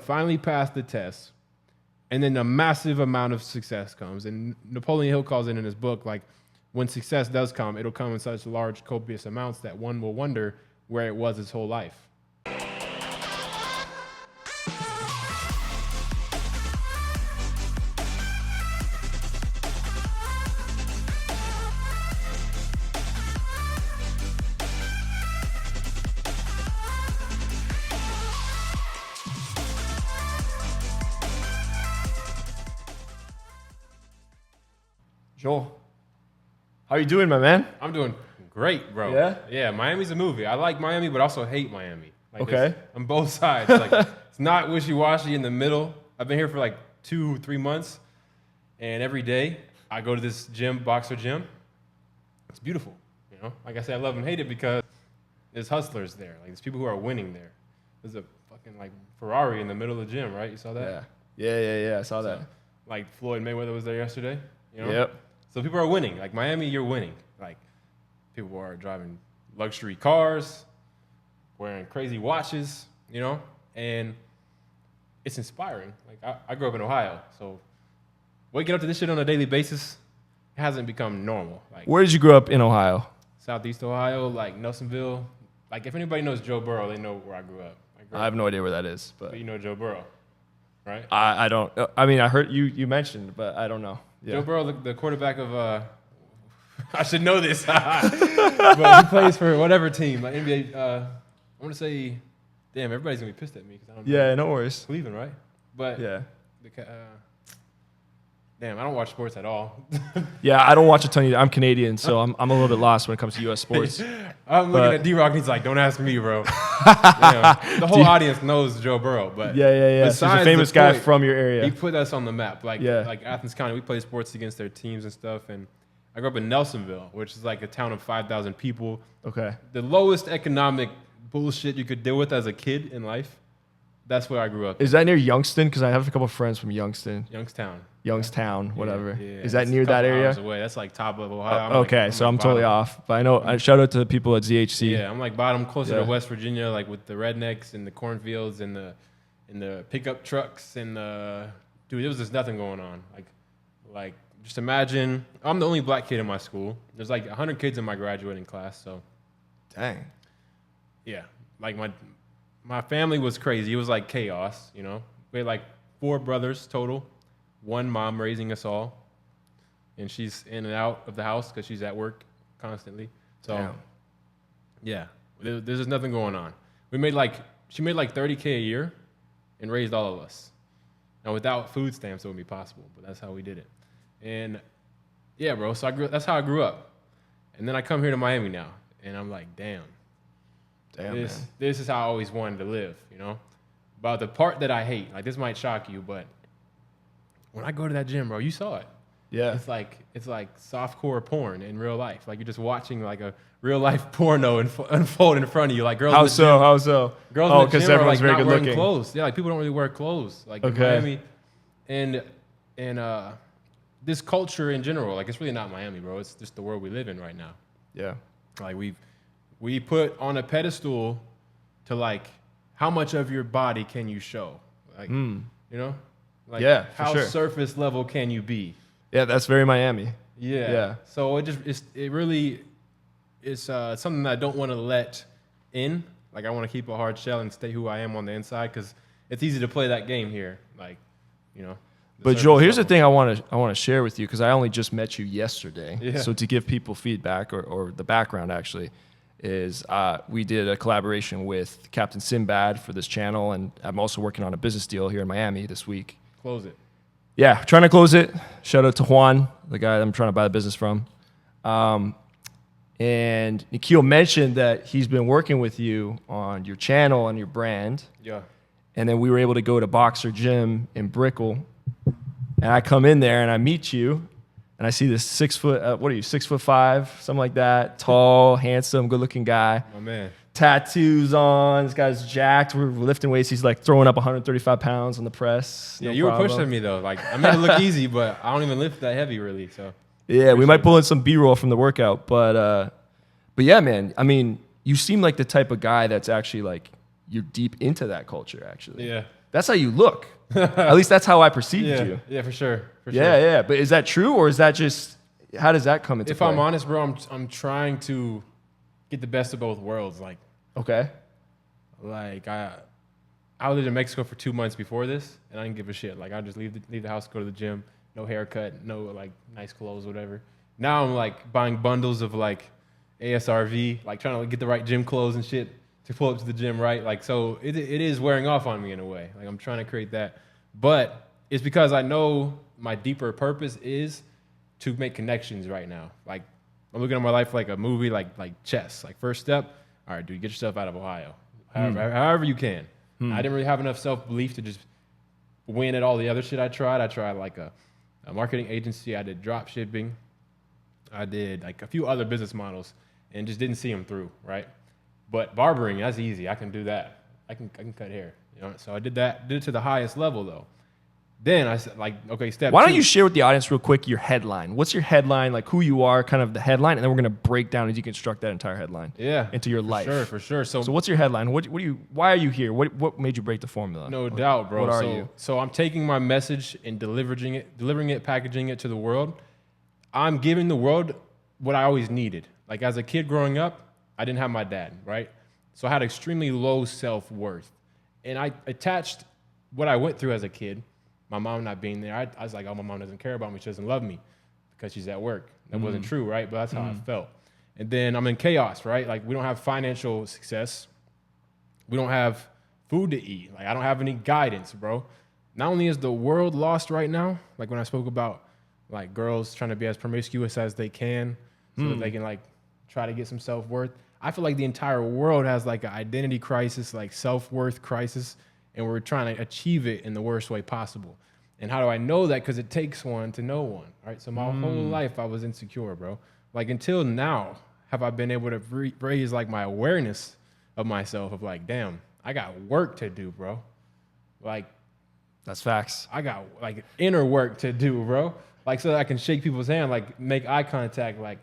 Finally passed the test, and then a massive amount of success comes. And Napoleon Hill calls it in his book, like, when success does come, it'll come in such large, copious amounts that one will wonder where it was his whole life. Joel, how are you doing, my man? I'm doing great, bro. Yeah? Yeah, Miami's a movie. I like Miami, but also hate Miami. Like, Okay. on both sides. Like, it's not wishy-washy in the middle. I've been here for like 2-3 months, and every day I go to this gym, boxer gym. It's beautiful, you know? Like I said, I love and hate it because there's hustlers there. Like, there's people who are winning there. There's a fucking, like, Ferrari in the middle of the gym, right? You saw that? Yeah. I saw that. Like, Floyd Mayweather was there yesterday, you know? Yep. So people are winning. Like, Miami, you're winning. Like, people are driving luxury cars, wearing crazy watches, you know? And it's inspiring. Like, I grew up in Ohio, so waking up to this shit on a daily basis hasn't become normal. Like, Where did you grow up in Ohio? Southeast Ohio, like Nelsonville. Like, if anybody knows Joe Burrow, they know where I grew up. I have no idea where that is, But you know Joe Burrow, right? I don't. I mean, I heard you mentioned, but I don't know. Yeah. Joe Burrow, the quarterback of I should know this, but he plays for whatever team, like NBA. I want to say, damn, everybody's gonna be pissed at me because I don't know. Yeah, no worries. Cleveland, right? But Yeah. Damn, I don't watch sports at all. Yeah, I don't watch a ton either. I'm Canadian, so I'm a little bit lost when it comes to U.S. sports. I'm looking at D-Rock and he's like, don't ask me, bro. Damn. The whole audience knows Joe Burrow, but Yeah. He's a famous guy from your area. He put us on the map. Like Athens County, we play sports against their teams and stuff. And I grew up in Nelsonville, which is like a town of 5,000 people. Okay. The lowest economic bullshit you could deal with as a kid in life. That's where I grew up. Is that near Youngstown? Because I have a couple of friends from Youngstown, whatever. Yeah. Is that near that area? Hours away. That's like top of Ohio. Okay, so I'm totally off. But I know. I shout out to the people at ZHC. Yeah, I'm like bottom, closer to West Virginia, like with the rednecks and the cornfields and the pickup trucks and dude, there was just nothing going on. Like just imagine, I'm the only black kid in my school. There's like 100 kids in my graduating class. So, Dang. Yeah, like my family was crazy. It was like chaos, you know. We had like 4 brothers total, 1 mom raising us all, and she's in and out of the house because she's at work constantly. So, yeah, there's just nothing going on. She made like $30K a year, and raised all of us. Now without food stamps, it wouldn't be possible, but that's how we did it. And yeah, bro. So that's how I grew up, and then I come here to Miami now, and I'm like, damn. This is how I always wanted to live, you know? But the part that I hate, like this might shock you, but when I go to that gym, bro, you saw it. Yeah. It's like softcore porn in real life. Like you're just watching like a real life porno unfold in front of you. Like girls. How so? Girls in the gym are like very not good wearing looking. clothes. Yeah, like people don't really wear clothes. Like in Miami, and this culture in general, like it's really not Miami, bro. It's just the world we live in right now. Yeah. Like we put on a pedestal to like how much of your body can you show? Like you know? Like how surface level can you be? Yeah, that's very Miami. Yeah. So it really is something that I don't want to let in. Like I want to keep a hard shell and stay who I am on the inside because it's easy to play that game here. Like, you know. But Joel, here's the thing I want to share with you because I only just met you yesterday. Yeah. So to give people feedback or the background actually is we did a collaboration with Captain Sinbad for this channel, and I'm also working on a business deal here in Miami this week. Close it. Yeah, trying to close it. Shout out to Juan, the guy I'm trying to buy the business from. And Nikhil mentioned that he's been working with you on your channel and your brand. Yeah. And then we were able to go to Boxer Gym in Brickell. And I come in there and I meet you. And I see this 6 foot, 6'5", something like that. Tall, handsome, good looking guy. My man. Tattoos on. This guy's jacked. We're lifting weights. He's like throwing up 135 pounds on the press. Yeah, you were pushing me though. Like I made it look easy, but I don't even lift that heavy really. So yeah, we might pull in some B-roll from the workout, but yeah, man. I mean, you seem like the type of guy that's actually like you're deep into that culture. Actually, yeah. That's how you look. At least that's how I perceived you. Yeah, for sure. Yeah. But is that true, or is that just how does that come into If play? I'm honest, bro, I'm trying to get the best of both worlds. Okay. Like I lived in Mexico for 2 months before this, and I didn't give a shit. Like I just leave the house, go to the gym, no haircut, no like nice clothes, whatever. Now I'm like buying bundles of like ASRV, like trying to get the right gym clothes and shit to pull up to the gym, right? Like so it is wearing off on me in a way. Like I'm trying to create that, but it's because I know my deeper purpose is to make connections right now. Like I'm looking at my life like a movie, like chess. Like first step, all right, dude, get yourself out of Ohio, however you can. I didn't really have enough self-belief to just win at all the other shit I tried. I tried like a marketing agency. I did drop shipping. I did like a few other business models and just didn't see them through, right? But barbering, that's easy. I can do that. I can cut hair. You know? So I did that. Did it to the highest level though. Then I said, like, okay, step Why two. don't you share with the audience real quick your headline? What's your headline? Like who you are, kind of the headline, and then we're gonna break down and deconstruct that entire headline. Into your life. For sure. So what's your headline? Why are you here? What made you break the formula? No doubt, bro. What are you? So I'm taking my message and delivering it, packaging it to the world. I'm giving the world what I always needed. Like as a kid growing up, I didn't have my dad, right? So I had extremely low self-worth. And I attached what I went through as a kid, my mom not being there. I was like, oh, my mom doesn't care about me. She doesn't love me because she's at work. That wasn't true, right? But that's how I felt. And then I'm in chaos, right? Like we don't have financial success. We don't have food to eat. Like I don't have any guidance, bro. Not only is the world lost right now, like when I spoke about like girls trying to be as promiscuous as they can so that they can like try to get some self-worth. I feel like the entire world has like an identity crisis, like self-worth crisis, and we're trying to achieve it in the worst way possible. And how do I know that? Because it takes one to know one, right? So my whole life I was insecure, bro. Like until now have I been able to raise like my awareness of myself of like, damn, I got work to do, bro. Like That's facts. I got like inner work to do, bro. Like so that I can shake people's hand, like make eye contact, like,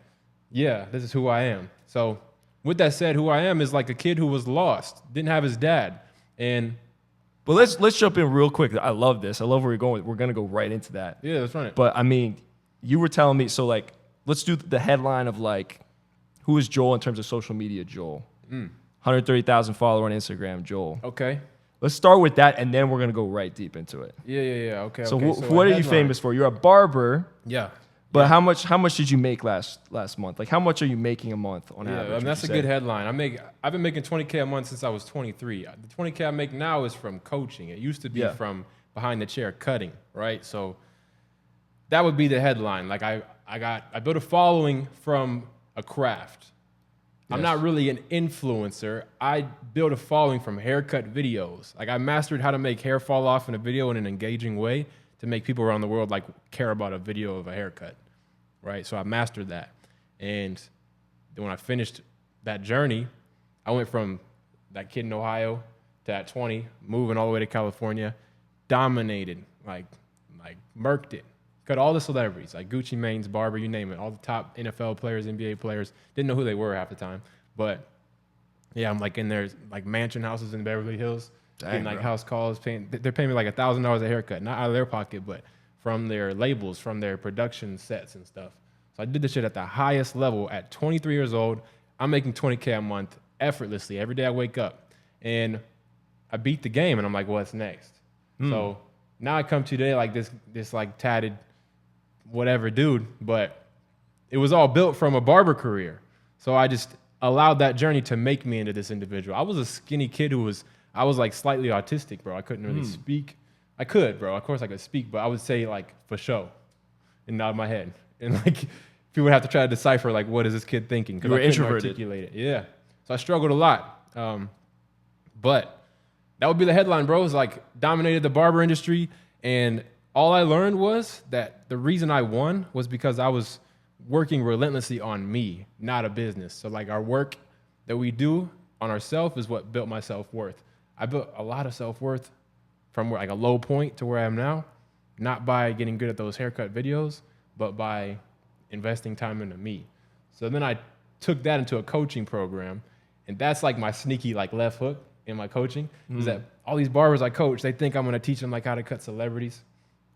yeah, this is who I am. So with that said, who I am is like a kid who was lost, didn't have his dad. But let's jump in real quick. I love this. I love where you're going. We're gonna go right into that. Yeah, let's run it. But I mean, you were telling me, so like, let's do the headline of like, who is Joel in terms of social media, Joel? 130,000 follower on Instagram, Joel. Okay. Let's start with that, and then we're gonna go right deep into it. Yeah. Okay. So, okay. what are you famous for? You're a barber. Yeah. But how much did you make last month? Like, how much are you making a month on average? I mean, that's a good headline. I've been making $20K a month since I was 23. The $20K I make now is from coaching. It used to be from behind the chair cutting, right? So that would be the headline. Like I built a following from a craft. I'm not really an influencer. I built a following from haircut videos. Like I mastered how to make hair fall off in a video in an engaging way to make people around the world like care about a video of a haircut, right? So I mastered that. And then when I finished that journey, I went from that kid in Ohio to at 20, moving all the way to California, dominated, like murked it. Cut all the celebrities, like Gucci Mane's, Barber, you name it, all the top NFL players, NBA players. Didn't know who they were half the time. But yeah, I'm like in there, like mansion houses in Beverly Hills, getting like house calls. They're paying me like $1,000 a haircut, not out of their pocket, but from their labels, from their production sets and stuff. So I did this shit at the highest level at 23 years old. I'm making $20K a month effortlessly every day I wake up. And I beat the game, and I'm like, what's next? So now I come to today like this like tatted whatever dude, but it was all built from a barber career. So I just allowed that journey to make me into this individual. I was a skinny kid I was like slightly autistic, bro. I couldn't really speak. I could, bro. Of course I could speak, but I would say like for show and nod my head. And like people would have to try to decipher like what is this kid thinking? You were introverted. Articulate it. Yeah. So I struggled a lot. But that would be the headline, bro. It was like dominated the barber industry, and all I learned was that the reason I won was because I was working relentlessly on me, not a business. So like our work that we do on ourselves is what built my self-worth. I built a lot of self-worth from like a low point to where I am now, not by getting good at those haircut videos, but by investing time into me. So then I took that into a coaching program, and that's like my sneaky like left hook. in my coaching is that all these barbers I coach, they think I'm gonna teach them like how to cut celebrities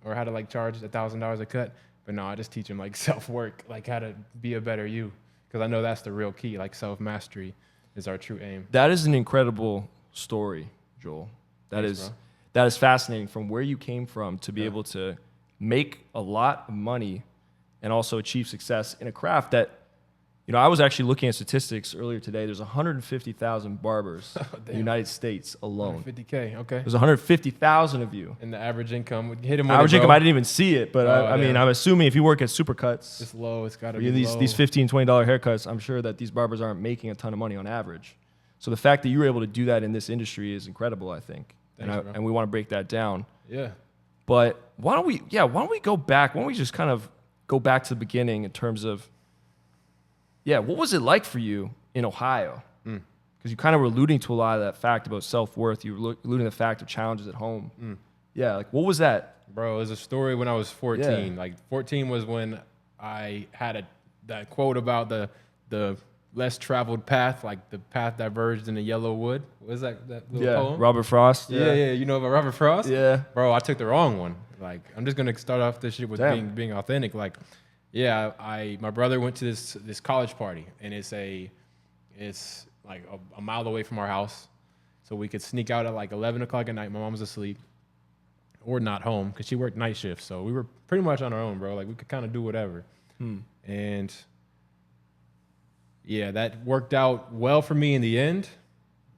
or how to like charge $1,000 a cut. But no, I just teach them like self-work, like how to be a better you. Because I know that's the real key, like self-mastery is our true aim. That is an incredible story, Joel. Thanks, That is fascinating from where you came from to be able to make a lot of money and also achieve success in a craft that, you know, I was actually looking at statistics earlier today. There's 150,000 barbers in the United States alone. 50K, okay. There's 150,000 of you. And the average income would hit him. Average income, I didn't even see it, but Oh, I mean, damn. I'm assuming if you work at Supercuts, It's low. It's got to or be low. these $15, $20 haircuts, I'm sure that these barbers aren't making a ton of money on average. So the fact that you were able to do that in this industry is incredible, I think. Thanks, bro. And we want to break that down. Yeah. But why don't we go back? Why don't we just kind of go back to the beginning in terms of, what was it like for you in Ohio? Because you kind of were alluding to a lot of that fact about self-worth. You were alluding to the fact of challenges at home. Yeah, like what was that? Bro, it was a story when I was 14. Yeah. Like 14 was when I had that quote about the less traveled path, like the path diverged in the yellow wood. What is that little poem? Robert Frost. Yeah, you know about Robert Frost? Yeah. Bro, I took the wrong one. Like, I'm just gonna start off this shit with Damn. being authentic. Like, yeah, my brother went to this college party, and it's like a mile away from our house, so we could sneak out at like 11 o'clock at night. My mom was asleep, or not home because she worked night shifts, so we were pretty much on our own, bro. Like we could kind of do whatever, and yeah, that worked out well for me in the end,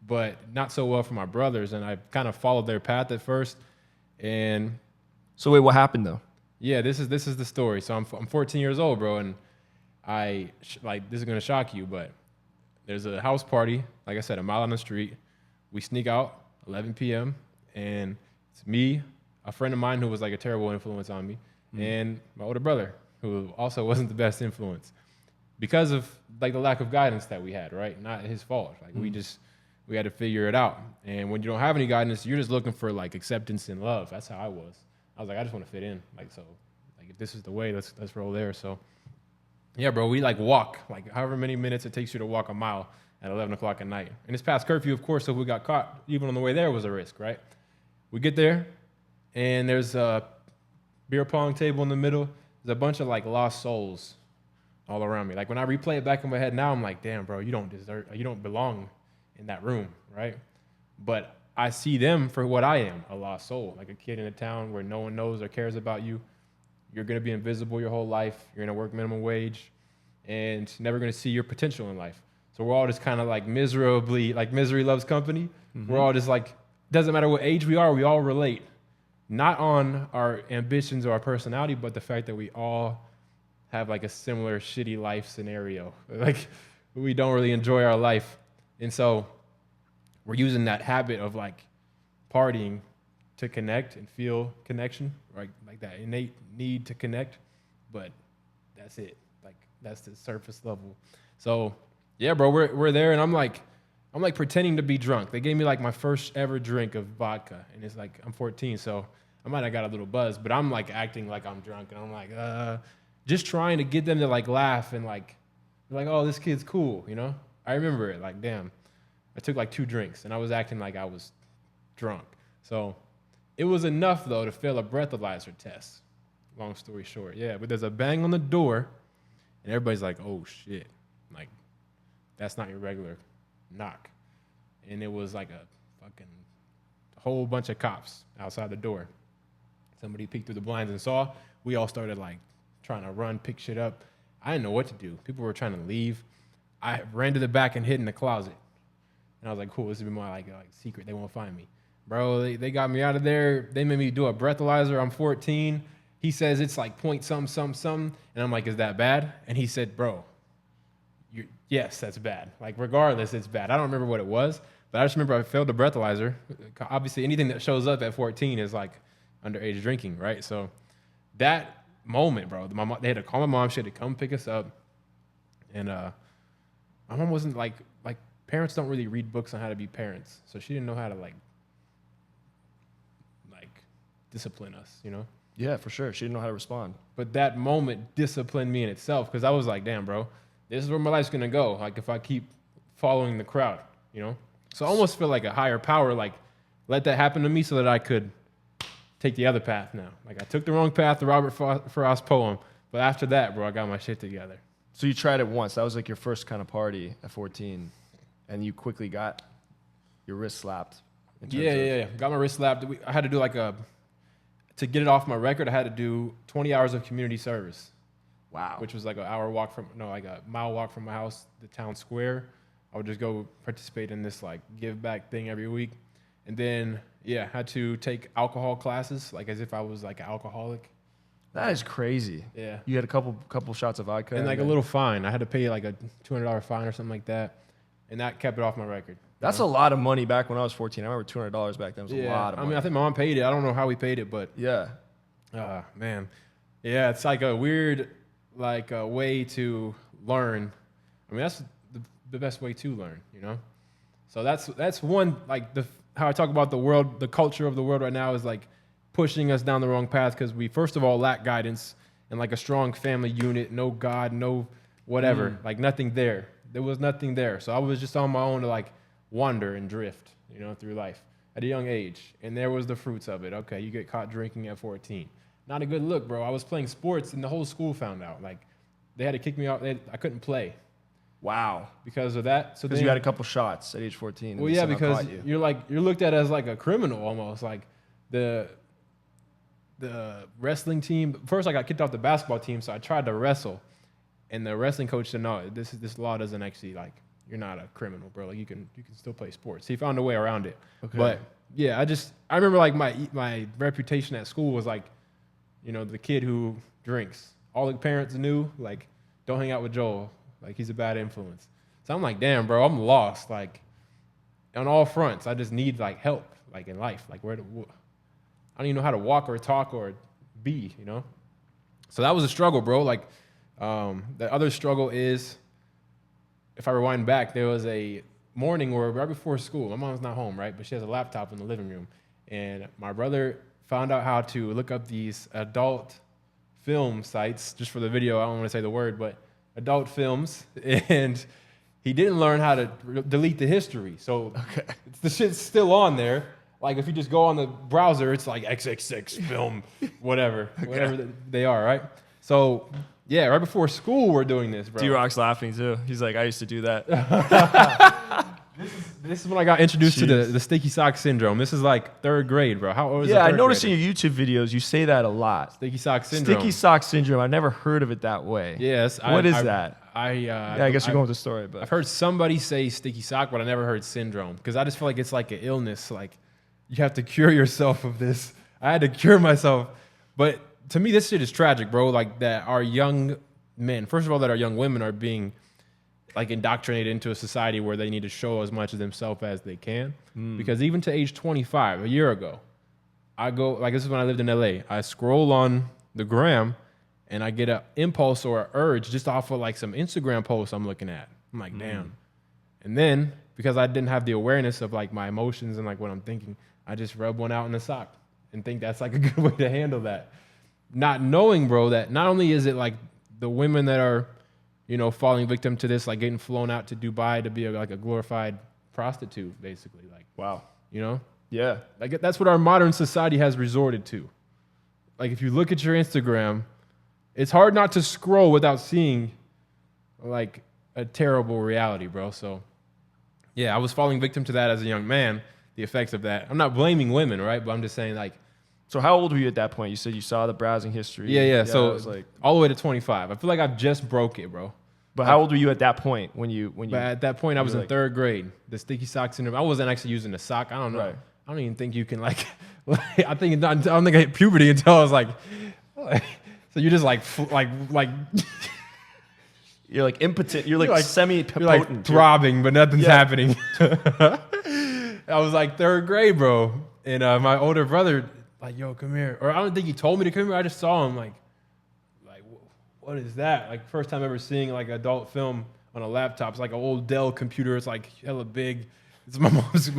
but not so well for my brothers. And I kind of followed their path at first, and So wait, what happened though? yeah, this is the story. So I'm 14 years old, bro, and this is gonna shock you, but there's a house party, like I said, a mile on the street. We sneak out 11 p.m. and it's me, a friend of mine who was like a terrible influence on me, and my older brother who also wasn't the best influence because of like the lack of guidance that we had. Right, not his fault. Like we had to figure it out. And when you don't have any guidance, you're just looking for like acceptance and love. That's how I was. I was like, I just want to fit in. Like, so, like, if this is the way, let's roll there. So, yeah, bro, we like walk, like however many minutes it takes you to walk a mile at 11 o'clock at night. And it's past curfew, of course, so if we got caught, even on the way there was a risk, right? We get there, and there's a beer pong table in the middle. There's a bunch of like lost souls all around me. Like when I replay it back in my head now, I'm like, damn, bro, you don't belong in that room, right? But I see them for what I am, a lost soul, like a kid in a town where no one knows or cares about you. You're going to be invisible your whole life. You're going to work minimum wage and never going to see your potential in life. So we're all just kind of like miserably, like misery loves company. We're all just like, doesn't matter what age we all relate. Not on our ambitions or our personality, but the fact that we all have like a similar shitty life scenario. Like we don't really enjoy our life. And so we're using that habit of like partying to connect and feel connection, right? Like that innate need to connect, but that's it. Like that's the surface level. So yeah, bro, we're there, and I'm like pretending to be drunk. They gave me like my first ever drink of vodka, and it's like I'm 14, so I might have got a little buzz, but I'm like acting like I'm drunk, and I'm like just trying to get them to like laugh and like oh, this kid's cool, you know? I remember it, like damn. I took like 2 drinks, and I was acting like I was drunk. So it was enough, though, to fail a breathalyzer test. Long story short, yeah. But there's a bang on the door, and everybody's like, oh, shit. Like, that's not your regular knock. And it was like a fucking whole bunch of cops outside the door. Somebody peeked through the blinds and saw. We all started, like, trying to run, pick shit up. I didn't know what to do. People were trying to leave. I ran to the back and hid in the closet. And I was like, cool, this is my like secret. They won't find me. Bro, they got me out of there. They made me do a breathalyzer. I'm 14. He says it's like point something. And I'm like, is that bad? And he said, bro, yes, that's bad. Like, regardless, it's bad. I don't remember what it was, but I just remember I failed the breathalyzer. Obviously, anything that shows up at 14 is like underage drinking, right? So that moment, bro, they had to call my mom. She had to come pick us up. And my mom wasn't like parents don't really read books on how to be parents, so she didn't know how to like discipline us, you know? Yeah, for sure. She didn't know how to respond. But that moment disciplined me in itself, because I was like, damn, bro, this is where my life's gonna go. Like if I keep following the crowd, you know? So I almost feel like a higher power, like let that happen to me so that I could take the other path now. Like I took the wrong path, the Robert Frost poem, but after that, bro, I got my shit together. So you tried it once. That was like your first kind of party at 14, and you quickly got your wrist slapped. Yeah. Got my wrist slapped. I had to do to get it off my record, I had to do 20 hours of community service. Wow. Which was like a mile walk from my house, the town square. I would just go participate in this like give back thing every week. And then, had to take alcohol classes, like as if I was like an alcoholic. That is crazy. Yeah. You had a couple shots of vodka. And like a little fine. I had to pay like a $200 fine or something like that. And that kept it off my record. That's a lot of money back when I was 14. I remember $200 back then. It was a lot of money. I mean, I think my mom paid it. I don't know how we paid it, but. Yeah. Man. Yeah, it's like a weird way to learn. I mean, that's the best way to learn, you know? So that's one, like how I talk about the world, the culture of the world right now is like pushing us down the wrong path because we first of all lack guidance and like a strong family unit, no God, no whatever, like nothing there. There was nothing there. So I was just on my own to like wander and drift, you know, through life at a young age. And there was the fruits of it. Okay, you get caught drinking at 14. Not a good look, bro. I was playing sports and the whole school found out. Like they had to kick me out. I couldn't play. Wow. Because of that. So because you had a couple shots at age 14. Well, yeah, because you're looked at as like a criminal almost. Like the wrestling team. First, I got kicked off the basketball team, so I tried to wrestle, and the wrestling coach said, "No, this law doesn't actually like you're not a criminal, bro. Like you can still play sports." He found a way around it. Okay. But yeah, I remember like my reputation at school was like, you know, the kid who drinks. All the parents knew like, don't hang out with Joel. Like, he's a bad influence. So I'm like, damn, bro, I'm lost. Like, on all fronts, I just need, like, help, like, in life. Like, I don't even know how to walk or talk or be, you know? So that was a struggle, bro. Like, the other struggle is, if I rewind back, there was a morning where right before school, my mom's not home, right? But she has a laptop in the living room. And my brother found out how to look up these adult film sites, just for the video. I don't want to say the word, but adult films, and he didn't learn how to delete the history. So the shit's still on there. Like if you just go on the browser, it's like XXX film, whatever they are, right? So yeah, right before school we're doing this, bro. D-Rock's laughing too. He's like, I used to do that. This is when I got introduced to the sticky sock syndrome. This is like third grade, bro. How old is I noticed in your YouTube videos you say that a lot. Sticky sock syndrome. Sticky sock syndrome. I've never heard of it that way. Yes. What is that? I guess you're going with the story. But I've heard somebody say sticky sock, but I never heard syndrome because I just feel like it's like an illness. Like you have to cure yourself of this. I had to cure myself. But to me, this shit is tragic, bro. Like that our young men, first of all, that our young women are being like indoctrinated into a society where they need to show as much of themselves as they can. Because even to age 25, a year ago, I go, like this is when I lived in LA, I scroll on the gram and I get an impulse or an urge just off of like some Instagram posts I'm looking at. I'm like, damn. And then because I didn't have the awareness of like my emotions and like what I'm thinking, I just rub one out in the sock and think that's like a good way to handle that. Not knowing, bro, that not only is it like the women that are, you know, falling victim to this, like getting flown out to Dubai to be like a glorified prostitute, basically. Like, wow, you know? Yeah. Like that's what our modern society has resorted to. Like if you look at your Instagram, it's hard not to scroll without seeing like a terrible reality, bro. So yeah, I was falling victim to that as a young man, the effects of that. I'm not blaming women, right? But I'm just saying like, so how old were you at that point? You said you saw the browsing history. Yeah. So it was like all the way to 25. I feel like I've just broke it, bro. But how old were you at that point when you? But at that point, I was in third grade. The sticky sock syndrome. I wasn't actually using a sock. I don't know. Right. I don't even think you can like I don't think I hit puberty until I was like so you're just like you're like impotent. You're like semi-potent. You're like throbbing, but nothing's happening. I was like third grade, bro, and my older brother like, yo, come here. Or I don't think he told me to come here. I just saw him like, what is that? Like first time ever seeing like adult film on a laptop. It's like an old Dell computer. It's like hella big. It's my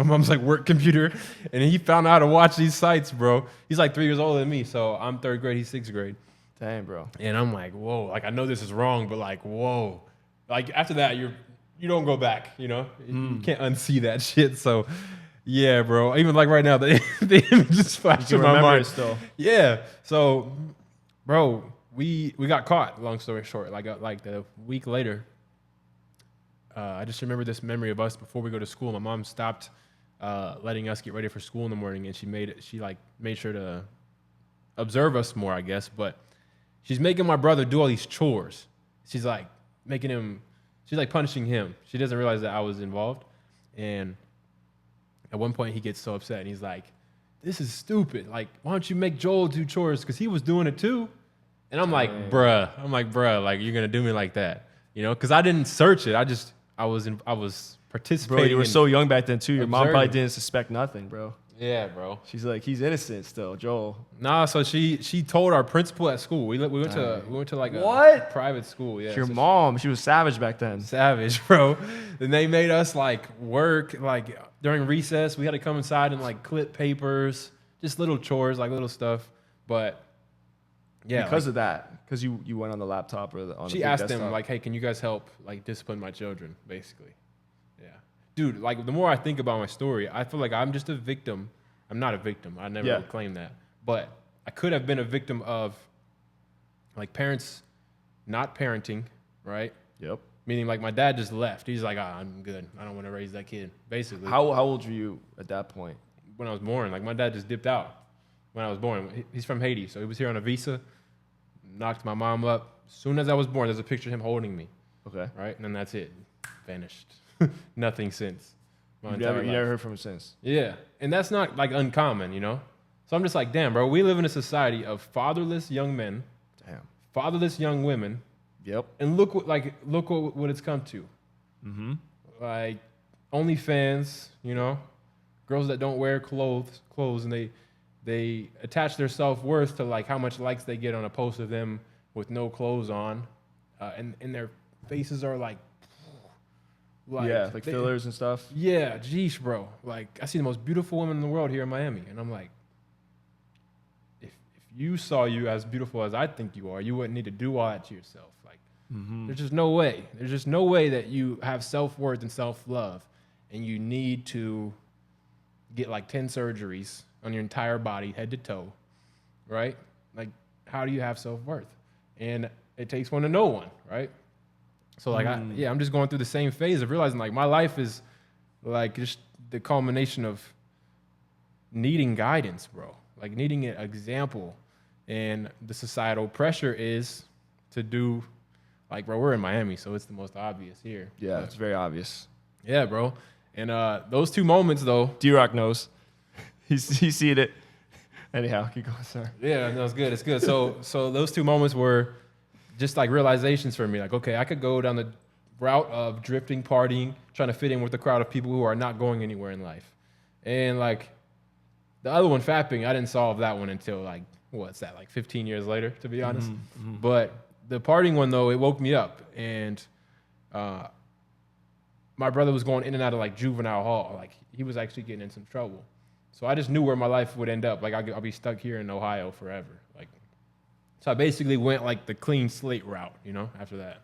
mom's like work computer. And he found out how to watch these sites, bro. He's like 3 years older than me. So I'm third grade. He's sixth grade. Dang, bro. And I'm like, whoa. Like I know this is wrong, but like, whoa. Like after that, you're you don't go back, you know? You can't unsee that shit. So, yeah, bro. Even like right now, the image is flashing in my mind. Still. Yeah. So, bro, we got caught, long story short. Like the week later, I just remember this memory of us before we go to school. My mom stopped letting us get ready for school in the morning, and she made sure to observe us more, I guess. But she's making my brother do all these chores. She's like she's like punishing him. She doesn't realize that I was involved. And at one point he gets so upset and he's like, this is stupid. Like, why don't you make Joel do chores? Because he was doing it too. And I'm like, bruh, like, you're going to do me like that. You know, because I didn't search it. I was participating. Bro, you were so young back then too. Your mom observing. probably didn't suspect nothing, bro. Yeah, bro. She's like, he's innocent still, Joel. Nah, so she told our principal at school. We went to like What? a private school. Yeah, Your so mom, she was savage back then. savage, bro. Then they made us like work like during recess. We had to come inside and like clip papers, just little chores, like little stuff. But yeah, Because of that. Because you went on the laptop or on the she big asked desktop. them like, hey, can you guys help like discipline my children, basically. Yeah, dude. Like the more I think about my story, I feel like I'm just a victim. I'm not a victim. I never would claim that, but I could have been a victim of like parents not parenting, right? Yep. Meaning like my dad just left. He's like, I'm good. I don't want to raise that kid. Basically, How old were you at that point? when I was born, like my dad just dipped out when I was born. He's from Haiti, so he was here on a visa. Knocked my mom up. As soon as I was born, there's a picture of him holding me, Okay. right? And then that's it. Vanished. Nothing since. My You entire never life. heard from him since. Yeah, and that's not like uncommon, you know? So I'm just like, damn, bro, we live in a society of fatherless young men, Damn. fatherless young women, Yep. and look what it's come to. Mm-hmm. Like OnlyFans, you know, girls that don't wear clothes, and they attach their self-worth to like how much likes they get on a post of them with no clothes on, and their faces are like Yeah, like fillers and stuff. Yeah, geesh, bro. Like I see the most beautiful woman in the world here in Miami, and I'm like, if you saw you as beautiful as I think you are, you wouldn't need to do all that to yourself. Like, there's just no way. There's just no way that you have self-worth and self-love, and you need to get like 10 surgeries on your entire body, head to toe, right? Like, how do you have self-worth? And it takes one to know one, right? So like, I'm just going through the same phase of realizing like my life is like just the culmination of needing guidance, bro. Like needing an example, and the societal pressure is to do like, bro, we're in Miami, so it's the most obvious here. Yeah, But, it's very obvious. yeah, bro. And those two moments though. D-Rock knows. He's seen it. Anyhow, keep going, sir. Yeah, no, it's good. It's good. So those two moments were just like realizations for me. Like, okay, I could go down the route of drifting, partying, trying to fit in with a crowd of people who are not going anywhere in life. And like the other one, fapping, I didn't solve that one until like, what's that, like 15 years later, to be honest. But the partying one though, it woke me up. And my brother was going in and out of like juvenile hall. Like he was actually getting in some trouble. So I just knew where my life would end up. Like I'll be stuck here in Ohio forever. Like, so I basically went like the clean slate route, you know, after that.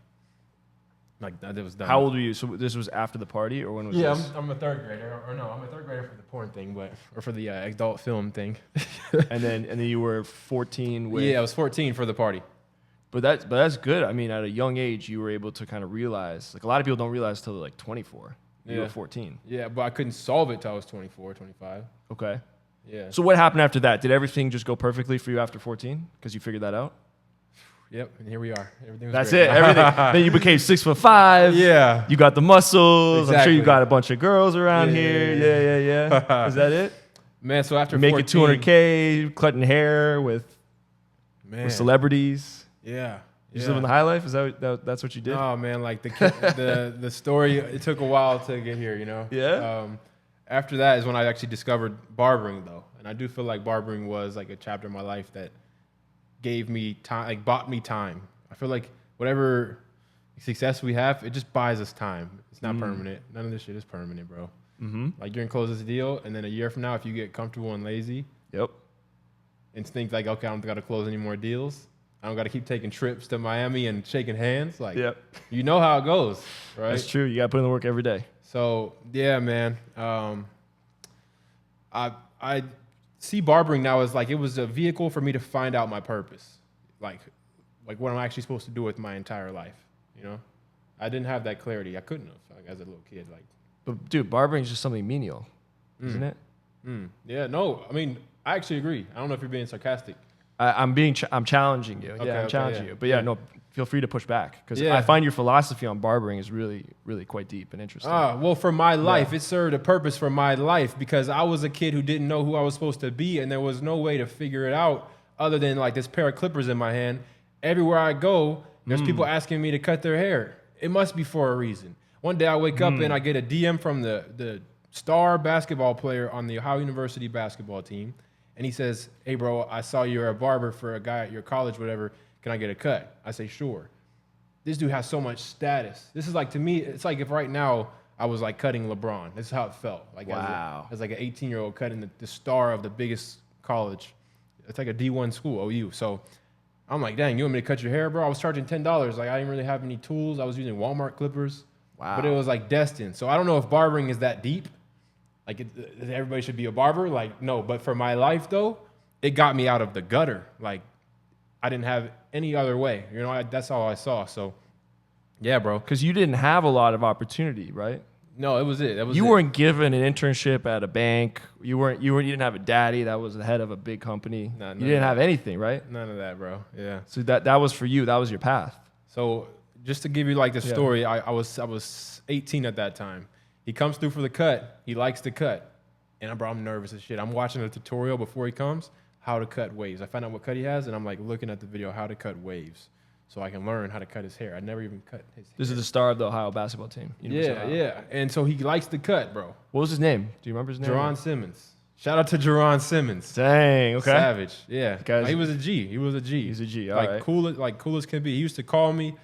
Like that was done. How old were you? So this was after the party, or when was this? I'm a third grader. Or no, I'm a third grader for the porn thing, or for the adult film thing. and then you were 14 with. Yeah, I was 14 for the party. But that's good. I mean, at a young age, you were able to kind of realize. Like a lot of people don't realize till they're like 24. You were 14. Yeah, but I couldn't solve it till I was 24, 25. Okay. Yeah. So what happened after that? Did everything just go perfectly for you after 14? Because you figured that out? Yep, and here we are. Everything was That's great. it. Everything. Then you became 6'5". Yeah. You got the muscles. I'm sure Exactly. you got a bunch of girls around Yeah, here. Yeah. Is that it? Man, so after Making 14, $200K, cutting hair with man, celebrities. yeah. You just living the high life? Is that's what you did? Oh man, like the story. It took a while to get here, you know. Yeah. After that is when I actually discovered barbering, though, and I do feel like barbering was like a chapter in my life that gave me time, like bought me time. I feel like whatever success we have, it just buys us time. It's not permanent. None of this shit is permanent, bro. Like you're gonna close this deal, and then a year from now, if you get comfortable and lazy, Yep. and think like, okay, I don't gotta close any more deals, I don't got to keep taking trips to Miami and shaking hands. Like, Yep. you know how it goes, right? That's true. You got to put in the work every day. So yeah, man. I see barbering now as like it was a vehicle for me to find out my purpose, like what I'm actually supposed to do with my entire life. You know, I didn't have that clarity. I couldn't have like, as a little kid. Like, But dude, barbering is just something menial, isn't it? Yeah, no. I mean, I actually agree. I don't know if you're being sarcastic. I'm challenging you. Okay, Yeah, I'm okay, challenging yeah. you. But yeah, Yeah. no, feel free to push back because Yeah. I find your philosophy on barbering is really, really quite deep and interesting. Well, for my life, it served a purpose for my life because I was a kid who didn't know who I was supposed to be, and there was no way to figure it out other than like this pair of clippers in my hand. Everywhere I go, there's people asking me to cut their hair. It must be for a reason. One day I wake up and I get a DM from the star basketball player on the Ohio University basketball team, and he says, "Hey, bro, I saw you're a barber for a guy at your college, whatever. Can I get a cut?" I say, "Sure." This dude has so much status. This is like, to me, it's like if right now I was like cutting LeBron. This is how it felt. Like Wow. as like an 18-year-old cutting the star of the biggest college. It's like a D1 school, OU. So I'm like, dang, you want me to cut your hair, bro? I was charging $10. Like I didn't really have any tools. I was using Walmart clippers. Wow. But it was like destined. So I don't know if barbering is that deep. Like everybody should be a barber. Like no, but for my life though, it got me out of the gutter. Like I didn't have any other way. You know, that's all I saw. So yeah, bro. Because you didn't have a lot of opportunity, right? No, it was it. That was You it. weren't given an internship at a bank. You didn't have a daddy that was the head of a big company. No, you didn't have anything, right? None of that, bro. Yeah. So that was for you. That was your path. So just to give you like the story, I was 18 at that time. He comes through for the cut. He likes the cut. And I'm nervous as shit. I'm watching a tutorial before he comes, how to cut waves. I find out what cut he has, and I'm like looking at the video, how to cut waves, so I can learn how to cut his hair. I never even cut his hair. This is the star of the Ohio basketball team. University of Ohio. Yeah. And so he likes the cut, bro. What was his name? Do you remember his name? Jerron Simmons. Shout out to Jerron Simmons. Dang. Okay. Savage. Yeah. Guys- He was a G. He's a G, all Like right. cool as can be. He used to call me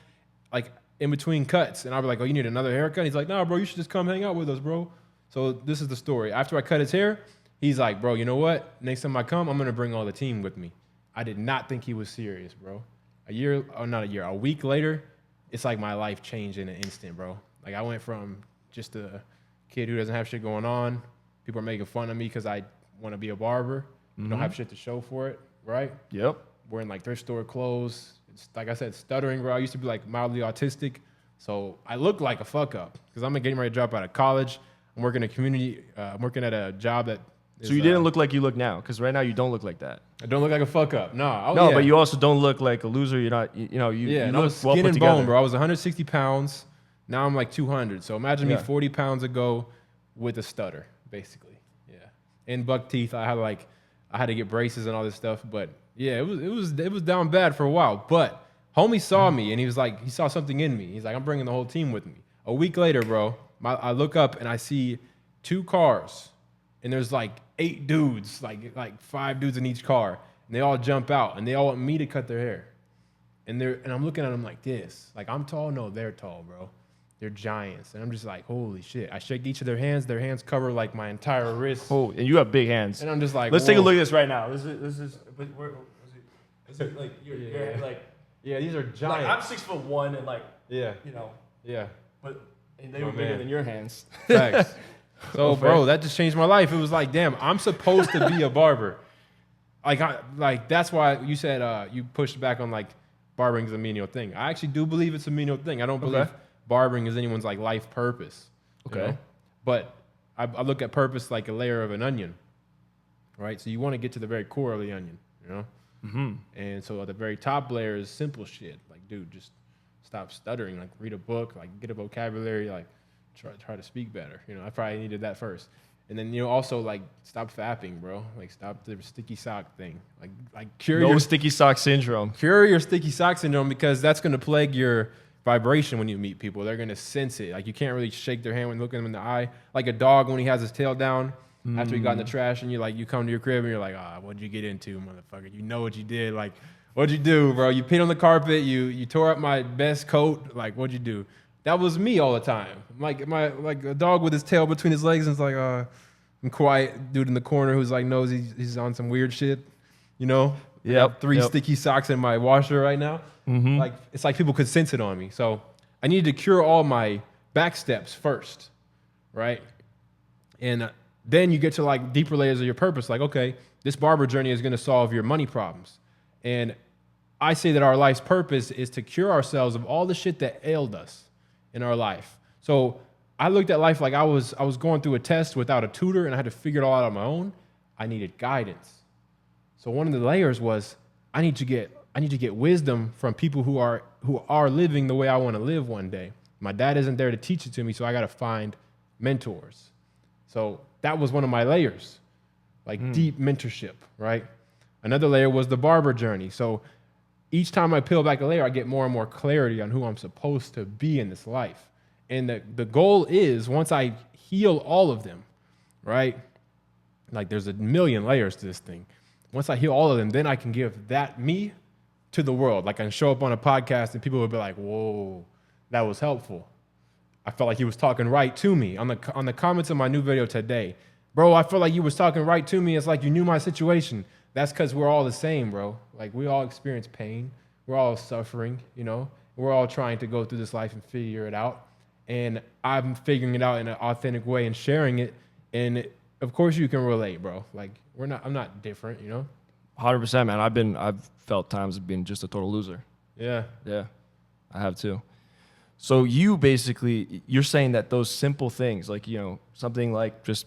like in between cuts, and I'd be like, "Oh, you need another haircut?" He's like, "Nah, bro, you should just come hang out with us, bro." So this is the story. After I cut his hair, he's like, "Bro, you know what? Next time I come, I'm gonna bring all the team with me." I did not think he was serious, bro. A week later, it's like my life changed in an instant, bro. Like I went from just a kid who doesn't have shit going on. People are making fun of me because I want to be a barber. Don't have shit to show for it, right? Yep. Wearing like thrift store clothes. It's, like I said, stuttering, bro. I used to be like mildly autistic. So I look like a fuck up because I'm getting ready to drop out of college. I'm working I'm working at a job that is, So you didn't look like you look now, because right now you don't look like that. I don't look like a fuck up. No. No, but you also don't look like a loser. You're not. You and I look was well skin put and together. bone, bro. I was 160 pounds. Now I'm like 200. So imagine me 40 pounds ago with a stutter, basically. Yeah. And buck teeth. I had to get braces and all this stuff. But yeah, it was down bad for a while. But homie saw me and he was like, he saw something in me. He's like, I'm bringing the whole team with me. A week later, bro, I look up and I see 2 cars, and there's like 8 dudes, like 5 dudes in each car, and they all jump out and they all want me to cut their hair. And I'm looking at them like this. Like, I'm tall? No, they're tall, bro. They're giants. And I'm just like, holy shit. I shake each of their hands. Their hands cover like my entire wrist. Oh, and you have big hands. And I'm just like, Let's take a whoa. look at this right now. This is. But where is it like you're like. Yeah, these are Like giants. I'm 6'1" and like Yeah, yeah, but and they Oh, were bigger man. than your hands. facts. So, Oh, bro, fair. that just changed my life. It was like, damn, I'm supposed to be a barber. Like that's why you said you pushed back on like barbering is a menial thing. I actually do believe it's a menial thing. I don't believe barbering is anyone's like life purpose. you Okay. know? But I look at purpose like a layer of an onion, right? So you want to get to the very core of the onion, you know? Mm-hmm. And so at the very top layer is simple shit. Like, dude, just stop stuttering. Like, read a book. Like, get a vocabulary. Like, try to speak better. You know, I probably needed that first. And then, also, like, stop fapping, bro. Like, stop the sticky sock thing. Like cure No your sticky sock syndrome. cure your sticky sock syndrome, because that's going to plague your vibration when you meet people. They're going to sense it. Like, you can't really shake their hand when looking them in the eye. Like a dog when he has his tail down. After he got in the trash, and you come to your crib and you're like, what'd you get into, motherfucker? You know what you did. Like, what'd you do, bro? You peed on the carpet. You tore up my best coat. Like, what'd you do? That was me all the time. Like a dog with his tail between his legs, and it's like, I'm quiet dude in the corner who's like knows he's on some weird shit, you know? I have 3 sticky socks in my washer right now. Like, it's like people could sense it on me. So I needed to cure all my back steps first, right? And then you get to like deeper layers of your purpose. Like, okay, this barber journey is going to solve your money problems. And I say that our life's purpose is to cure ourselves of all the shit that ailed us in our life. So I looked at life like I was going through a test without a tutor and I had to figure it all out on my own. I needed guidance. So one of the layers was I need to get wisdom from people who are living the way I want to live one day. My dad isn't there to teach it to me, so I got to find mentors. So that was one of my layers, like deep mentorship, right? Another layer was the barber journey. So each time I peel back a layer, I get more and more clarity on who I'm supposed to be in this life. And the goal is, once I heal all of them, right? Like there's a million layers to this thing. Once I heal all of them, then I can give that me to the world. Like I can show up on a podcast and people would be like, whoa, that was helpful. I felt like he was talking right to me. On the comments of my new video today, bro, I feel like you was talking right to me. It's like you knew my situation. That's because we're all the same, bro. Like we all experience pain. We're all suffering, you know. We're all trying to go through this life and figure it out. And I'm figuring it out in an authentic way and sharing it. And of course you can relate, bro. Like I'm not different, you know. 100%, man. I've felt times of being just a total loser. Yeah. Yeah, I have too. So you're saying that those simple things, like, you know, something like just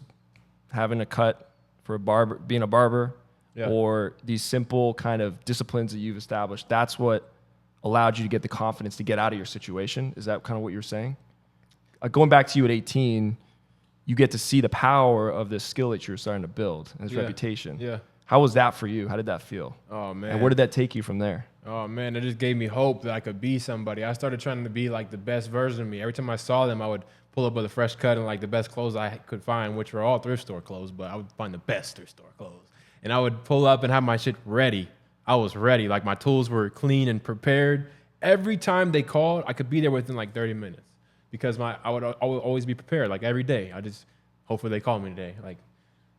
having a cut for a barber, being a barber, or these simple kind of disciplines that you've established, that's what allowed you to get the confidence to get out of your situation. Is that kind of what you're saying? Going back to you at 18, you get to see the power of this skill that you're starting to build and this reputation. Yeah. How was that for you? How did that feel? Oh, man. And where did that take you from there? Oh, man, it just gave me hope that I could be somebody. I started trying to be like the best version of me. Every time I saw them, I would pull up with a fresh cut and like the best clothes I could find, which were all thrift store clothes, but I would find the best thrift store clothes. And I would pull up and have my shit ready. I was ready. Like my tools were clean and prepared. Every time they called, I could be there within like 30 minutes because I would always be prepared, like every day. Hopefully they call me today. Like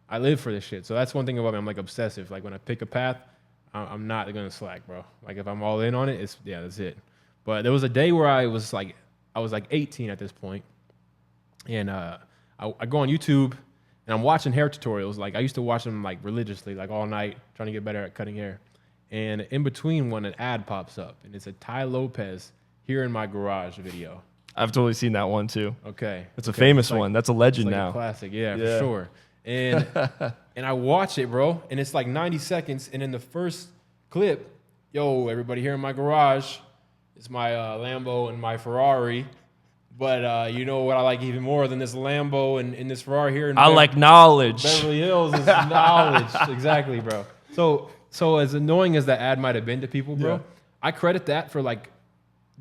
I live for this shit. So that's one thing about me. I'm like obsessive. Like when I pick a path, I'm not going to slack, bro. Like if I'm all in on it, that's it. But there was a day where I was like 18 at this point. And I go on YouTube and I'm watching hair tutorials. Like I used to watch them like religiously, like all night, trying to get better at cutting hair. And in between one, an ad pops up and it's a Ty Lopez here in my garage video. I've totally seen that one too. Okay. It's a famous one. That's a legend now. A classic. Yeah, for sure. And and I watch it, bro, and it's like 90 seconds. And in the first clip, yo, everybody here in my garage, it's my Lambo and my Ferrari. But you know what I like even more than this Lambo and this Ferrari here? I like knowledge. Beverly Hills is knowledge. Exactly, bro. So as annoying as that ad might have been to people, bro, I credit that for like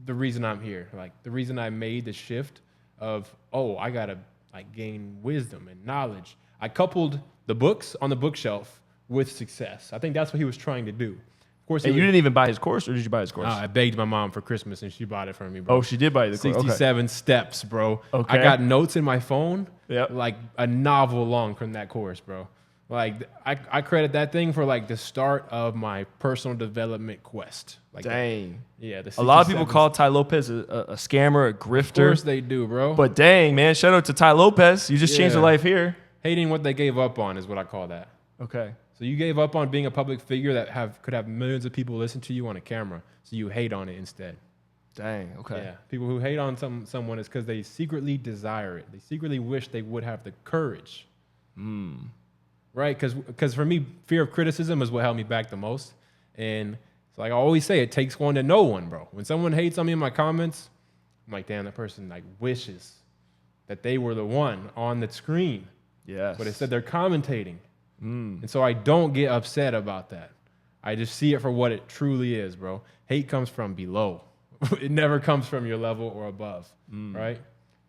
the reason I'm here. Like the reason I made the shift of, I got to like gain wisdom and knowledge. I coupled the books on the bookshelf with success. I think that's what he was trying to do. Of course, you didn't even buy his course, or did you buy his course? I begged my mom for Christmas, and she bought it for me, bro. Oh, she did buy the course. 67 steps, bro. Okay. I got notes in my phone, like a novel long from that course, bro. Like I credit that thing for like the start of my personal development quest. Like, dang. Yeah. A lot of people call Ty Lopez a scammer, a grifter. Of course they do, bro. But dang, man, shout out to Ty Lopez. You just changed your life here. Hating what they gave up on is what I call that. Okay. So you gave up on being a public figure that could have millions of people listen to you on a camera. So you hate on it instead. Dang. Okay. Yeah. People who hate on someone is because they secretly desire it. They secretly wish they would have the courage. Right? Because for me, fear of criticism is what held me back the most. And it's like I always say, it takes one to know one, bro. When someone hates on me in my comments, I'm like, damn, that person like wishes that they were the one on the screen. Yes. But instead they're commentating. And so I don't get upset about that. I just see it for what it truly is, bro. Hate comes from below. It never comes from your level or above, right?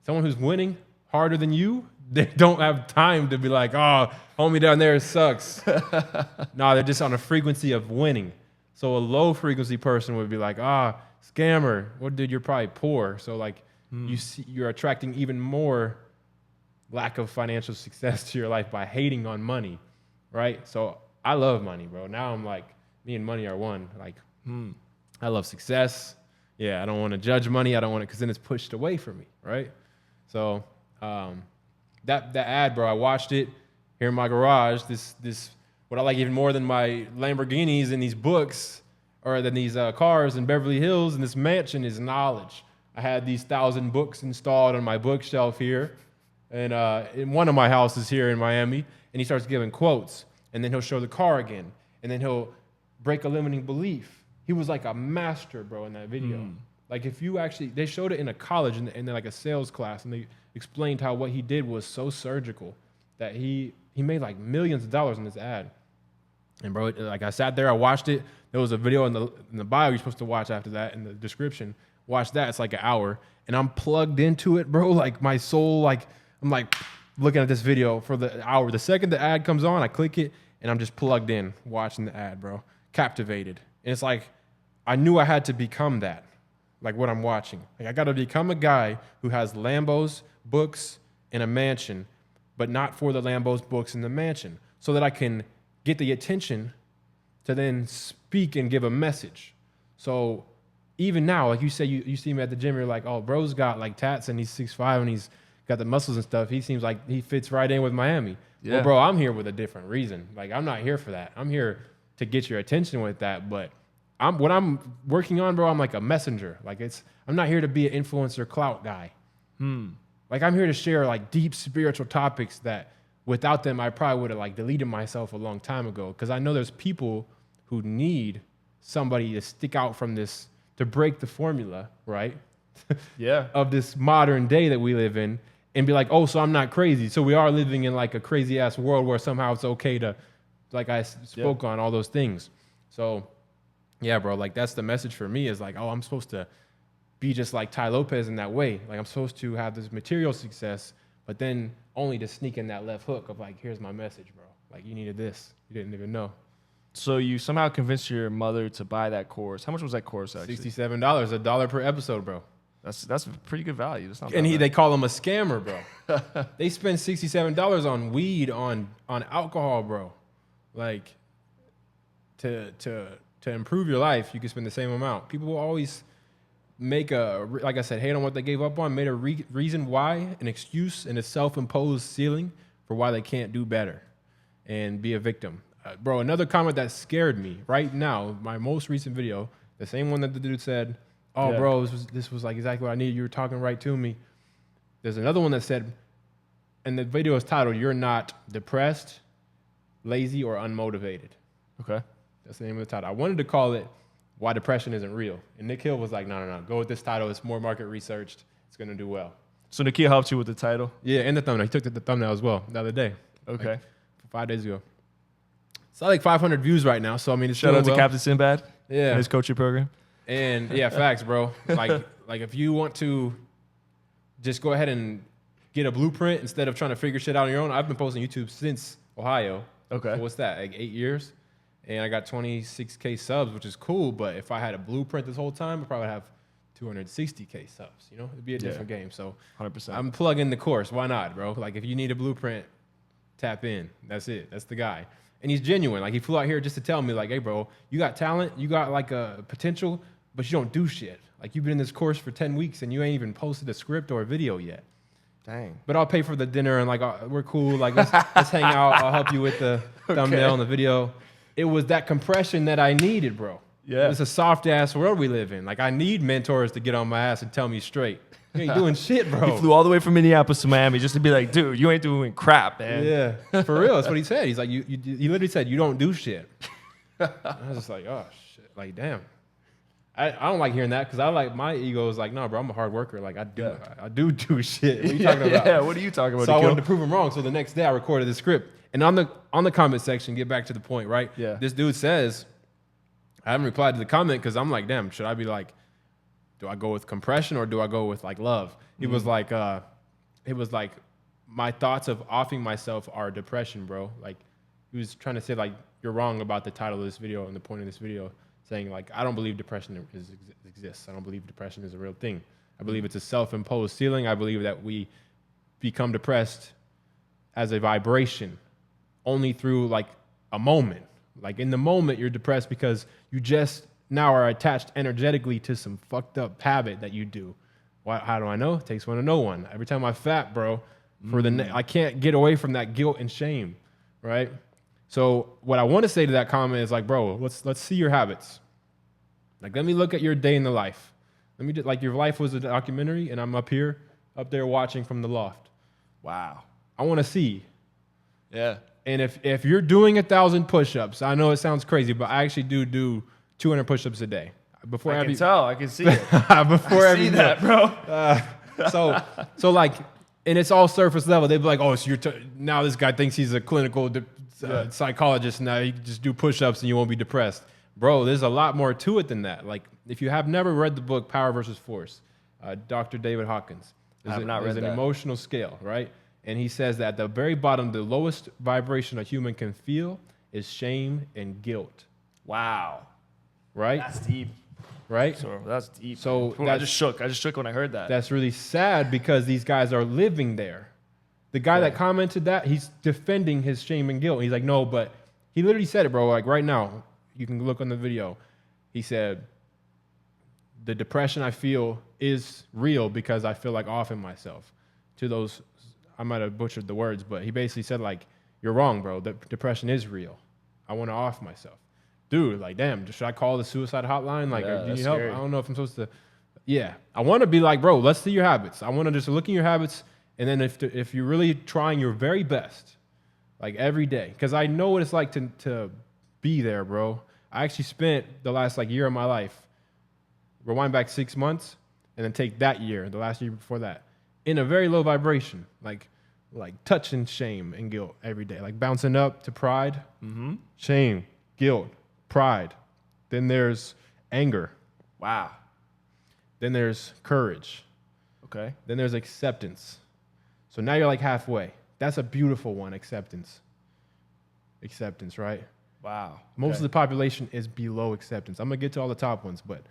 Someone who's winning harder than you, they don't have time to be like, oh, homie down there sucks. No, they're just on a frequency of winning. So a low frequency person would be like, scammer. Well, dude, you're probably poor. So like you're attracting even more lack of financial success to your life by hating on money, right? So I love money, bro. Now I'm like, me and money are one. Like, I love success. Yeah, I don't want to judge money. I don't want it because then it's pushed away from me, right? So that ad, bro, I watched it here in my garage. This what I like even more than my Lamborghinis and these books or than these cars in Beverly Hills and this mansion is knowledge. I had these 1,000 books installed on my bookshelf here, and in one of my houses here in Miami, and he starts giving quotes, and then he'll show the car again, and then he'll break a limiting belief. He was like a master, bro, in that video. Like if you actually, they showed it in a college in like a sales class, and they explained how what he did was so surgical that he made like millions of dollars in this ad. And bro, like I sat there, I watched it. There was a video in the bio you're supposed to watch after that in the description. Watch that, it's like an hour, and I'm plugged into it, bro. Like my soul, like I'm like looking at this video for the hour. The second the ad comes on, I click it, and I'm just plugged in watching the ad, bro. Captivated. And it's like I knew I had to become that, like what I'm watching. Like I got to become a guy who has Lambos, books, and a mansion, but not for the Lambos, books, and the mansion, so that I can get the attention to then speak and give a message. So even now, like you say, you see me at the gym, you're like, oh, bro's got like tats and he's 6'5" and he's got the muscles and stuff. He seems like he fits right in with Miami. Yeah. Well, bro, I'm here with a different reason. Like I'm not here for that. I'm here to get your attention with that. But what I'm working on, bro, I'm like a messenger. Like I'm not here to be an influencer clout guy. Like I'm here to share like deep spiritual topics that without them, I probably would have like deleted myself a long time ago. Because I know there's people who need somebody to stick out from this, to break the formula, right? Yeah. Of this modern day that we live in and be like, oh, so I'm not crazy. So we are living in like a crazy ass world where somehow it's okay to, like I spoke on all those things. So yeah, bro, like that's the message for me is like, oh, I'm supposed to be just like Ty Lopez in that way. Like I'm supposed to have this material success, but then only to sneak in that left hook of like, here's my message, bro. Like you needed this. You didn't even know. So you somehow convinced your mother to buy that course. How much was that course actually? $67, $1 per episode, bro. That's pretty good value. That's not and they call him a scammer, bro. They spend $67 on weed, on alcohol, bro. Like to improve your life, you can spend the same amount. People will always make like I said, hate on what they gave up on, made a reason why, an excuse, and a self-imposed ceiling for why they can't do better and be a victim. Bro, another comment that scared me right now, my most recent video, the same one that the dude said, oh, yeah, bro, this was like exactly what I needed. You were talking right to me. There's another one that said, and the video is titled, "You're not depressed, lazy, or unmotivated." Okay. That's the name of the title. I wanted to call it "Why Depression Isn't Real." And Nick Hill was like, no, go with this title. It's more market researched. It's going to do well. So Nikhil helped you with the title? Yeah, and the thumbnail. He took the thumbnail as well the other day. Okay. Like 5 days ago. It's like 500 views right now. So, I mean, it's shout out to Captain Sinbad. Yeah. And his coaching program. And yeah, facts, bro. Like if you want to just go ahead and get a blueprint instead of trying to figure shit out on your own. I've been posting YouTube since Ohio. Okay. So what's that? Like 8 years? And I got 26K subs, which is cool. But if I had a blueprint this whole time, I probably have 260K subs. You know, it'd be a different game. So 100%. I'm plugging the course. Why not, bro? Like if you need a blueprint, tap in. That's it. That's the guy. And he's genuine. Like he flew out here just to tell me, like, hey, bro, you got talent, you got like a potential, but you don't do shit. Like you've been in this course for 10 weeks and you ain't even posted a script or a video yet. Dang. But I'll pay for the dinner and like we're cool. Like let's hang out. I'll help you with the thumbnail and the video. It was that compression that I needed, bro. Yeah. It's a soft ass world we live in. Like I need mentors to get on my ass and tell me straight. You ain't doing shit, bro. He flew all the way from Minneapolis to Miami just to be like, dude, you ain't doing crap, man. Yeah, for real. That's what he said. He's like, you literally said you don't do shit. I was just like, oh shit, like damn. I don't like hearing that because I like my ego is like, no, bro, I'm a hard worker. Like I do shit. What are you talking about? Yeah, what are you talking about? So I wanted to prove him wrong. So the next day I recorded the script, and on the comment section, get back to the point, right? Yeah. This dude says, I haven't replied to the comment because I'm like, damn, should I be like, do I go with compression or do I go with like love? It was like, my thoughts of offing myself are depression, bro. Like he was trying to say like, you're wrong about the title of this video and the point of this video, saying like, I don't believe depression exists. I don't believe depression is a real thing. I believe it's a self-imposed ceiling. I believe that we become depressed as a vibration only through like a moment. Like in the moment, you're depressed because you just now are attached energetically to some fucked up habit that you do. How do I know? It takes one to know one. Every time I fat, bro, I can't get away from that guilt and shame, right? So what I want to say to that comment is like, bro, let's see your habits. Like, let me look at your day in the life. Let me like your life was a documentary, and I'm up there watching from the loft. Wow. I want to see. Yeah. And if you're doing 1,000 push-ups, I know it sounds crazy, but I actually do 200 push-ups a day. I can tell. I can see it. Before I see that, bro. So like, and it's all surface level. They'd be like, oh, so now this guy thinks he's a clinical psychologist. Now you just do push-ups and you won't be depressed. Bro, there's a lot more to it than that. Like, if you have never read the book Power versus Force, Dr. David Hawkins, there's an emotional scale, right? And he says that at the very bottom, the lowest vibration a human can feel is shame and guilt. Wow. Right? That's deep. Right? So that's deep. So I just shook when I heard that. That's really sad because these guys are living there. The guy that commented that, he's defending his shame and guilt. He's like, no, but he literally said it, bro. Like right now, you can look on the video. He said, the depression I feel is real because I feel like offing myself. To those, I might have butchered the words, but he basically said like, you're wrong, bro. The depression is real. I want to off myself. Dude, like, damn, should I call the suicide hotline? Like, do you need help? I don't know if I'm supposed to. Yeah, I want to be like, bro, let's see your habits. I want to just look in your habits, and then if you're really trying your very best, like every day, because I know what it's like to be there, bro. I actually spent the last like year of my life, rewind back 6 months, and then take that year, the last year before that, in a very low vibration, like touching shame and guilt every day, like bouncing up to pride, shame, guilt, pride. Then there's anger. Wow. Then there's courage. Okay. Then there's acceptance. So now you're like halfway. That's a beautiful one, acceptance. Acceptance, right? Wow. Most of the population is below acceptance. I'm gonna get to all the top ones, but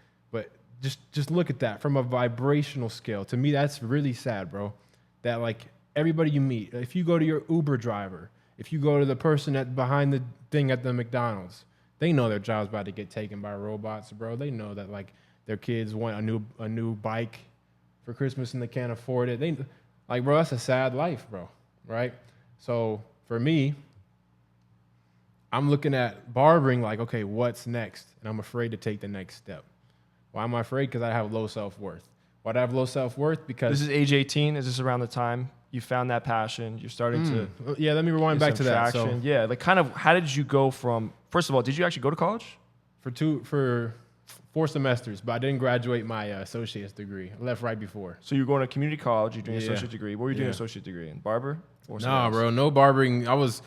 just look at that from a vibrational scale. To me, that's really sad, bro. That like everybody you meet, if you go to your Uber driver, if you go to the person behind the thing at the McDonald's, they know their job's about to get taken by robots, bro. They know that like their kids want a new bike for Christmas and they can't afford it. They like, bro, that's a sad life, bro. Right? So for me, I'm looking at barbering like, okay, what's next? And I'm afraid to take the next step. Why am I afraid? Because I have low self-worth. Why do I have low self-worth? Because this is age 18. Is this around the time you found that passion? You're starting to yeah. Let me rewind back to that. So, yeah, like kind of how did you go from? First of all, did you actually go to college? For 4 semesters, but I didn't graduate my associate's degree. I left right before. So you're going to community college. You're doing an associate degree. What were you doing an associate degree in? Barber? Nah, bro, no barbering. I was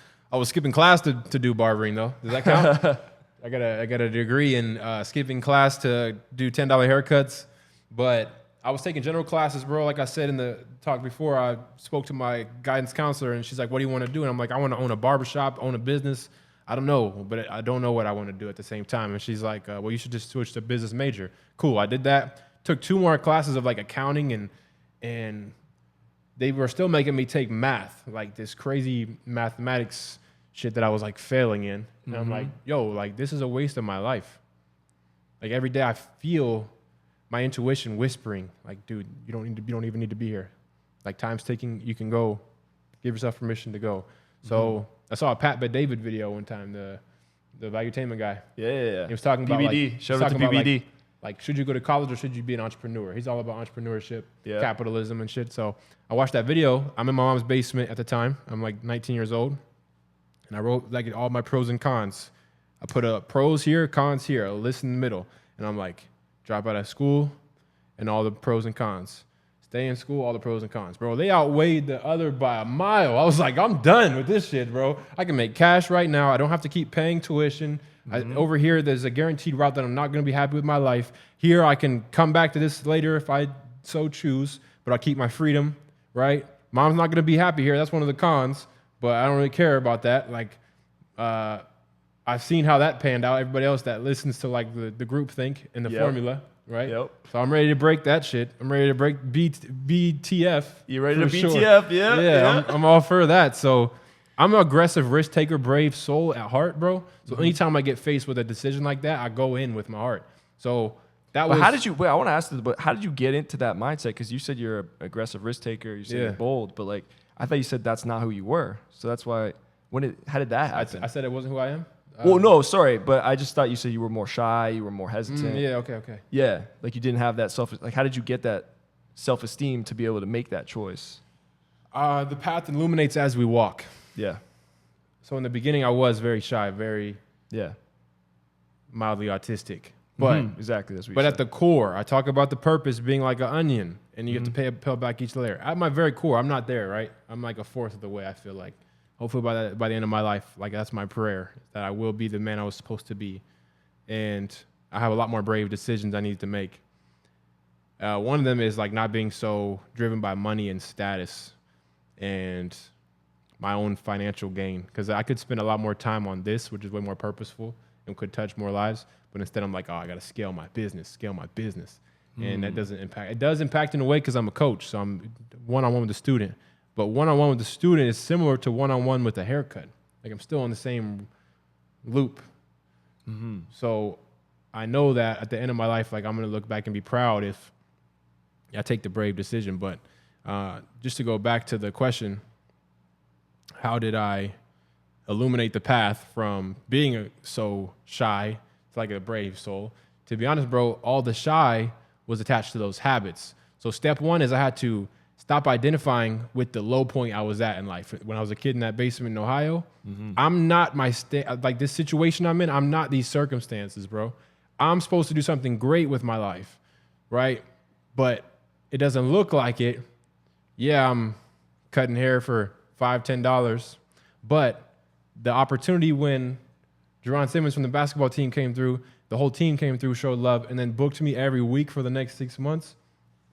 skipping class to do barbering though. Does that count? I got a degree in skipping class to do $10 haircuts, but I was taking general classes, bro. Like I said in the talk before, I spoke to my guidance counselor, and she's like, "What do you want to do?" And I'm like, "I want to own a barbershop, own a business. I don't know, but I don't know what I want to do at the same time." And she's like, "Well, you should just switch to business major." Cool. I did that. Took 2 more classes of like accounting, and they were still making me take math, like this crazy mathematics shit that I was like failing in. And I'm like, yo, like this is a waste of my life. Like every day I feel my intuition whispering, like, dude, you don't even need to be here. Like time's ticking, you can go. Give yourself permission to go. So I saw a Pat Bet-David video one time, the valuetainment guy. Yeah. He was talking about BBD. Shout out to BBD. Like, should you go to college or should you be an entrepreneur? He's all about entrepreneurship, capitalism and shit. So I watched that video. I'm in my mom's basement at the time. I'm like 19 years old. And I wrote like all my pros and cons. I put pros here, cons here, a list in the middle. And I'm like, drop out of school and all the pros and cons. Stay in school, all the pros and cons. Bro, they outweighed the other by a mile. I was like, I'm done with this shit, bro. I can make cash right now. I don't have to keep paying tuition. Over here, there's a guaranteed route that I'm not going to be happy with my life. Here, I can come back to this later if I so choose, but I'll keep my freedom, right? Mom's not going to be happy here. That's one of the cons, but I don't really care about that. Like, I've seen how that panned out. Everybody else that listens to like the group think and the formula, right? Yep. So I'm ready to break that shit. I'm ready to break BTF. You ready to sure. BTF? Yeah. I'm all for that. So I'm an aggressive risk taker, brave soul at heart, bro. So anytime I get faced with a decision like that, I go in with my heart. So that was. How did you? Wait, I want to ask this, but how did you get into that mindset? Because you said you're an aggressive risk taker. You said you're bold, but like I thought you said that's not who you were. So that's why. How did that happen? I said it wasn't who I am. Well, no, sorry, but I just thought you said you were more shy, you were more hesitant. Okay. Yeah, like you didn't have that like how did you get that self-esteem to be able to make that choice? The path illuminates as we walk. Yeah. So in the beginning, I was very shy, very mildly autistic. But exactly, that's what you But said. at the core, I talk about the purpose being like an onion, and you have to peel back each layer. At my very core, I'm not there, right? I'm like a fourth of the way, I feel like. Hopefully by the end of my life, like that's my prayer, that I will be the man I was supposed to be. And I have a lot more brave decisions I need to make. One of them is like not being so driven by money and status and my own financial gain. Because I could spend a lot more time on this, which is way more purposeful and could touch more lives. But instead I'm like, oh, I got to scale my business. And that doesn't impact. It does impact in a way because I'm a coach. So I'm one-on-one with the student. But one-on-one with the student is similar to one-on-one with a haircut. Like I'm still in the same loop. So I know that at the end of my life, like I'm going to look back and be proud if I take the brave decision. But just to go back to the question, how did I illuminate the path from being so shy to like a brave soul? To be honest, bro, all the shy was attached to those habits. So step one is I had to stop identifying with the low point I was at in life. When I was a kid in that basement in Ohio, I'm not like this situation I'm in, I'm not these circumstances, bro. I'm supposed to do something great with my life, right? But it doesn't look like it. Yeah, I'm cutting hair for $5, $10. But the opportunity when Jerron Simmons from the basketball team came through, the whole team came through, showed love, and then booked me every week for the next 6 months.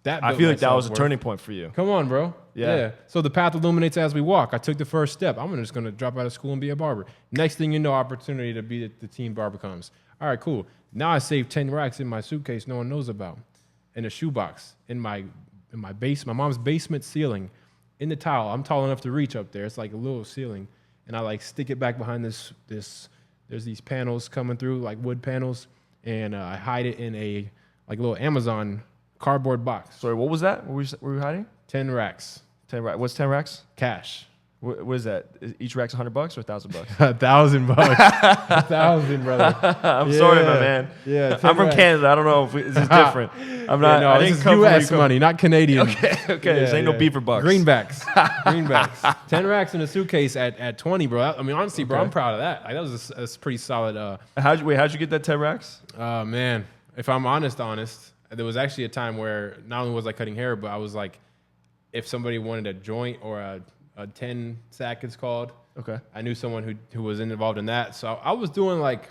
I feel like that was a turning point for you. Come on, bro. Yeah. So the path illuminates as we walk. I took the first step. I'm just going to drop out of school and be a barber. Next thing you know, opportunity to be the team barber comes. All right, cool. Now I saved 10 racks in my suitcase no one knows about, in a shoebox, in my basement, my mom's basement ceiling, in the tile. I'm tall enough to reach up there. It's like a little ceiling. And I like stick it back behind this there's these panels coming through, like wood panels, and I hide it in a like little Amazon cardboard box. Sorry, what was that? What were you hiding? 10 racks. 10 racks. What's 10 racks? Cash. What is that? Each rack's $100 or $1,000? $1,000. $1,000, brother. I'm sorry, my man. Yeah, I'm from Canada. I don't know if this is different. I'm not. Yeah, no, this is U.S. money, not Canadian. Okay. This ain't no beaver bucks. Greenbacks. 10 racks in a suitcase at 20, bro. I mean, honestly, bro, I'm proud of that. Like, that was a pretty solid. How'd you get that 10 racks? Man, if I'm honest, there was actually a time where not only was I cutting hair, but I was like, if somebody wanted a joint or a 10 sack, it's called. Okay. I knew someone who was involved in that. So I was doing like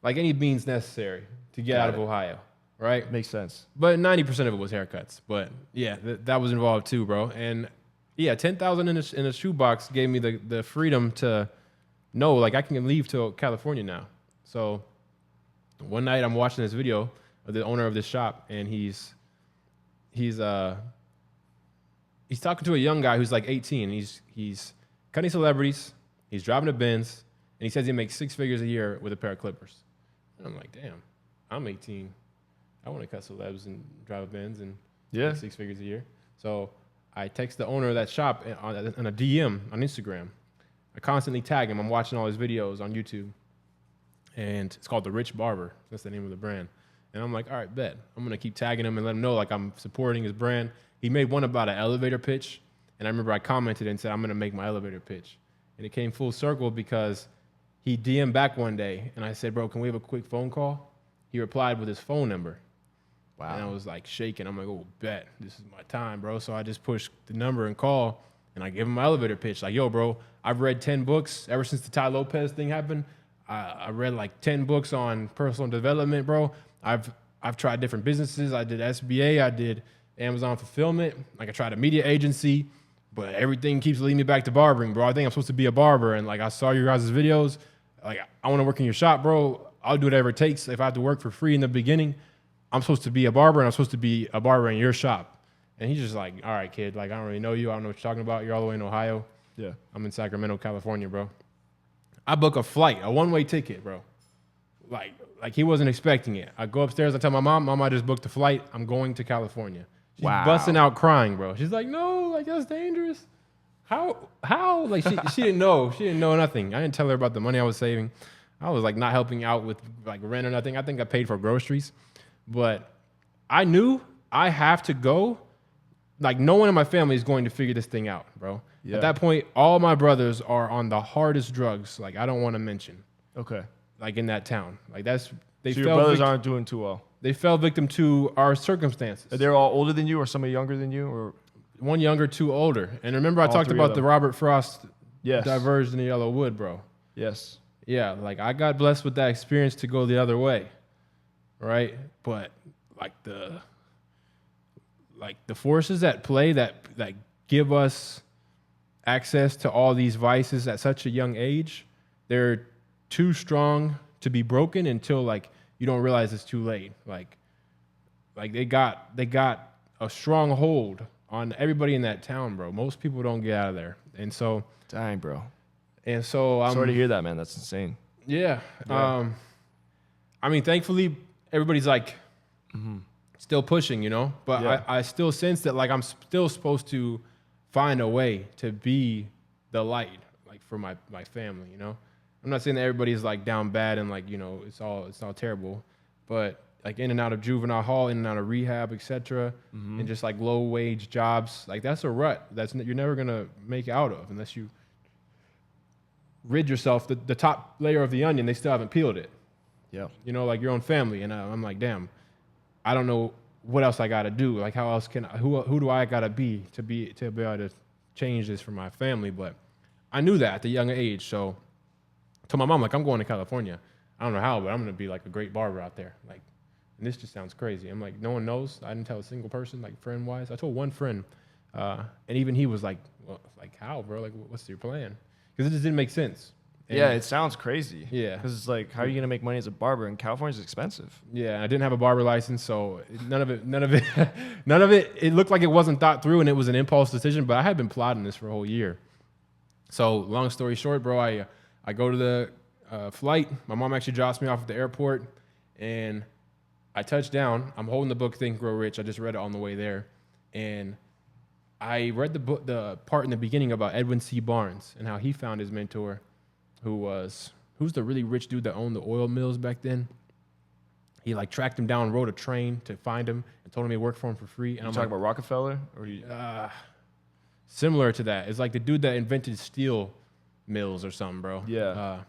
any means necessary to get out of Ohio, right? Makes sense. But 90% of it was haircuts. But yeah, that was involved too, bro. And yeah, 10,000 in a shoebox gave me the freedom to know, like, I can leave to California now. So one night I'm watching this video of the owner of this shop, and he's talking to a young guy who's like 18. He's cutting celebrities. He's driving a Benz, and he says he makes 6 figures a year with a pair of clippers. And I'm like, damn, I'm 18. I want to cut celebs and drive a Benz and make 6 figures a year. So I text the owner of that shop on a DM on Instagram. I constantly tag him. I'm watching all his videos on YouTube, and it's called The Rich Barber. That's the name of the brand. And I'm like, all right, bet. I'm going to keep tagging him and let him know, like, I'm supporting his brand. He made one about an elevator pitch, and I remember I commented and said, I'm going to make my elevator pitch. And it came full circle because he DM'd back one day, and I said, bro, can we have a quick phone call? He replied with his phone number. Wow. And I was like shaking. I'm like, oh, bet. This is my time, bro. So I just pushed the number and call, and I gave him my elevator pitch. Like, yo, bro, I've read 10 books ever since the Ty Lopez thing happened. I read like 10 books on personal development, bro. I've tried different businesses. I did SBA. I did Amazon fulfillment. Like, I tried a media agency, but everything keeps leading me back to barbering, bro. I think I'm supposed to be a barber. And like, I saw your guys' videos. Like, I want to work in your shop, bro. I'll do whatever it takes. If I have to work for free in the beginning, I'm supposed to be a barber, and I'm supposed to be a barber in your shop. And he's just like, all right, kid. Like, I don't really know you. I don't know what you're talking about. You're all the way in Ohio. Yeah. I'm in Sacramento, California, bro. I book a flight, a one-way ticket, bro. Like he wasn't expecting it. I go upstairs, I tell my mom, I just booked a flight. I'm going to California. She's busting out crying, bro. She's like, no, like that's dangerous. How? Like she didn't know. She didn't know nothing. I didn't tell her about the money I was saving. I was like not helping out with like rent or nothing. I think I paid for groceries, but I knew I have to go. Like no one in my family is going to figure this thing out, bro. Yeah. At that point, all my brothers are on the hardest drugs. Like I don't want to mention. Okay. Like in that town. Like that's so your brothers aren't doing too well. They fell victim to our circumstances. They're all older than you, or some are younger than you, or one younger, two older. And remember, I talked about the Robert Frost diverged in the Yellow Wood, bro. Yes. Yeah, like I got blessed with that experience to go the other way, right? But like the forces at play that give us access to all these vices at such a young age, they're too strong to be broken until like you don't realize it's too late. Like they got a strong hold on everybody in that town, bro. Most people don't get out of there, and so dang, bro. And so I'm sorry to hear that, man. That's insane. Yeah. I mean, thankfully, everybody's like still pushing, you know. But I still sense that like I'm still supposed to find a way to be the light, like for my family, you know. I'm not saying that everybody's like down bad and like, you know, it's all terrible, but like in and out of juvenile hall, in and out of rehab, etc., and just like low wage jobs, like that's a rut you're never gonna make out of unless you rid yourself. The top layer of the onion, they still haven't peeled it. Yeah, you know, like your own family, and I'm like, damn, I don't know what else I gotta do. Like how else who do I gotta be to be able to change this for my family? But I knew that at the young age, so. Told my mom, like, I'm going to California. I don't know how, but I'm going to be, like, a great barber out there. Like, and this just sounds crazy. I'm like, no one knows. I didn't tell a single person, like, friend-wise. I told one friend, and even he was like, well, like, how, bro? Like, what's your plan? Because it just didn't make sense. And yeah, it sounds crazy. Yeah. Because it's like, how are you going to make money as a barber? And California's expensive. Yeah, I didn't have a barber license, so none of it, it looked like it wasn't thought through, and it was an impulse decision, but I had been plotting this for a whole year. So, long story short, bro, I go to the flight. My mom actually drops me off at the airport, and I touch down. I'm holding the book Think Grow Rich. I just read it on the way there, and I read the part in the beginning about Edwin C. Barnes and how he found his mentor, who's the really rich dude that owned the oil mills back then. He like tracked him down, rode a train to find him, and told him he worked for him for free. And I'm talking about Rockefeller, or similar to that. It's like the dude that invented steel mills or something, bro. Yeah.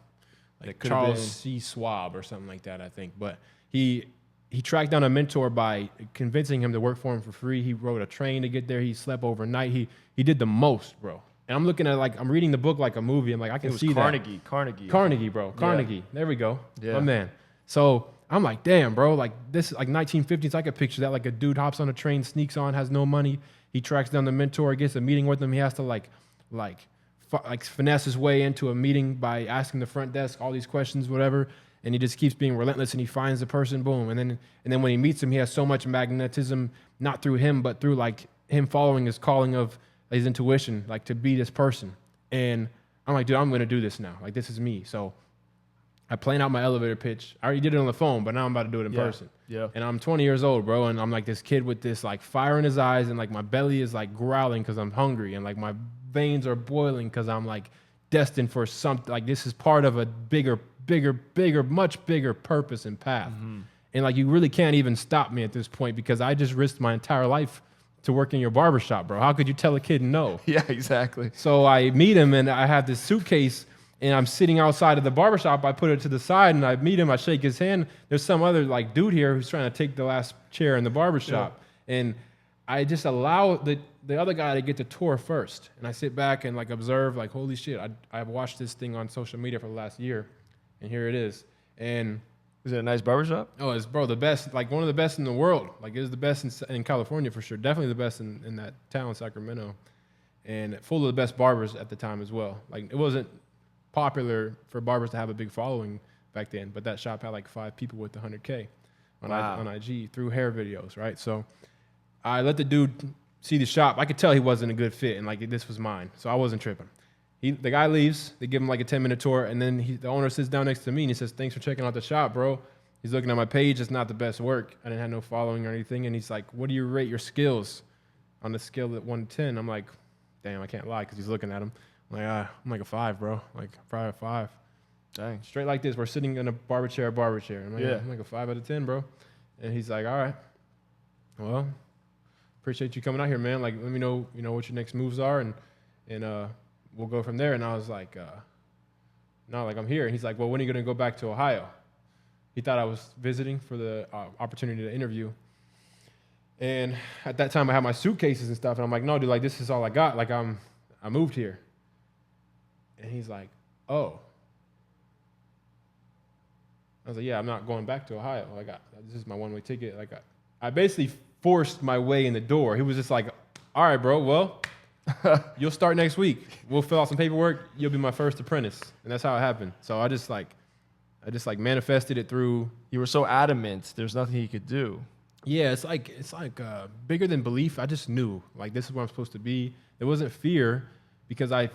Like Charles C. Schwab or something like that, I think. But he tracked down a mentor by convincing him to work for him for free. He rode a train to get there. He slept overnight. He did the most, bro. And I'm looking at I'm reading the book like a movie. I'm like, I can see Carnegie. that. Carnegie, bro. Carnegie. Yeah. There we go. Yeah. My man. So I'm like, damn, bro. Like this is like 1950s. I could picture that. Like a dude hops on a train, sneaks on, has no money. He tracks down the mentor, gets a meeting with him. He has to like finesse his way into a meeting by asking the front desk all these questions, whatever, and he just keeps being relentless, and he finds the person, boom, and then when he meets him, he has so much magnetism, not through him, but through like him following his calling of his intuition, like to be this person. And I'm like, dude, I'm gonna do this now. Like this is me. So I plan out my elevator pitch. I already did it on the phone, but now I'm about to do it in person. Yeah. And I'm 20 years old, bro, and I'm like this kid with this like fire in his eyes, and like my belly is like growling because I'm hungry, and like my veins are boiling because I'm like destined for something. Like this is part of a bigger, much bigger purpose and path. And like you really can't even stop me at this point because I just risked my entire life to work in your barbershop, bro. How could you tell a kid no? Yeah, exactly. So I meet him, and I have this suitcase, and I'm sitting outside of the barbershop. I put it to the side, and I meet him. I shake his hand. There's some other like dude here who's trying to take the last chair in the barbershop. Yeah. And I just allow the other guy to get the tour first. And I sit back and like observe, like, holy shit, I've watched this thing on social media for the last year, and here it is. And is it a nice barbershop? Oh, it's, bro, the best, like one of the best in the world. Like it was the best in California for sure. Definitely the best in that town, Sacramento. And full of the best barbers at the time as well. Like it wasn't popular for barbers to have a big following back then, but that shop had like 5 people with 100K on IG through hair videos, right? So I let the dude see the shop. I could tell he wasn't a good fit, and like this was mine, so I wasn't tripping. The guy leaves. They give him like a 10-minute tour, and then the owner sits down next to me and he says, "Thanks for checking out the shop, bro." He's looking at my page. It's not the best work. I didn't have no following or anything. And he's like, "What do you rate your skills on the scale at 1 to 10?" I'm like, damn, I can't lie because he's looking at him. I'm like, I'm like a 5, bro. Like probably a 5. Dang. Straight like this. We're sitting in a barber chair. I'm like, I'm like a 5 out of 10, bro. And he's like, all right, well, appreciate you coming out here, man. Like, let me know, what your next moves are, and we'll go from there. And I was like, no, like I'm here. And he's like, well, when are you gonna go back to Ohio? He thought I was visiting for the opportunity to interview. And at that time, I had my suitcases and stuff, and I'm like, no, dude, like this is all I got. Like I moved here. And he's like, oh. I was like, yeah, I'm not going back to Ohio. This is my one-way ticket. Like I basically forced my way in the door. He was just like, all right, bro, well, you'll start next week. We'll fill out some paperwork. You'll be my first apprentice. And that's how it happened. So I just manifested it through. You were so adamant. There's nothing he could do. Yeah, it's like bigger than belief. I just knew, like, this is where I'm supposed to be. It wasn't fear, because I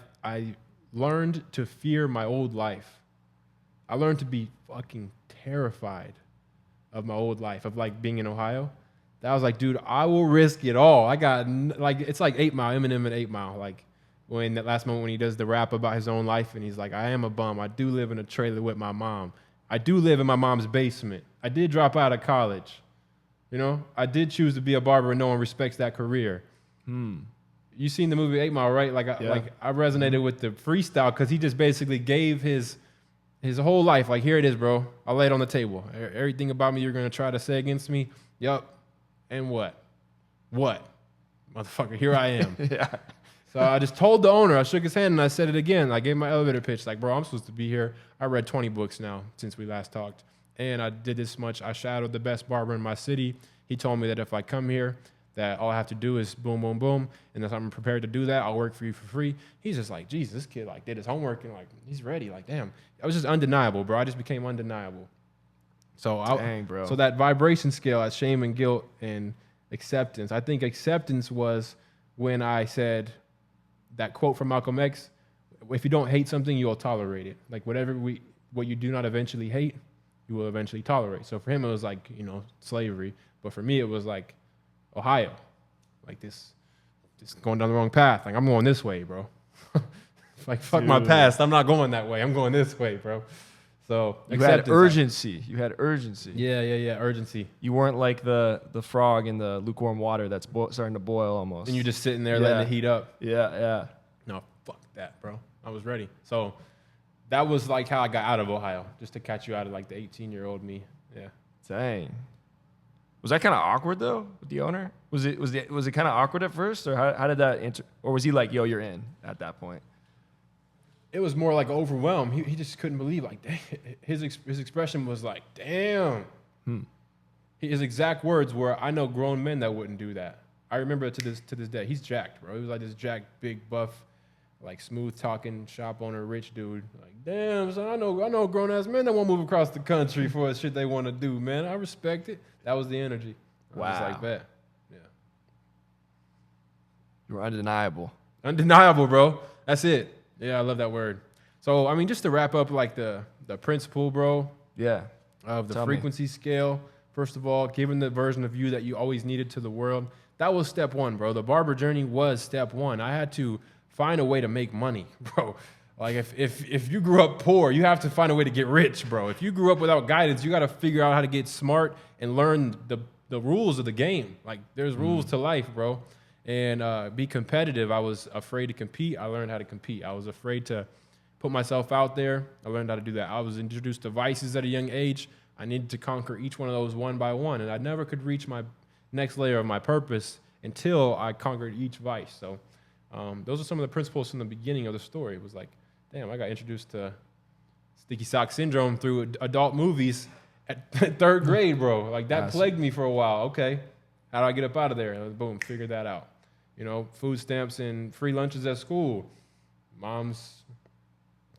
learned to fear my old life. I learned to be fucking terrified of my old life, of like being in Ohio. That was like, dude, I will risk it all. I got like, it's like 8 Mile, Eminem and 8 Mile. Like when that last moment when he does the rap about his own life and he's like, I am a bum. I do live in a trailer with my mom. I do live in my mom's basement. I did drop out of college. I did choose to be a barber and no one respects that career. You seen the movie 8 Mile, right? Like I resonated with the freestyle because he just basically gave his whole life. Like, here it is, bro. I'll lay it on the table. Everything about me you're going to try to say against me. Yup. And what? What? Motherfucker, here I am. Yeah. So I just told the owner, I shook his hand and I said it again. I gave my elevator pitch. Like, bro, I'm supposed to be here. I read 20 books now since we last talked. And I did this much. I shadowed the best barber in my city. He told me that if I come here, that all I have to do is boom, boom, boom. And if I'm prepared to do that, I'll work for you for free. He's just like, Jesus, this kid like did his homework and like he's ready. Like, damn. I was just undeniable, bro. I just became undeniable. So Dang, bro. So that vibration scale at shame and guilt and acceptance. I think acceptance was when I said that quote from Malcolm X, if you don't hate something, you'll tolerate it. Like what you do not eventually hate, you will eventually tolerate. So for him, it was like, slavery. But for me, it was like Ohio. Like this going down the wrong path. Like I'm going this way, bro. Like fuck my past. I'm not going that way. I'm going this way, bro. So you had urgency. Yeah. Urgency. You weren't like the frog in the lukewarm water that's starting to boil almost. And you're just sitting there letting it heat up. Yeah. No, fuck that, bro. I was ready. So that was like how I got out of Ohio, just to catch you out of like the 18-year-old me. Yeah. Dang. Was that kind of awkward though with the owner? Was it kind of awkward at first, or how did that or was he like, yo, you're in at that point? It was more like overwhelmed. He just couldn't believe, like, dang. His expression was like, damn. His exact words were, I know grown men that wouldn't do that. I remember it to this day. He's jacked, bro. He was like this jacked, big, buff, like smooth talking shop owner, rich dude. Like, damn, son, I know grown ass men that won't move across the country for the shit they want to do, man. I respect it. That was the energy. Wow. I was like that. Yeah. You were undeniable. Undeniable, bro. That's it. Yeah, I love that word. So, I mean, just to wrap up, like the principle, bro. Yeah. Of the frequency scale. First of all, giving the version of you that you always needed to the world. That was step one, bro. The barber journey was step one. I had to find a way to make money, bro. Like if you grew up poor, you have to find a way to get rich, bro. If you grew up without guidance, you got to figure out how to get smart and learn the rules of the game. Like there's rules to life, bro. And be competitive. I was afraid to compete. I learned how to compete. I was afraid to put myself out there. I learned how to do that. I was introduced to vices at a young age. I needed to conquer each one of those one by one. And I never could reach my next layer of my purpose until I conquered each vice. So those are some of the principles from the beginning of the story. It was like, damn, I got introduced to sticky sock syndrome through adult movies at third grade, bro. Like that plagued me for a while. Okay, how do I get up out of there? And boom, figured that out. Food stamps and free lunches at school. Moms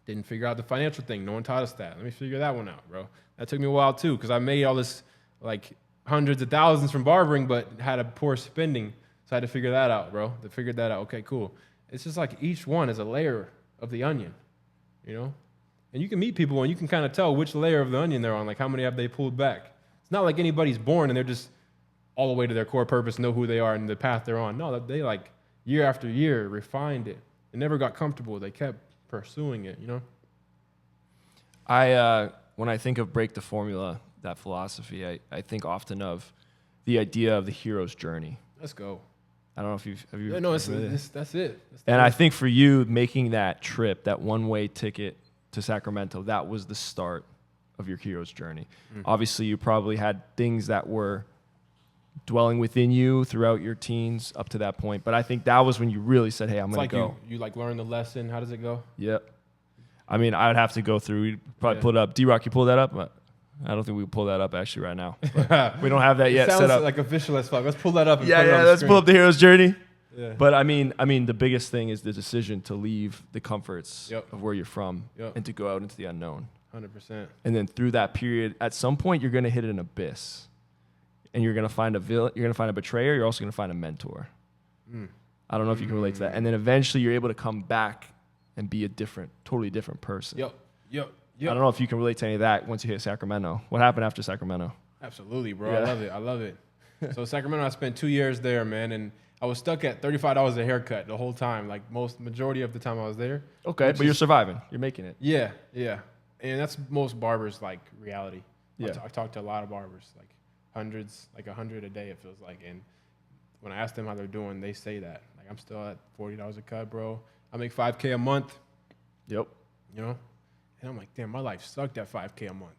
didn't figure out the financial thing. No one taught us that. Let me figure that one out, bro. That took me a while too, because I made all this like hundreds of thousands from barbering, but had a poor spending. So I had to figure that out, bro. Figured that out. Okay, cool. It's just like each one is a layer of the onion, you know? And you can meet people and you can kind of tell which layer of the onion they're on, like how many have they pulled back. It's not like anybody's born and they're just all the way to their core purpose, know who they are and the path they're on. No, they like year after year refined it. They never got comfortable. They kept pursuing it, you know? When I think of break the formula, that philosophy, I think often of the idea of the hero's journey. Let's go. I don't know if have you. Yeah, no, that's it. And I think for you, making that trip, that one-way ticket to Sacramento, that was the start of your hero's journey. Obviously, you probably had things that were dwelling within you throughout your teens up to that point. But I think that was when you really said, hey, I'm going to go. You like learn the lesson. How does it go? Yep. I mean, I would have to go through. We'd probably pull it up. D-Rock, you pull that up? I don't think we can pull that up actually right now. We don't have that yet set up. Sounds like official as fuck. Let's pull that up. And yeah, put it on let's screen. pull up the hero's journey. Yeah. But I mean, the biggest thing is the decision to leave the comforts Yep. of where you're from Yep. and to go out into the unknown. 100%. And then through that period, at some point, you're going to hit an abyss, and you're going to find a villain. You're going to find a betrayer. You're also going to find a mentor. I don't know if you can relate to that. And then eventually, you're able to come back and be a totally different person. Yep. I don't know if you can relate to any of that once you hit Sacramento. What happened after Sacramento? Absolutely, bro. Yeah. I love it. So Sacramento, I spent 2 years there, man, and I was stuck at $35 a haircut the whole time, like majority of the time I was there. Okay, but you're surviving. You're making it. Yeah. And that's most barbers, like, reality. Yeah. I talked to a lot of barbers, like hundreds, like 100 a day, it feels like. And when I ask them how they're doing, they say that. Like, I'm still at $40 a cut, bro. I make $5K a month. Yep. You know? And I'm like, damn, my life sucked at $5K a month.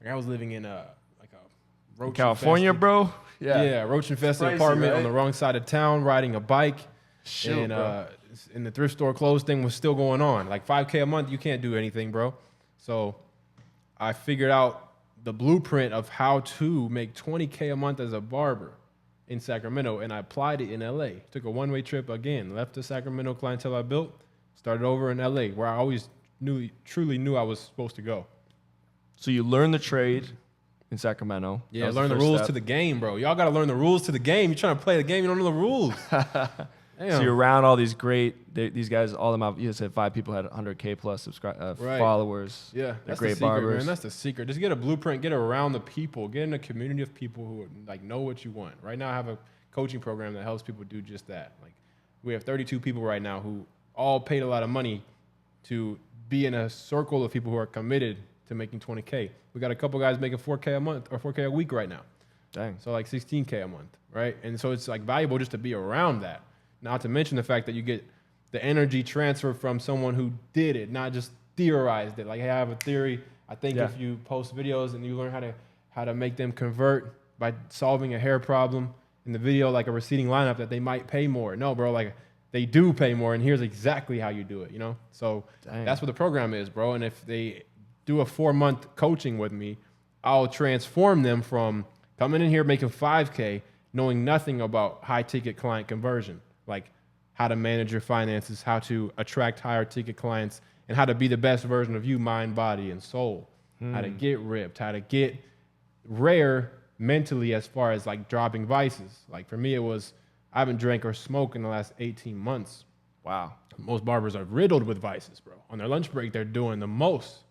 Like, I was living in a roach California, infested, bro? Yeah, roach infested Pricey, apartment right? on the wrong side of town, riding a bike. Shoot, bro. And the thrift store closed thing was still going on. Like $5K a month, you can't do anything, bro. So I figured out the blueprint of how to make $20K a month as a barber in Sacramento, and I applied it in LA. Took a one-way trip again, left the Sacramento clientele I built, started over in LA, where I always truly knew I was supposed to go. So you learn the trade in Sacramento. Yeah, learn the rules to the game, bro. Y'all got to learn the rules to the game. You're trying to play the game, you don't know the rules. So you're around all these these guys, all of them, you said 5 people had 100K plus Right. followers. Yeah, They're that's great the secret, barbers. man. That's the secret. Just get a blueprint, get around the people, get in a community of people who like know what you want. Right now I have a coaching program that helps people do just that. Like, we have 32 people right now who all paid a lot of money to be in a circle of people who are committed to making 20K. We got a couple guys making 4K a month or 4K a week right now. Dang. So like 16K a month, right? And so it's like valuable just to be around that. Not to mention the fact that you get the energy transfer from someone who did it, not just theorized it. Like, hey, I have a theory. I think if you post videos and you learn how to make them convert by solving a hair problem in the video, like a receding lineup, that they might pay more. No, bro, like they do pay more, and here's exactly how you do it, you know? So that's what the program is, bro. And if they do a 4-month coaching with me, I'll transform them from coming in here making 5K, knowing nothing about high-ticket client conversion, like how to manage your finances, how to attract higher-ticket clients, and how to be the best version of you, mind, body, and soul. How to get ripped, how to get rare mentally as far as, like, dropping vices. Like, for me, it was I haven't drank or smoked in the last 18 months. Wow. Most barbers are riddled with vices, bro. On their lunch break, they're doing the most,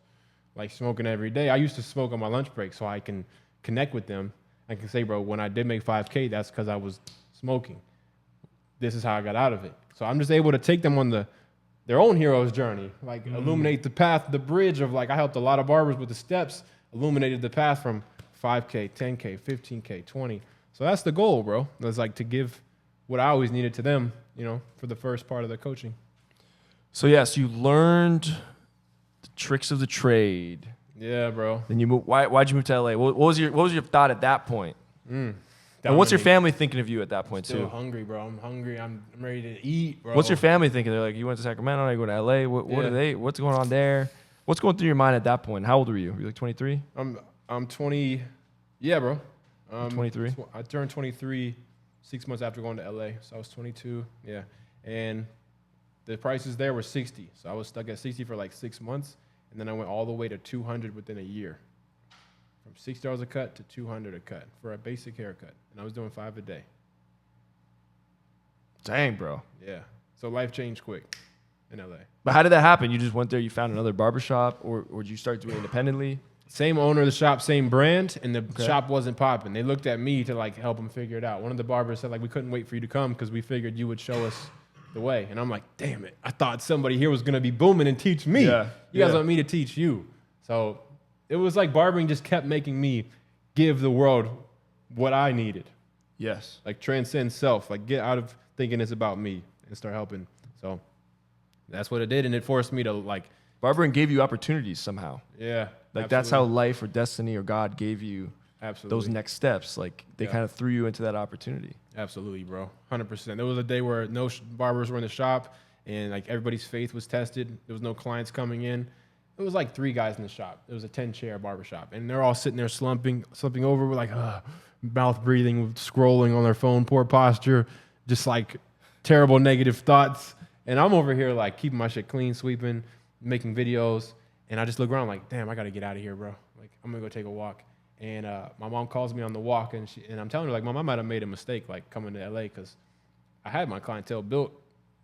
like smoking every day. I used to smoke on my lunch break so I can connect with them. I can say, bro, when I did make 5K, that's because I was smoking. This is how I got out of it. So I'm just able to take them on their own hero's journey, like illuminate the path, the bridge of, like, I helped a lot of barbers with the steps, illuminated the path from 5K, 10K, 15K, 20. So that's the goal, bro. That's like to give what I always needed to them, you know, for the first part of the coaching. So yes, you learned the tricks of the trade. Yeah, bro. Then you moved. Why'd you move to LA? What was your thought at that point? And what's your family thinking of you at that point Still too? hungry, bro. I'm hungry. I'm ready to eat, bro. What's your family thinking? They're like, you went to Sacramento, now you go to LA. What are they? What's going on there? What's going through your mind at that point? How old were you? Were you like 23? I'm 20. Yeah, bro. 23. I turned 23 6 months after going to LA, so I was 22. Yeah, and the prices there were 60, so I was stuck at 60 for like 6 months, and then I went all the way to 200 within a year. From $60 a cut to 200 a cut for a basic haircut, and I was doing 5 a day. Dang, bro. Yeah, so life changed quick. in LA. But how did that happen? You just went there, you found another barbershop, or did you start doing it independently? Same owner of the shop, same brand, and the shop wasn't popping. They looked at me to like help them figure it out. One of the barbers said like, we couldn't wait for you to come because we figured you would show us the way. And I'm like, damn it. I thought somebody here was going to be booming and teach me. Yeah. You guys want me to teach you. So it was like barbering just kept making me give the world what I needed. Yes. Like transcend self, like get out of thinking it's about me and start helping. So that's what it did. And it forced me to like. Barbering gave you opportunities somehow. Yeah. Like that's how life or destiny or God gave you those next steps. Like they kind of threw you into that opportunity. Absolutely, bro. 100%. There was a day where no barbers were in the shop and like everybody's faith was tested. There was no clients coming in. It was like 3 guys in the shop. It was a 10-chair barber shop. And they're all sitting there slumping over with like mouth breathing, scrolling on their phone, poor posture, just like terrible negative thoughts. And I'm over here like keeping my shit clean, sweeping, making videos. And I just look around like, damn, I got to get out of here, bro. Like, I'm going to go take a walk. And my mom calls me on the walk, and I'm telling her, like, Mom, I might have made a mistake, like, coming to L.A. because I had my clientele built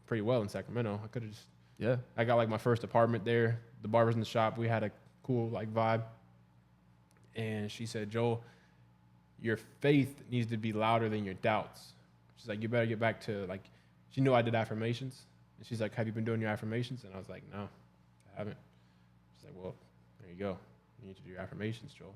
pretty well in Sacramento. I could have just, I got, like, my first apartment there. The barbers in the shop, we had a cool, like, vibe. And she said, Joel, your faith needs to be louder than your doubts. She's like, you better get back to, like, she knew I did affirmations. And she's like, have you been doing your affirmations? And I was like, no, I haven't. She's like, well, there you go. You need to do your affirmations, Joel.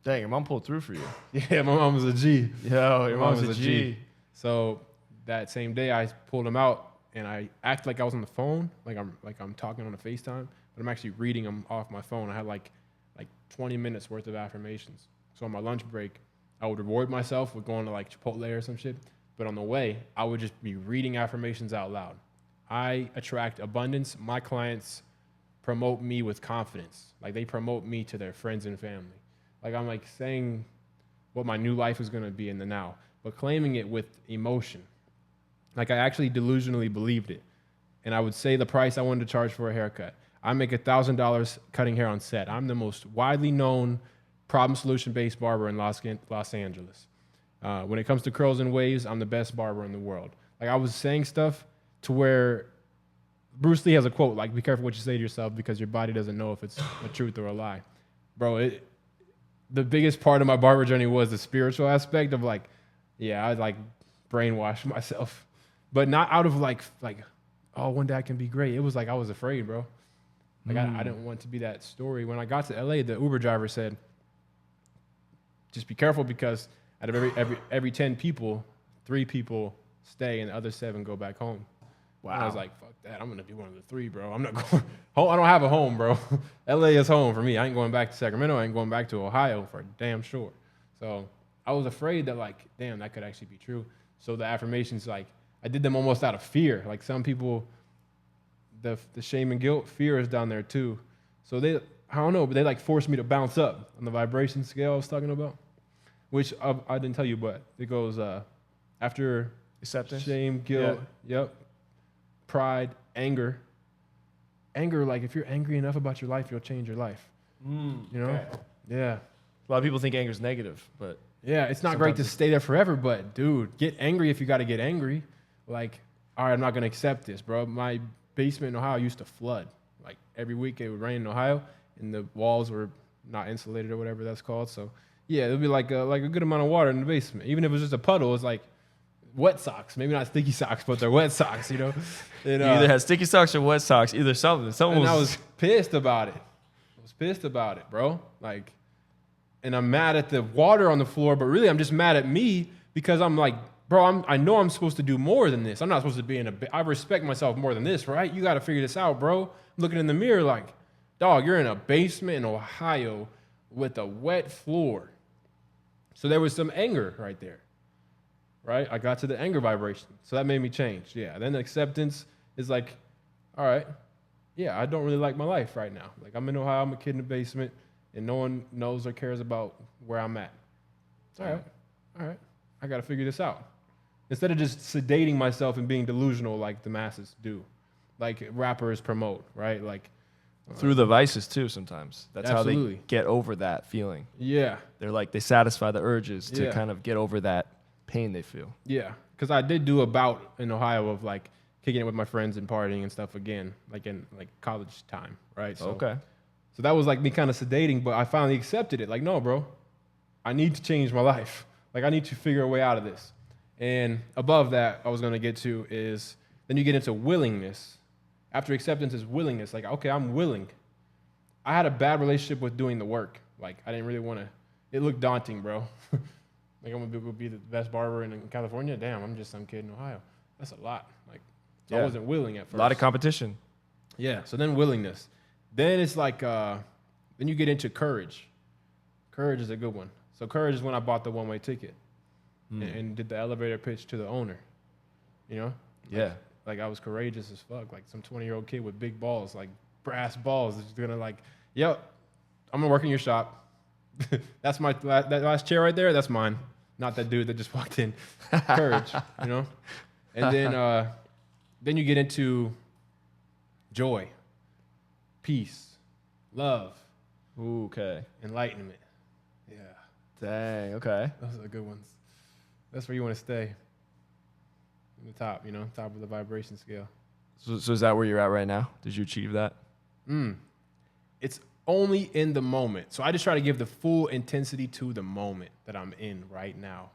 Dang, your mom pulled through for you. Yeah, my mom was a G. Yo, your mom's a G. So that same day, I pulled him out, and I act like I was on the phone, like I'm talking on a FaceTime, but I'm actually reading them off my phone. I had like 20 minutes worth of affirmations. So on my lunch break, I would reward myself with going to like Chipotle or some shit. But on the way, I would just be reading affirmations out loud. I attract abundance. My clients promote me with confidence. Like they promote me to their friends and family. Like I'm like saying what my new life is going to be in the now, but claiming it with emotion. Like I actually delusionally believed it. And I would say the price I wanted to charge for a haircut. I make $1,000 cutting hair on set. I'm the most widely known problem solution-based barber in Los Angeles. When it comes to curls and waves, I'm the best barber in the world. Like I was saying stuff to where Bruce Lee has a quote, like, be careful what you say to yourself because your body doesn't know if it's a truth or a lie. Bro, the biggest part of my barber journey was the spiritual aspect of like, I like brainwash myself, but not out of like, oh, one day I can be great. It was like I was afraid, bro. Like I didn't want to be that story. When I got to LA, the Uber driver said, just be careful because out of every 10 people, 3 people stay and the other 7 go back home. Wow. And I was like, fuck that. I'm going to be one of the 3, bro. I'm not going home. I don't have a home, bro. LA is home for me. I ain't going back to Sacramento. I ain't going back to Ohio for damn sure. So I was afraid that like, damn, that could actually be true. So the affirmations, like I did them almost out of fear. Like some people, the shame and guilt, fear is down there too. So I don't know, but they like forced me to bounce up on the vibration scale I was talking about, which I didn't tell you, but it goes after acceptance, shame, guilt, pride, anger. Anger, like if you're angry enough about your life, you'll change your life. You know? Okay. Yeah. A lot of people think anger is negative, but it's not great to stay there forever, but dude, get angry if you got to get angry. Like, all right, I'm not going to accept this, bro. My basement in Ohio used to flood. Like every week it would rain in Ohio and the walls were not insulated or whatever that's called. So yeah, it would be like a good amount of water in the basement. Even if it was just a puddle, it's like wet socks. Maybe not sticky socks, but they're wet socks, you know? And, you either had sticky socks or wet socks, either something. And I was pissed about it. I was pissed about it, bro. Like, and I'm mad at the water on the floor, but really I'm just mad at me because I'm like, bro, I know I'm supposed to do more than this. I'm not supposed to be I respect myself more than this, right? You got to figure this out, bro. I'm looking in the mirror like, dog, you're in a basement in Ohio with a wet floor. So there was some anger right there, right? I got to the anger vibration. So that made me change. Yeah. Then the acceptance is like, all right, I don't really like my life right now. Like I'm in Ohio, I'm a kid in the basement, and no one knows or cares about where I'm at. All right. I got to figure this out. Instead of just sedating myself and being delusional like the masses do, like rappers promote, right? Like through the vices too sometimes. That's absolutely how they get over that feeling. Yeah. They're like, they satisfy the urges to kind of get over that pain they feel. Yeah, because I did do a bout in Ohio of like kicking it with my friends and partying and stuff again, like in like college time, right? So, Okay. So that was like me kind of sedating, but I finally accepted it. Like, no, bro, I need to change my life. Like, I need to figure a way out of this. And above that, I was going to get to is then you get into willingness. After acceptance is willingness. Like, okay, I'm willing. I had a bad relationship with doing the work. Like, I didn't really want to. It looked daunting, bro. Like, I'm going to be the best barber in California? Damn, I'm just some kid in Ohio. That's a lot. Like, so I wasn't willing at first. A lot of competition. Yeah, so then willingness. Then it's like, then you get into courage. Courage is a good one. So courage is when I bought the one-way ticket and did the elevator pitch to the owner, you know? Yeah. Like I was courageous as fuck, like some 20-year-old kid with big balls, like brass balls. That's gonna like, yo, I'm gonna work in your shop. That's that last chair right there, that's mine. Not that dude that just walked in. Courage, you know? And then you get into joy. Peace, love, Okay. enlightenment. Yeah. Dang. Okay. Those are the good ones. That's where you want to stay. In the top, you know, top of the vibration scale. So is that where you're at right now? Did you achieve that? It's only in the moment. So I just try to give the full intensity to the moment that I'm in right now.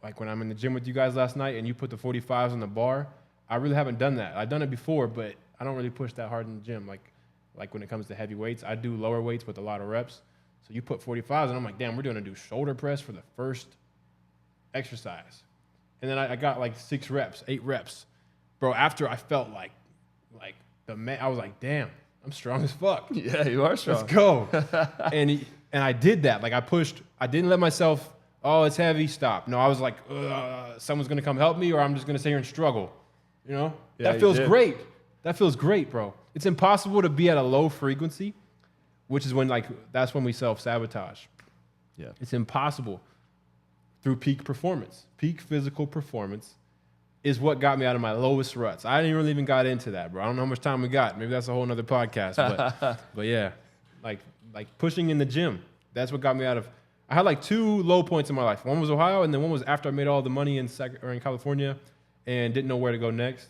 Like when I'm in the gym with you guys last night and you put the 45s on the bar, I really haven't done that. I've done it before, but I don't really push that hard in the gym. Like when it comes to heavy weights, I do lower weights with a lot of reps. So you put 45s, and I'm like, damn, we're going to do shoulder press for the first exercise. And then I got like 6 reps, 8 reps. Bro, after I felt like the man, I was like, damn, I'm strong as fuck. Yeah, you are strong. Let's go. and I did that. Like I pushed. I didn't let myself, oh, it's heavy, stop. No, I was like, someone's going to come help me or I'm just going to sit here and struggle. You know? Yeah, that feels great. That feels great, bro. It's impossible to be at a low frequency, which is when that's when we self-sabotage. Yeah. It's impossible through peak performance. Peak physical performance is what got me out of my lowest ruts. I didn't really even got into that, bro. I don't know how much time we got. Maybe that's a whole nother podcast. But yeah, like pushing in the gym. That's what got me out of. I had like 2 low points in my life. One was Ohio, and then one was after I made all the money in California and didn't know where to go next.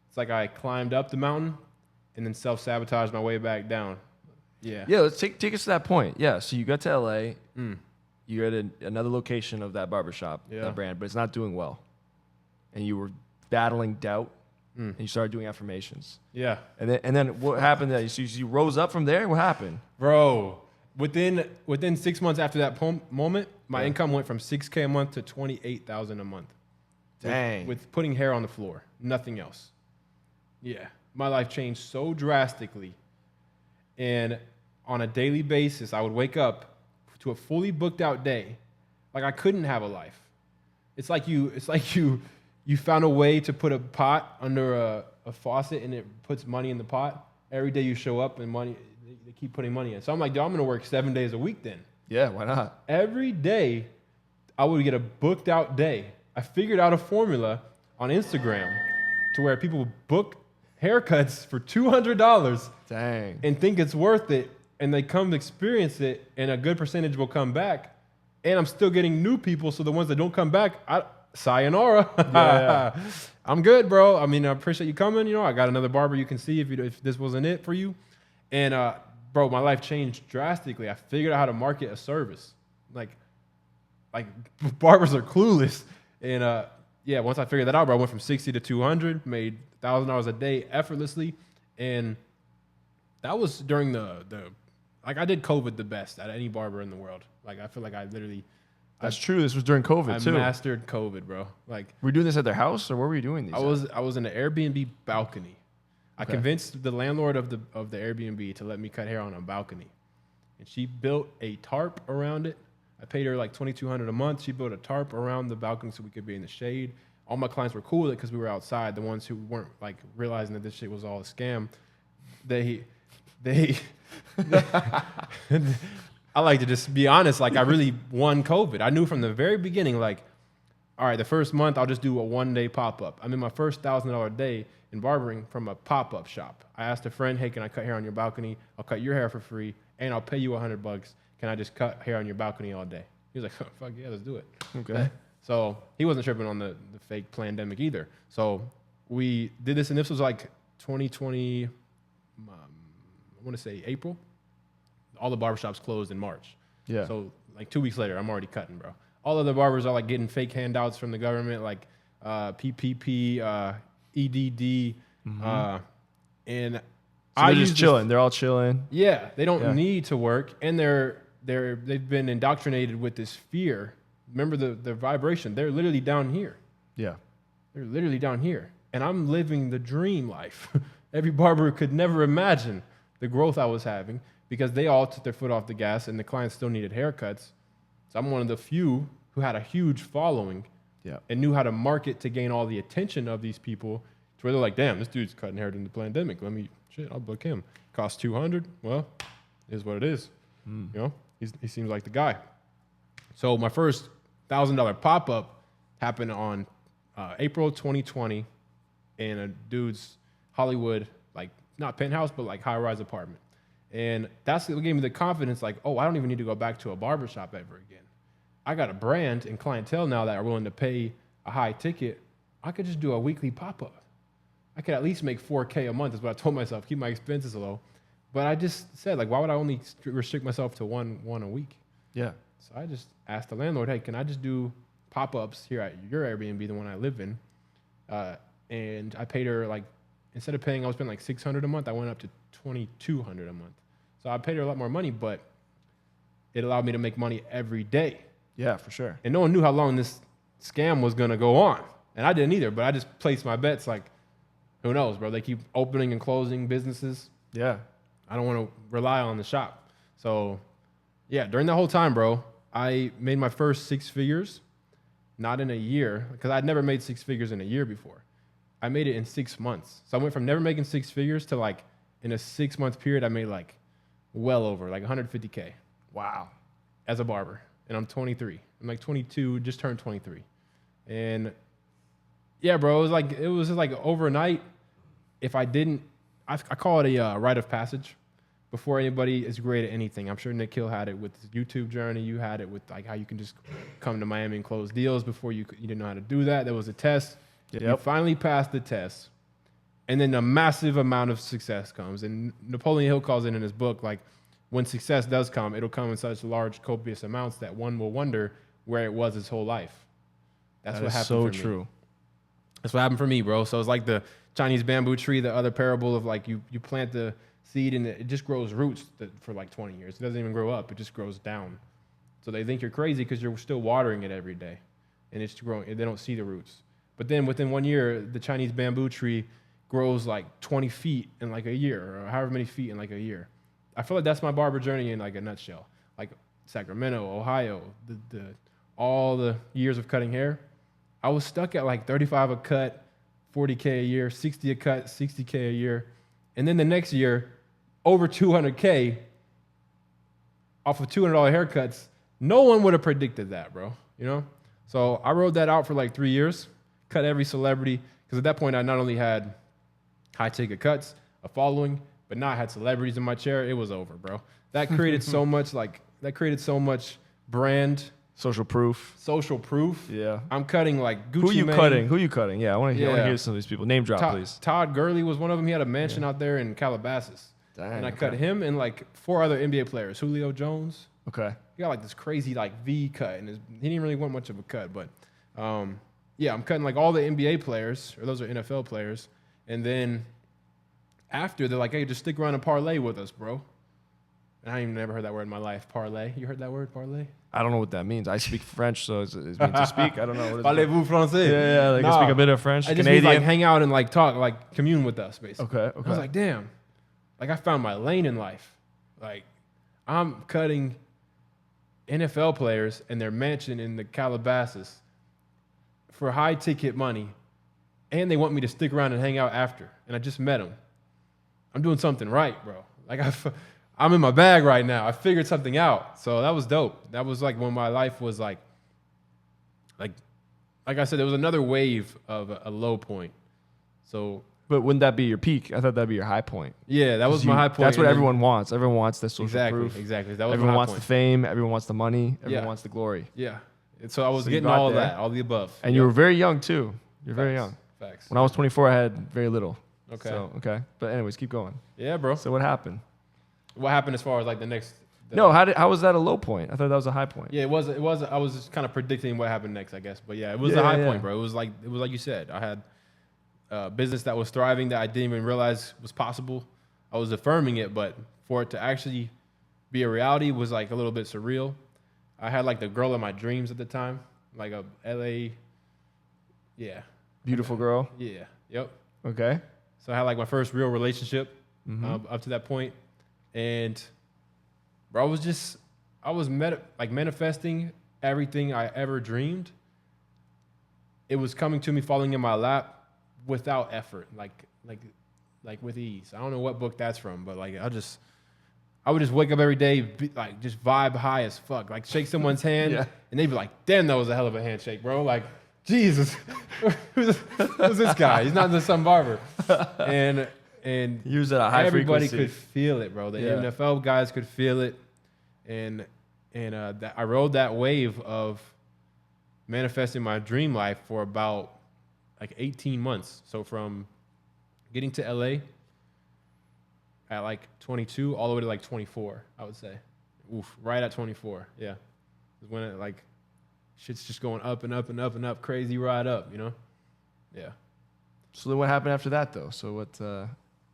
It's like I climbed up the mountain and then self-sabotaged my way back down. Yeah. Yeah, let's take us to that point. Yeah, so you got to LA. You're at another location of that barbershop, that brand, but it's not doing well. And you were battling doubt, and you started doing affirmations. Yeah. And then what happened there? You rose up from there? What happened? Bro, within 6 months after that moment, my income went from $6K a month to $28,000 a month. Dang. With putting hair on the floor, nothing else. Yeah. My life changed so drastically. And on a daily basis, I would wake up to a fully booked out day. Like I couldn't have a life. It's like you found a way to put a pot under a faucet and it puts money in the pot. Every day you show up and they keep putting money in. So I'm like, I'm gonna work 7 days a week then. Yeah, why not? Every day I would get a booked out day. I figured out a formula on Instagram to where people book haircuts for $200. Dang. And think it's worth it, and they come to experience it, and a good percentage will come back. And I'm still getting new people, so the ones that don't come back, sayonara. Yeah. I'm good, bro. I mean, I appreciate you coming. You know, I got another barber you can see if this wasn't it for you. And, bro, my life changed drastically. I figured out how to market a service. Like barbers are clueless. And, yeah, once I figured that out, bro, I went from 60 to 200, made $1,000 a day effortlessly. And that was during I did COVID the best at any barber in the world. Like, I feel like I literally. That's true. This was during COVID, too. I mastered COVID, bro. Like, were you doing this at their house, or where were you doing these? I was in an Airbnb balcony. I convinced the landlord of the Airbnb to let me cut hair on a balcony. And she built a tarp around it. I paid her like $2,200 a month. She built a tarp around the balcony so we could be in the shade. All my clients were cool with it because we were outside. The ones who weren't like realizing that this shit was all a scam, they I like to just be honest. Like I really won COVID. I knew from the very beginning, like, all right, the first month I'll just do a 1-day pop-up. I'm in my first $1,000 day in barbering from a pop-up shop. I asked a friend, hey, can I cut hair on your balcony? I'll cut your hair for free, and I'll pay you $100. Can I just cut hair on your balcony all day? He was like, oh, fuck yeah, let's do it. Okay. So he wasn't tripping on the fake pandemic either. So we did this, and this was like 2020. I want to say April. All the barbershops closed in March. Yeah. So like 2 weeks later, I'm already cutting, bro. All of the barbers are like getting fake handouts from the government, like PPP, EDD, and So they're just chilling. They're all chilling. Yeah, they don't need to work, and they've been indoctrinated with this fear. Remember the vibration? They're literally down here. Yeah. They're literally down here, and I'm living the dream life. Every barber could never imagine the growth I was having because they all took their foot off the gas, and the clients still needed haircuts. So I'm one of the few who had a huge following and knew how to market to gain all the attention of these people to where they're like, damn, this dude's cutting hair during the pandemic. I'll book him. Cost $200. Well, is what it is. You know, he seems like the guy. So my first $1,000 pop-up happened on April 2020 in a dude's Hollywood, like not penthouse, but like high-rise apartment. And that's what gave me the confidence, like, oh, I don't even need to go back to a barbershop ever again. I got a brand and clientele now that are willing to pay a high ticket. I could just do a weekly pop-up. I could at least make $4K a month is what I told myself, keep my expenses low. But I just said, like, why would I only restrict myself to one a week? Yeah. So I just asked the landlord, hey, can I just do pop-ups here at your Airbnb, the one I live in? And I paid her, like, instead of paying, I was paying like $600 a month, I went up to $2,200 a month. So I paid her a lot more money, but it allowed me to make money every day. Yeah, for sure. And no one knew how long this scam was going to go on. And I didn't either, but I just placed my bets, like, who knows, bro? They keep opening and closing businesses. Yeah. I don't want to rely on the shop. So, yeah, during that whole time, bro, I made my first 6 figures, not in a year, because I'd never made 6 figures in a year before. I made it in 6 months. So I went from never making 6 figures to, like, in a 6-month period, I made, like, well over, like, $150K. Wow. As a barber. And I'm 23. I'm, like, 22, just turned 23. And, yeah, bro, it was just like overnight. If I didn't, I call it a rite of passage. Before anybody is great at anything, I'm sure Nick Hill had it with his YouTube journey. You had it with like how you can just come to Miami and close deals. Before you didn't know how to do that. There was a test. Yep. You finally passed the test, and then a massive amount of success comes. And Napoleon Hill calls it in his book, like when success does come, it'll come in such large, copious amounts that one will wonder where it was his whole life. That's what happened for me. So true. That's what happened for me, bro. So it's like the Chinese bamboo tree, the other parable of like you plant the seed and it just grows roots for like 20 years. It doesn't even grow up. It just grows down. So they think you're crazy because you're still watering it every day. And it's growing. And they don't see the roots. But then within 1 year, the Chinese bamboo tree grows like 20 feet in like a year or however many feet in like a year. I feel like that's my barber journey in like a nutshell. Like Sacramento, Ohio, all the years of cutting hair. I was stuck at like 35 a cut, 40K a year, 60 a cut, 60K a year. And then the next year, over 200K off of $200 haircuts. No one would have predicted that, bro. You know? So I rode that out for like 3 years, cut every celebrity. Because at that point, I not only had high ticket cuts, a following, but now I had celebrities in my chair. It was over, bro. That created so much brand. Social proof. Yeah. I'm cutting like Gucci Mane. Who you cutting? Yeah, I want to hear some of these people. Name drop, please. Todd Gurley was one of them. He had a mansion out there in Calabasas. Dang, and I cut him and like 4 other NBA players. Julio Jones. Okay. He got like this crazy like V cut, and he didn't really want much of a cut, but yeah, I'm cutting like all the NBA players, or those are NFL players, and then after they're like, hey, just stick around and parlay with us, bro. And I ain't never heard that word in my life. Parlay. You heard that word, parlay? I don't know what that means. I speak French, so it's meant to speak. I don't know. Parlez-vous français? Yeah, like I speak a bit of French. I just mean like hang out and like talk, like commune with us, basically. Okay. I was like, damn. Like I found my lane in life. Like I'm cutting NFL players in their mansion in the Calabasas for high ticket money, and they want me to stick around and hang out after. And I just met them. I'm doing something right, bro. Like I'm in my bag right now. I figured something out. So that was dope. That was like when my life was like I said, there was another wave of a low point. So. But wouldn't that be your peak? I thought that'd be your high point. Yeah, that was my high point. That's what everyone wants. Everyone wants the social proof. Exactly. That was everyone my wants high point. The fame. Everyone wants the money. Everyone wants the glory. Yeah. And so I was getting all of that, all the above. And you were very young too. You're very young. Facts. When I was 24, I had very little. Okay. So, okay. But anyways, keep going. Yeah, bro. So what happened? What happened as far as like the next? No, how was that a low point? I thought that was a high point. Yeah, it was. I was just kind of predicting what happened next, I guess. But yeah, it was a Yeah, high yeah. point, bro. It was like you said. I had a business that was thriving that I didn't even realize was possible. I was affirming it, but for it to actually be a reality was like a little bit surreal. I had like the girl of my dreams at the time, like a LA. Yeah. Beautiful girl. Yeah. Yep. Okay. So I had like my first real relationship up to that point, and bro, I was manifesting everything I ever dreamed. It was coming to me, falling in my lap without effort, like with ease. I don't know what book that's from, but like I would just wake up every day, just vibe high as fuck, like shake someone's hand, and they'd be like, "Damn, that was a hell of a handshake, bro!" Like, Jesus, who's this guy? He's not the some barber, and he was at a high everybody frequency. could feel it, bro. The NFL guys could feel it, and I rode that wave of manifesting my dream life for about like 18 months. So from getting to LA at like 22 all the way to like 24, I would say. Oof, right at 24. Yeah. Is when it like shit's just going up and up and up and up, crazy ride up, you know? Yeah. So then what happened after that though? So what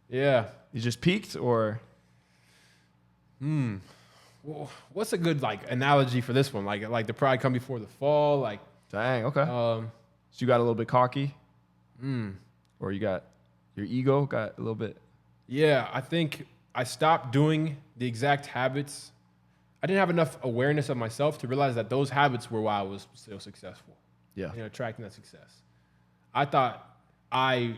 Yeah. you just peaked or Well, what's a good like analogy for this one? Like the pride come before the fall, like dang, okay. So you got a little bit cocky? Or you got your ego got a little bit. Yeah, I think I stopped doing the exact habits. I didn't have enough awareness of myself to realize that those habits were why I was still successful. Yeah. You know, attracting that success. I thought I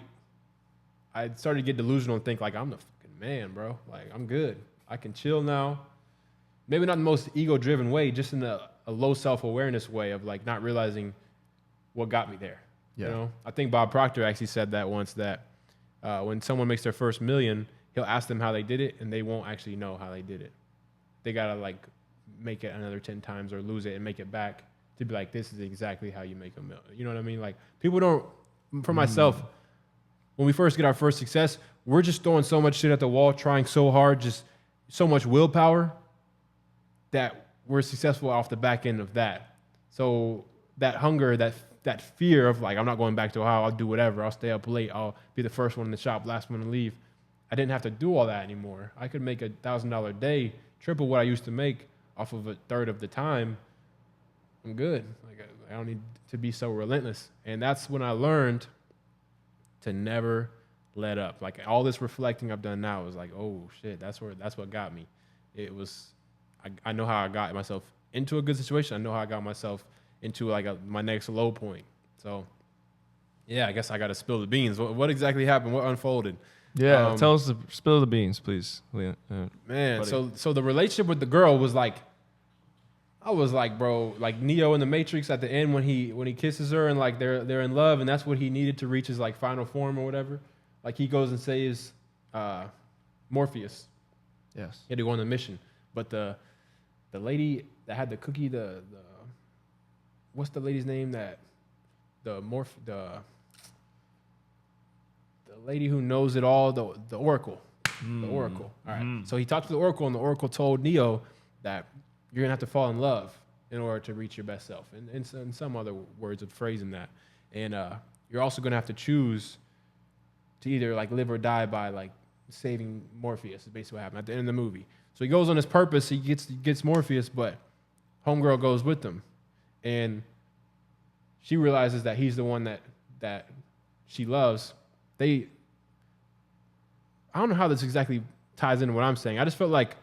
started to get delusional and think like I'm the fucking man, bro. Like I'm good. I can chill now. Maybe not in the most ego-driven way, just in a low self-awareness way of like not realizing what got me there. Yeah. You know, I think Bob Proctor actually said that once that when someone makes their first million, he'll ask them how they did it, and they won't actually know how they did it. They gotta like make it another 10 times or lose it and make it back to be like, this is exactly how you make a million. You know what I mean? Like people don't. For myself, when we first get our first success, we're just throwing so much shit at the wall, trying so hard, just so much willpower that we're successful off the back end of that. So that hunger, that fear of like, I'm not going back to Ohio, I'll do whatever, I'll stay up late, I'll be the first one in the shop, last one to leave. I didn't have to do all that anymore. I could make $1,000 a day, triple what I used to make off of a third of the time. I'm good. Like I don't need to be so relentless. And that's when I learned to never let up. Like all this reflecting I've done now is like, oh shit, that's what got me. It was, I know how I got myself into a good situation. I know how I got myself into like my next low point. So yeah, I guess I got to spill the beans. What exactly happened? What unfolded? Yeah, tell us, spill the beans, please. Man, buddy. so the relationship with the girl was like, I was like, bro, like Neo in the Matrix at the end when he kisses her and like they're in love and that's what he needed to reach his like final form or whatever. Like he goes and saves Morpheus. Yes. He had to go on the mission, but the lady that had the cookie, the what's the lady's name that the lady who knows it all, the Oracle. The Oracle. All right. So he talked to the Oracle, and the Oracle told Neo that you're gonna have to fall in love in order to reach your best self. And some other words of phrasing that. And you're also gonna have to choose to either like live or die by like saving Morpheus. Is basically what happened at the end of the movie. So he goes on his purpose. He gets Morpheus, but homegirl goes with him, and she realizes that he's the one that she loves. I don't know how this exactly ties into what I'm saying. I just felt like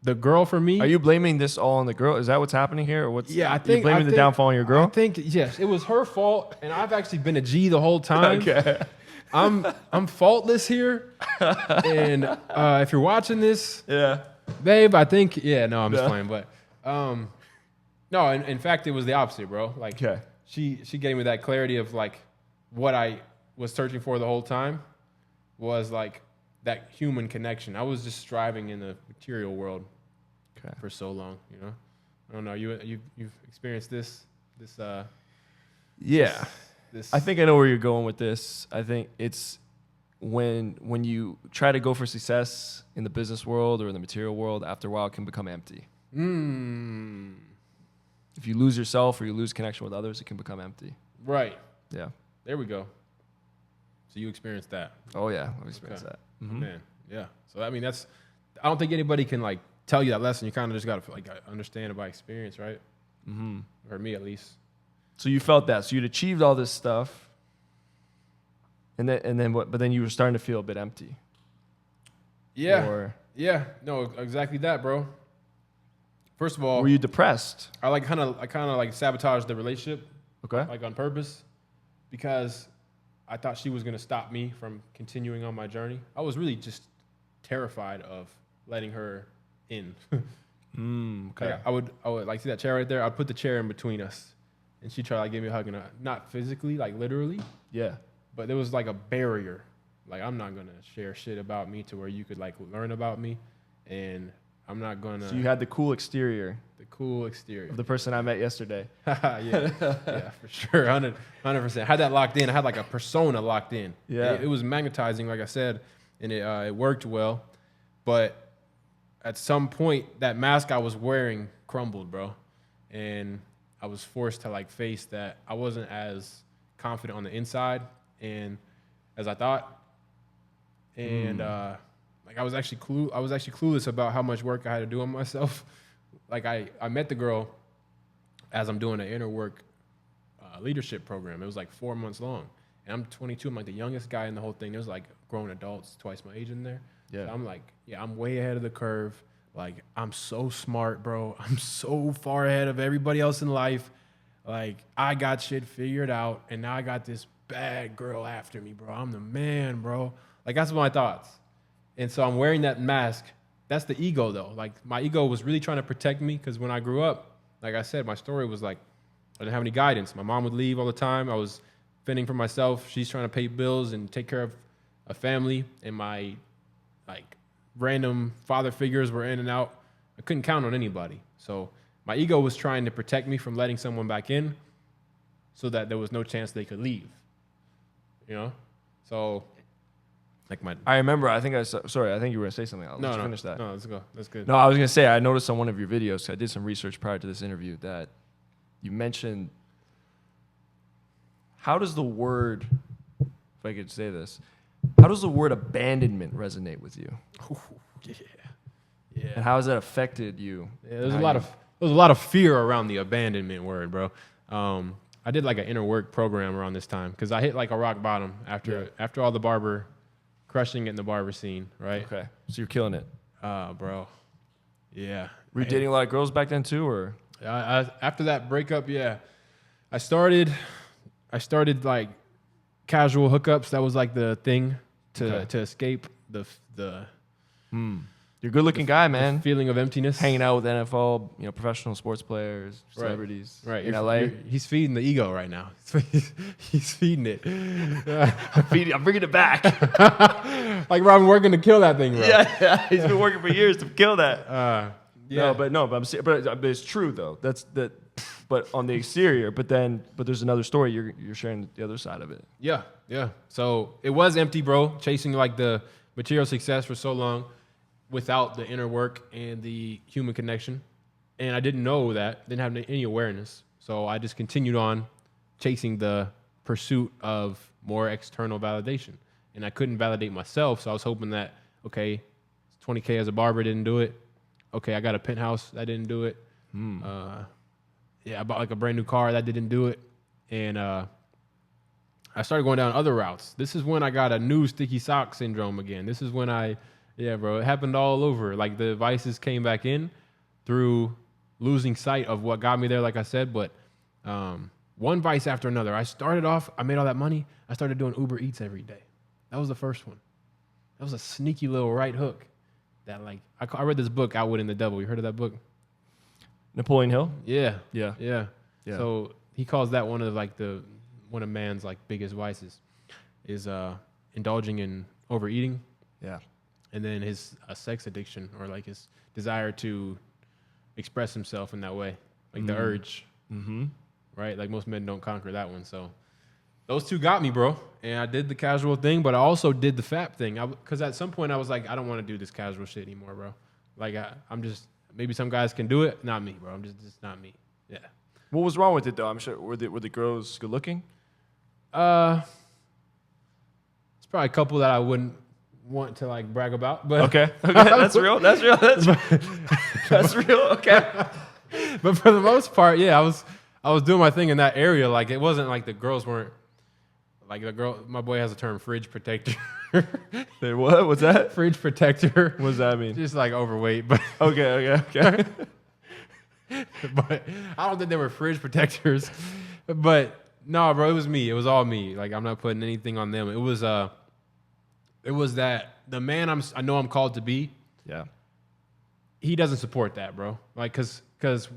the girl for me. Are you blaming this all on the girl? Is that what's happening here, or what's? Yeah, I you're think blaming the downfall on your girl. I think yes, it was her fault, and I've actually been a G the whole time. Okay. I'm faultless here, and if you're watching this, Yeah. babe, I think no, I'm just playing, but no, in fact, it was the opposite, bro. Like Okay. she gave me that clarity of like what I was searching for the whole time was like that human connection. I was just striving in the material world for so long, you know. I don't know. You've experienced this. Yeah. this. I think I know where you're going with this. I think it's when you try to go for success in the business world or in the material world, after a while it can become empty. If you lose yourself or you lose connection with others, it can become empty. Right. Yeah. There we go. So you experienced that. Oh yeah, I've experienced that. Mm-hmm. Man, yeah. So I mean, I don't think anybody can like tell you that lesson. You kind of just gotta like understand it by experience, right? Mm-hmm. Or me at least. So you felt that. So you'd achieved all this stuff, and then what? But then you were starting to feel a bit empty. Yeah. Yeah. No, exactly that, bro. First of all, were you depressed? I kind of like sabotaged the relationship. Okay. Like on purpose, because I thought she was gonna stop me from continuing on my journey. I was really just terrified of letting her in. Okay. Like I would like, see that chair right there? I'd put the chair in between us, and she'd try to like give me a hug, and not physically, like literally. Yeah. But there was like a barrier. Like, I'm not gonna share shit about me to where you could like learn about me, and I'm not gonna. So you had the cool exterior. The cool exterior of the person I met yesterday. Yeah, for sure, 100%. Had that locked in. I had like a persona locked in. Yeah. It was magnetizing, like I said, and it worked well. But at some point, that mask I was wearing crumbled, bro, and I was forced to like face that I wasn't as confident on the inside and as I thought, and like I was actually clueless about how much work I had to do on myself. Like I met the girl as I'm doing an inner work leadership program. It was like 4 months long, and I'm 22. I'm like the youngest guy in the whole thing. There's like grown adults twice my age in there. Yeah. So I'm like, yeah, I'm way ahead of the curve. Like, I'm so smart, bro. I'm so far ahead of everybody else in life. Like, I got shit figured out, and now I got this bad girl after me, bro. I'm the man, bro. Like, that's my thoughts. And so I'm wearing that mask. That's the ego, though. Like, my ego was really trying to protect me, because when I grew up, like I said, my story was like, I didn't have any guidance. My mom would leave all the time. I was fending for myself. She's trying to pay bills and take care of a family, and my, like, random father figures were in and out. I couldn't count on anybody. So my ego was trying to protect me from letting someone back in so that there was no chance they could leave. You know? So, like I remember, I think I think you were going to say something. I'll let you finish that. No, let's go. That's good. No, I was going to say, I noticed on one of your videos, I did some research prior to this interview, that you mentioned, how does the word, if I could say this, how does the word abandonment resonate with you? Ooh, yeah. And how has that affected you? Yeah, there's a lot of fear around the abandonment word, bro. I did like an inner work program around this time because I hit like a rock bottom after all the Barber, crushing it in the Barber scene, right? Okay, so you're killing it. Bro. Yeah. Were you dating a lot of girls back then too, or? After that breakup, yeah. I started like casual hookups. That was like the thing to escape the You're a good-looking guy, man. feeling of emptiness. Hanging out with NFL, professional sports players, celebrities, right. in LA. He's feeding the ego right now. He's feeding it. I'm bringing it back. Like, bro, I'm working to kill that thing, bro. Yeah. He's been working for years to kill that. Yeah. But it's true though. That's that. But on the exterior, but there's another story. You're sharing the other side of it. Yeah. So it was empty, bro. Chasing like the material success for so long, without the inner work and the human connection, and I didn't know that. Didn't have any awareness. So I just continued on chasing the pursuit of more external validation, and I couldn't validate myself. So I was hoping that $20K as a barber didn't do it. Okay, I got a penthouse, that didn't do it. I bought like a brand new car, that didn't do it. And I started going down other routes. This is when I got a new sticky sock syndrome again. This is when it happened all over. Like, the vices came back in through losing sight of what got me there, like I said. But one vice after another. I made all that money. I started doing Uber Eats every day. That was the first one. That was a sneaky little right hook. That, like, I read this book, Outwitting the Devil. You heard of that book? Napoleon Hill? Yeah. Yeah. So he calls that one of man's like biggest vices is indulging in overeating. Yeah. And then his sex addiction, or like his desire to express himself in that way, like the urge. Mm-hmm. Right? Like, most men don't conquer that one. So those two got me, bro. And I did the casual thing, but I also did the fap thing. Because at some point I was like, I don't want to do this casual shit anymore, bro. Like I'm just, maybe some guys can do it, not me, bro. I'm just not me. Yeah. What was wrong with it though? I'm sure were the girls good looking? It's probably a couple that I wouldn't want to like brag about, but Okay, that's real. That's real. That's real. Okay. But for the most part, yeah, I was doing my thing in that area. Like it wasn't like the girls weren't like the girl. My boy has a term, fridge protector. Hey, what? What's that? Fridge protector. What does that mean? Just like overweight, but Okay. but I don't think they were fridge protectors. But no, bro, it was me. It was all me. Like I'm not putting anything on them. It was that the man I know I'm called to be. Yeah. He doesn't support that, bro. Like because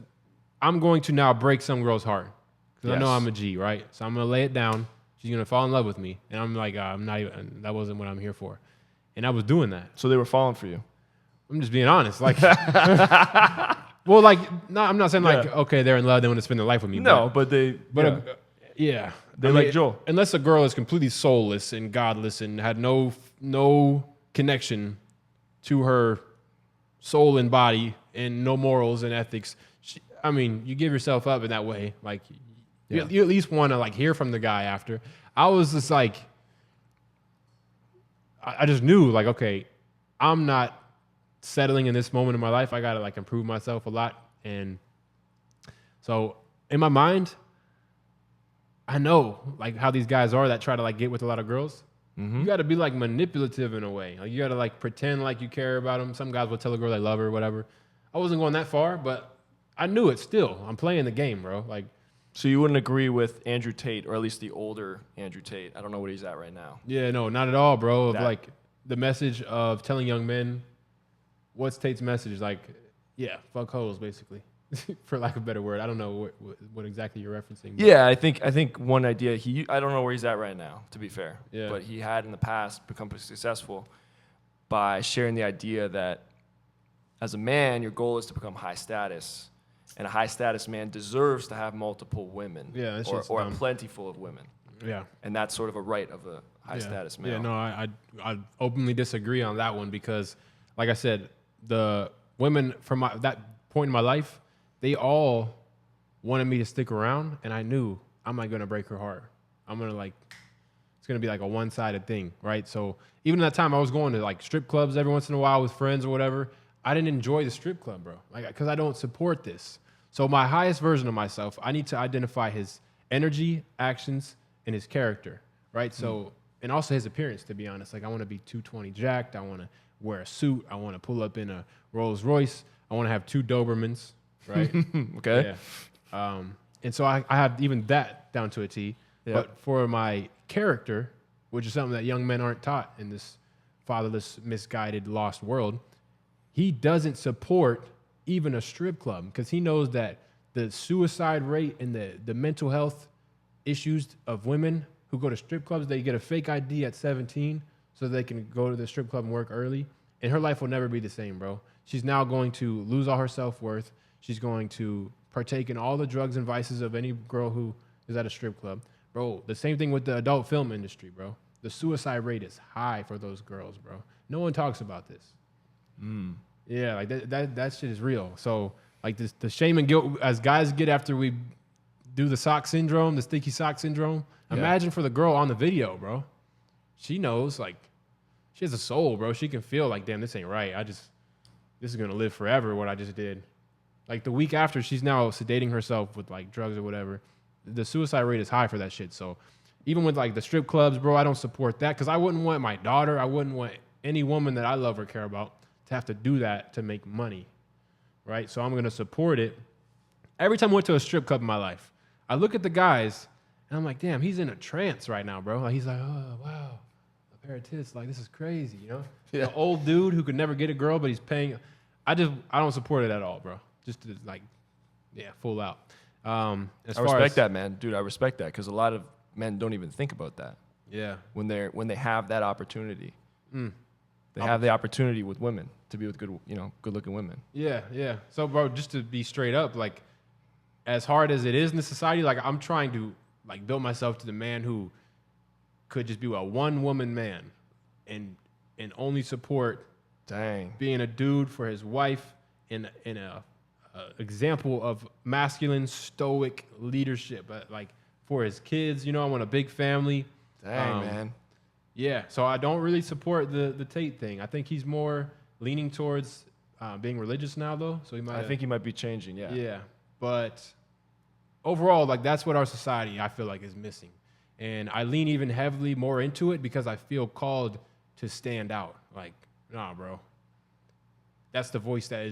I'm going to now break some girl's heart because I know I'm a G, right? So I'm gonna lay it down. She's gonna fall in love with me, and I'm like, I'm not even. That wasn't what I'm here for, and I was doing that. So they were falling for you. I'm just being honest, like. Well, like, no, I'm not saying like, okay, they're in love, they want to spend their life with me. No, but they. Yeah, They like Joel. Unless a girl is completely soulless and godless and had no connection to her soul and body and no morals and ethics. You give yourself up in that way. Like, you at least want to like hear from the guy after. I was just like, I just knew like, okay, I'm not settling in this moment in my life. I got to like improve myself a lot. And so in my mind, I know like how these guys are that try to like get with a lot of girls. Mm-hmm. You got to be like manipulative in a way. Like you got to like pretend like you care about them. Some guys will tell a girl they love her or whatever. I wasn't going that far, but I knew it still. I'm playing the game, bro. Like, so you wouldn't agree with Andrew Tate, or at least the older Andrew Tate. I don't know what he's at right now. Yeah, no, not at all, bro. Of like the message of telling young men, what's Tate's message? Like, yeah, fuck hoes, basically, for lack of a better word. I don't know what exactly you're referencing. Yeah, I think one idea I don't know where he's at right now, to be fair. Yeah. But he had in the past become successful by sharing the idea that as a man, your goal is to become high status, and a high status man deserves to have multiple women, or a plentiful of women. Yeah, and that's sort of a right of a high status male. Yeah, no, I openly disagree on that one because, like I said, the women from that point in my life, they all wanted me to stick around, and I knew I'm not gonna break her heart. I'm gonna like, it's gonna be like a one-sided thing, right? So even at that time, I was going to like strip clubs every once in a while with friends or whatever. I didn't enjoy the strip club, bro, like because I don't support this. So my highest version of myself, I need to identify his energy, actions, and his character, right? So, and also his appearance, to be honest. Like I want to be 220 jacked. I want to wear a suit. I want to pull up in a Rolls Royce. I want to have 2 Dobermans, right? Okay. Yeah. And so I have even that down to a T. Yeah. But for my character, which is something that young men aren't taught in this fatherless, misguided, lost world, he doesn't support even a strip club because he knows that the suicide rate and the mental health issues of women who go to strip clubs, they get a fake ID at 17 so they can go to the strip club and work early. And her life will never be the same, bro. She's now going to lose all her self-worth. She's going to partake in all the drugs and vices of any girl who is at a strip club. Bro, the same thing with the adult film industry, bro. The suicide rate is high for those girls, bro. No one talks about this. Yeah, like that shit is real. So like this, the shame and guilt as guys get after we do the sock syndrome, the sticky sock syndrome. Yeah. Imagine for the girl on the video, bro. She knows, like, she has a soul, bro. She can feel like, damn, this ain't right. This is gonna live forever. What I just did. Like the week after, she's now sedating herself with like drugs or whatever. The suicide rate is high for that shit. So even with like the strip clubs, bro, I don't support that because I wouldn't want my daughter, I wouldn't want any woman that I love or care about to have to do that to make money, right? So I'm going to support it. Every time I went to a strip club in my life, I look at the guys, and I'm like, damn, he's in a trance right now, bro. Like, he's like, oh, wow, a pair of tits. Like, this is crazy, you know? Yeah. An old dude who could never get a girl, but he's paying. I don't support it at all, bro. Just to, like, yeah, full out. I respect that, man. Dude, I respect that because a lot of men don't even think about that. Yeah. When they have that opportunity. They have the opportunity with women to be with good-looking women. Yeah, yeah. So, bro, just to be straight up, like, as hard as it is in the society, like, I'm trying to, like, build myself to the man who could just be a one-woman man and only support being a dude for his wife in a example of masculine stoic leadership, like for his kids. I want a big family. Dang, man. Yeah, so I don't really support the Tate thing. I think he's more leaning towards being religious now, though. So I think he might be changing. Yeah. Yeah, but overall, like that's what our society I feel like is missing, and I lean even heavily more into it because I feel called to stand out. Like, nah, bro, that's the voice that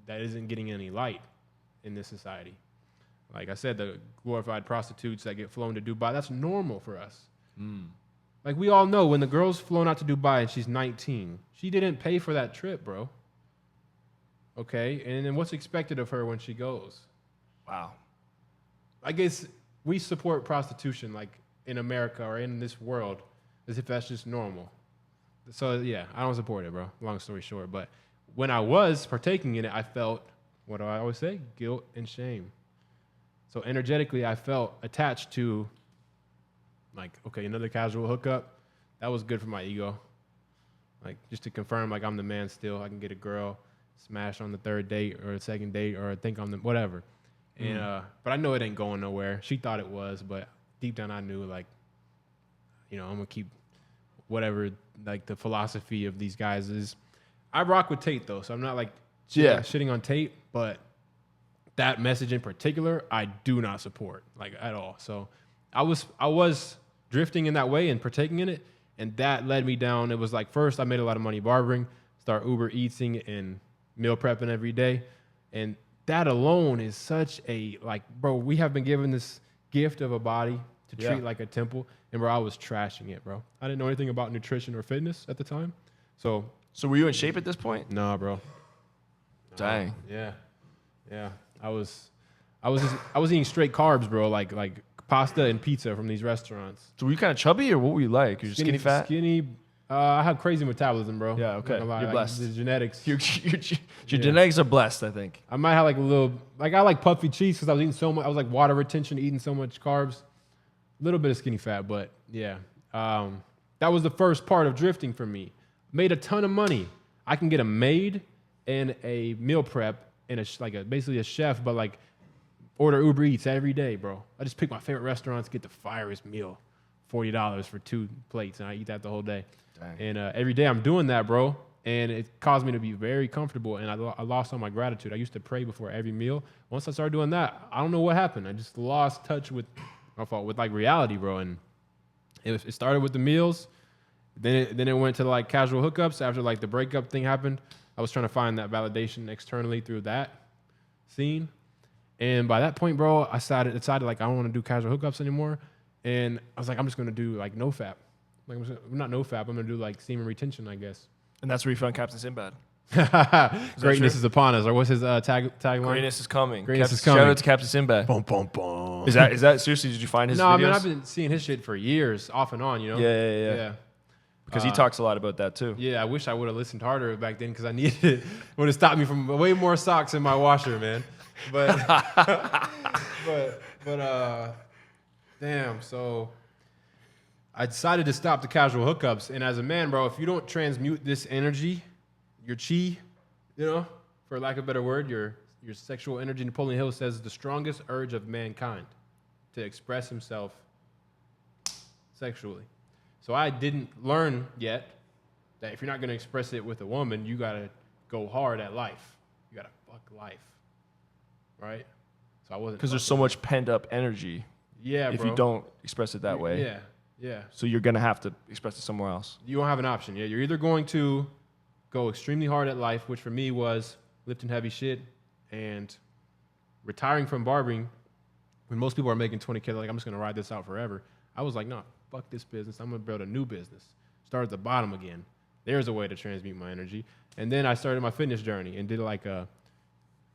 isn't getting any light in this society. Like I said, the glorified prostitutes that get flown to Dubai, that's normal for us. Like we all know when the girl's flown out to Dubai and she's 19, she didn't pay for that trip, bro. Okay, and then what's expected of her when she goes? Wow. I guess we support prostitution like in America or in this world as if that's just normal. So yeah, I don't support it, bro. Long story short, but when I was partaking in it, I felt, what do I always say? Guilt and shame. So energetically, I felt attached to, like, okay, another casual hookup. That was good for my ego. Like, just to confirm, like, I'm the man still. I can get a girl, smash on the third date or a second date, or think I'm the, whatever. And, but I know it ain't going nowhere. She thought it was, but deep down I knew, like, I'm going to keep whatever, like, the philosophy of these guys is. I rock with Tate, though, so I'm not, like, shitting on Tate, but that message in particular, I do not support, like, at all. So I was drifting in that way and partaking in it, and that led me down. It was like, first I made a lot of money barbering, start Uber eating and meal prepping every day, and that alone is such a, like, bro, we have been given this gift of a body to treat like a temple, and bro, I was trashing it, bro. I didn't know anything about nutrition or fitness at the time, so were you in shape at this point? Nah, bro. Dang. Yeah. I was eating straight carbs, bro, like pasta and pizza from these restaurants. So were you kind of chubby, or what were you like? You're skinny fat? Skinny. I have crazy metabolism, bro. Yeah, okay. You're blessed. The genetics. Your genetics are blessed, I think. I might have like a little, like I like puffy cheeks because I was eating so much. I was like water retention, eating so much carbs. A little bit of skinny fat, but yeah. That was the first part of drifting for me. Made a ton of money. I can get a maid and a meal prep and basically a chef, but like order Uber Eats every day, bro. I just pick my favorite restaurants, get the firest meal, $40 for 2 plates, and I eat that the whole day. Dang. And every day I'm doing that, bro, and it caused me to be very comfortable, and I lost all my gratitude. I used to pray before every meal. Once I started doing that, I don't know what happened. I just lost touch with like reality, bro, and it started with the meals. Then it went to like casual hookups after like the breakup thing happened. I was trying to find that validation externally through that scene. And by that point, bro, I decided like I don't want to do casual hookups anymore. And I was like, I'm just going to do like no-fap. Like, not no-fap, I'm going to do like semen retention, I guess. And that's where you found Captain Sinbad. Greatness is upon us. Or what's his tagline? Greatness is coming. Greatness is coming. Shout out to Captain Sinbad. Boom, boom, boom. Is that seriously, did you find his videos? No, I mean, I've been seeing his shit for years, off and on, Yeah. Because he talks a lot about that too. Yeah, I wish I would have listened harder back then because I needed it. Would have stopped me from way more socks in my washer, man. But damn. So I decided to stop the casual hookups, and as a man, bro, if you don't transmute this energy, your chi, for lack of a better word, your sexual energy. Napoleon Hill says the strongest urge of mankind to express himself sexually. So I didn't learn yet that if you're not going to express it with a woman, you got to go hard at life. You got to fuck life. Right? So I wasn't. Because there's so much pent up energy. Yeah, if bro. you don't express it that way. Yeah. So you're going to have to express it somewhere else. You don't have an option. Yeah, you're either going to go extremely hard at life, which for me was lifting heavy shit and retiring from barbering when most people are making 20K, like, I'm just going to ride this out forever. I was like, no, fuck this business. I'm going to build a new business. Start at the bottom again. There's a way to transmute my energy. And then I started my fitness journey and did like a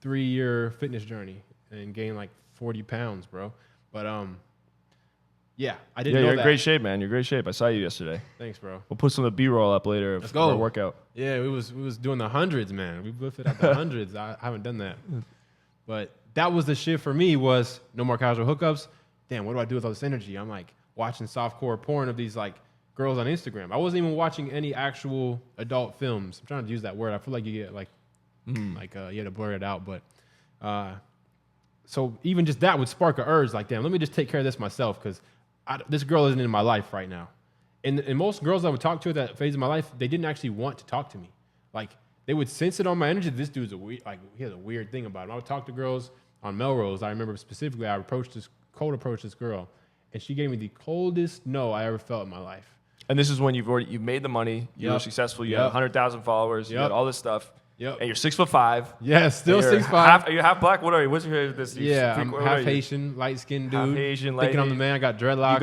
3-year fitness journey and gained like 40 pounds, bro. But yeah, I didn't know that. You're in great shape, man. You're in great shape. I saw you yesterday. Thanks, bro. We'll put some of the B-roll up later of our workout. Yeah, we was doing the hundreds, man. We lifted at the hundreds. I haven't done that. But that was the shit for me, was no more casual hookups. Damn, what do I do with all this energy? I'm like watching softcore porn of these like girls on Instagram. I wasn't even watching any actual adult films. I'm trying to use that word. I feel like you get you had to blur it out. But so even just that would spark an urge. Like, damn, let me just take care of this myself because this girl isn't in my life right now. And most girls I would talk to at that phase of my life, they didn't actually want to talk to me. Like, they would sense it on my energy. This dude's he has a weird thing about him. I would talk to girls on Melrose. I remember specifically, I cold approached this girl, and she gave me the coldest no I ever felt in my life. And this is when you've made the money, you were successful, you had 100,000 followers, you had all this stuff. Yep. And you're 6'5". Yeah, still 6'5". Are you half black? What are you? What's your this? I'm half Haitian, light-skinned dude. Half Asian, thinking I'm the man. I got dreadlocks.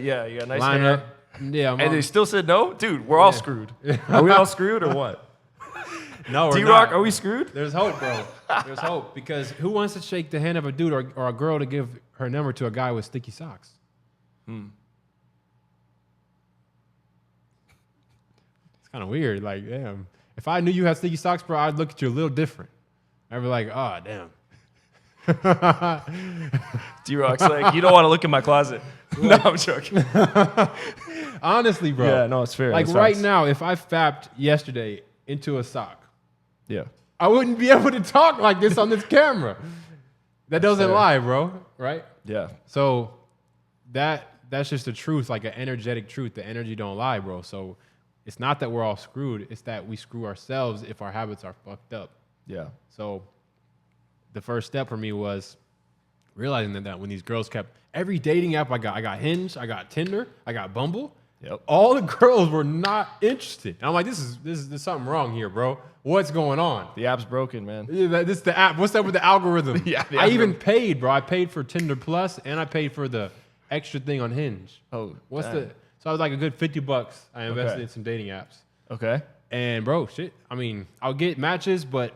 You got nice hair. Yeah, and they still said no? Dude, we're all screwed. Are we all screwed or what? No, we're D-Rock, not. are we screwed? There's hope, bro. There's hope. Because who wants to shake the hand of a dude or a girl to give her number to a guy with sticky socks? It's kind of weird. Like, damn. If I knew you had sticky socks, bro, I'd look at you a little different. I'd be like, oh, damn. D-Rock's like, you don't want to look in my closet. No, I'm joking. Honestly, bro. Yeah, no, it's fair. Like right now, if I fapped yesterday into a sock, yeah, I wouldn't be able to talk like this on this camera. That doesn't lie, bro. Right? Yeah. So that's just the truth, like an energetic truth. The energy don't lie, bro. So it's not that we're all screwed. It's that we screw ourselves if our habits are fucked up. Yeah. So the first step for me was realizing that when these girls kept every dating app I got Hinge, I got Tinder, I got Bumble. Yep. All the girls were not interested. And I'm like, this is something wrong here, bro. What's going on? The app's broken, man. Yeah, this the app. What's up with the algorithm? Yeah, I even paid, bro. I paid for Tinder Plus and I paid for the extra thing on Hinge. Oh, so I was like a good $50. I invested in some dating apps. Okay. And bro, shit. I mean, I'll get matches, but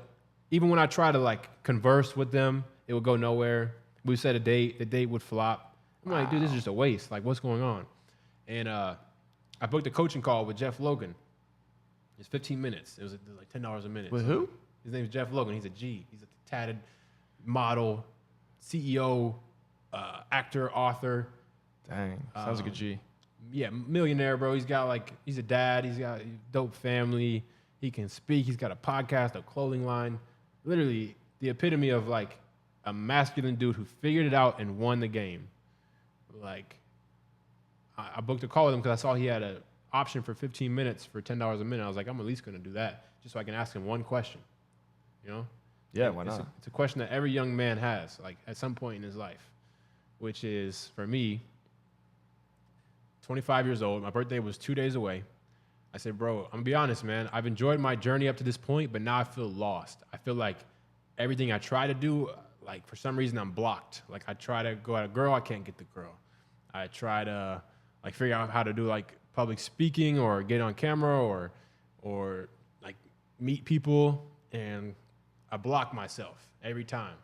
even when I try to like converse with them, it would go nowhere. We set a date, the date would flop. I'm like, dude, this is just a waste. Like, what's going on? And I booked a coaching call with Jeff Logan. It's 15 minutes. It was like $10 a minute. With who? His name is Jeff Logan. He's a G. He's a tatted model, CEO, actor, author. Dang, sounds like a G. Yeah, millionaire, bro. He's a dad. He's got a dope family. He can speak. He's got a podcast, a clothing line. Literally the epitome of like a masculine dude who figured it out and won the game. Like, I booked a call with him because I saw he had an option for 15 minutes for $10 a minute. I was like, I'm at least going to do that just so I can ask him one question, you know? Yeah, why not? It's a question that every young man has, like at some point in his life, which is, for me, 25 years old. My birthday was 2 days away. I said, bro, I'm going to be honest, man. I've enjoyed my journey up to this point, but now I feel lost. I feel like everything I try to do, like for some reason I'm blocked. Like I try to go at a girl, I can't get the girl. I try to like figure out how to do like public speaking or get on camera or like meet people, and I block myself every time.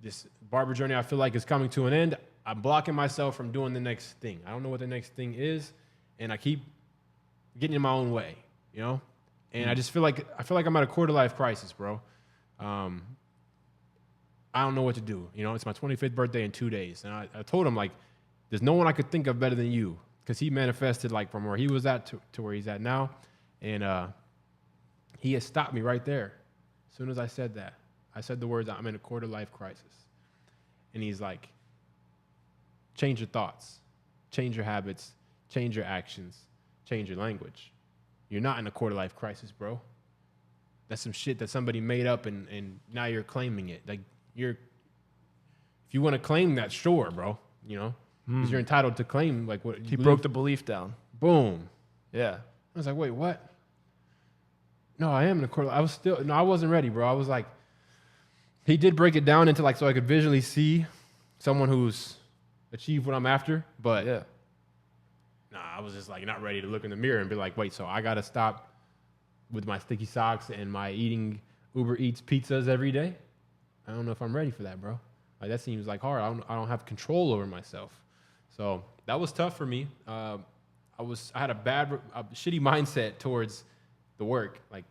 This barber journey I feel like is coming to an end. I'm blocking myself from doing the next thing. I don't know what the next thing is, and I keep getting in my own way, you know? And I just feel like I'm at a quarter life crisis, bro. I don't know what to do. You know, it's my 25th birthday in 2 days. And I told him, like, there's no one I could think of better than you. Because he manifested, like, from where he was at to where he's at now. And he has stopped me right there. As soon as I said that, I said the words, I'm in a quarter life crisis. And he's like, change your thoughts, change your habits, change your actions, change your language. You're not in a quarter life crisis, bro. That's some shit that somebody made up and now you're claiming it. Like, if you want to claim that, sure, bro, you know, because you're entitled to claim like what He broke the belief down. Boom. Yeah. I was like, wait, what? No, I am in a quarter. I wasn't ready, bro. I was like, he did break it down into like, so I could visually see someone who's achieved what I'm after, but yeah. Nah, I was just like not ready to look in the mirror and be like, wait, so I got to stop with my sticky socks and my eating Uber Eats pizzas every day? I don't know if I'm ready for that, bro. Like, that seems like hard. I don't have control over myself. So that was tough for me. I had a shitty mindset towards the work. Like,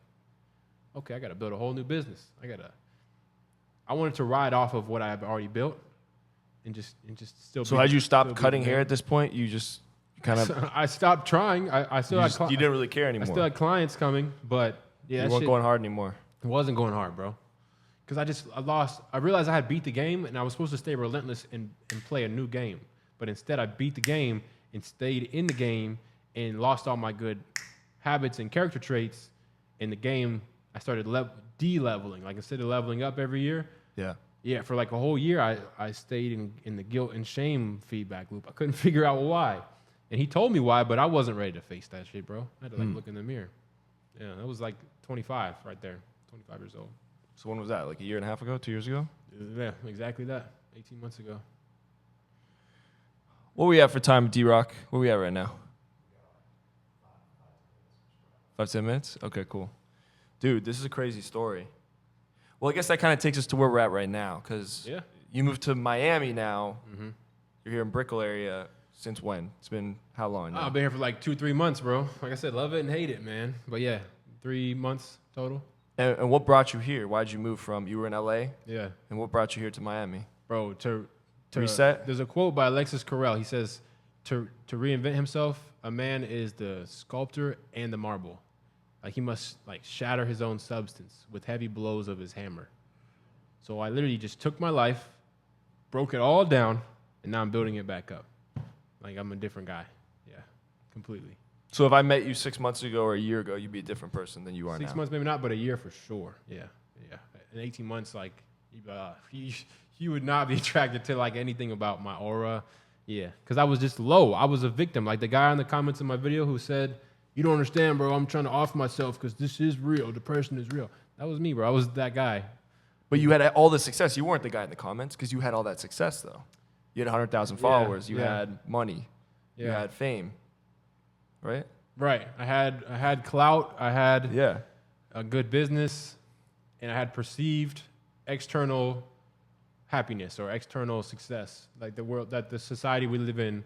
okay, I got to build a whole new business. I wanted to ride off of what I have already built and just still. So had you stopped cutting hair at this point? You just kind of So I stopped trying. I still had you didn't really care anymore. I still had clients coming, but yeah, you weren't going hard anymore. It wasn't going hard, bro. Because I lost. I realized I had beat the game, and I was supposed to stay relentless and play a new game. But instead, I beat the game and stayed in the game and lost all my good habits and character traits. In the game, I started de-leveling. Like instead of leveling up every year, yeah, for like a whole year, I stayed in the guilt and shame feedback loop. I couldn't figure out why. And he told me why, but I wasn't ready to face that shit, bro. I had to like look in the mirror. Yeah, that was like 25 right there, 25 years old. So when was that? Like a year and a half ago, 2 years ago? Yeah, exactly that. 18 months ago. What we at for time, D-Rock? Where we at right now? 5, 10 minutes? Okay, cool. Dude, this is a crazy story. Well, I guess that kind of takes us to where we're at right now, because you moved to Miami now. Mm-hmm. You're here in Brickell area. Since when? It's been how long now? I've been here for like 2-3 months, bro. Like I said, love it and hate it, man. But yeah, 3 months total. And what brought you here? Why did you move from? You were in LA? Yeah. And what brought you here to Miami? Bro, to reset? There's a quote by Alexis Carrel. He says, to reinvent himself, a man is the sculptor and the marble. Like he must like shatter his own substance with heavy blows of his hammer. So I literally just took my life, broke it all down, and now I'm building it back up. Like I'm a different guy. Yeah, completely. So if I met you 6 months ago or a year ago, you'd be a different person than you are now. 6 months, maybe not, but a year for sure. Yeah. In 18 months, like, you would not be attracted to, like, anything about my aura. Yeah, because I was just low. I was a victim. Like the guy in the comments of my video who said, you don't understand, bro. I'm trying to off myself because this is real. Depression is real. That was me, bro. I was that guy. But you had all the success. You weren't the guy in the comments because you had all that success, though. You had 100,000 followers. You had money. You had fame. Right? Right. I had clout. I had a good business, and I had perceived external happiness or external success, like the world that the society we live in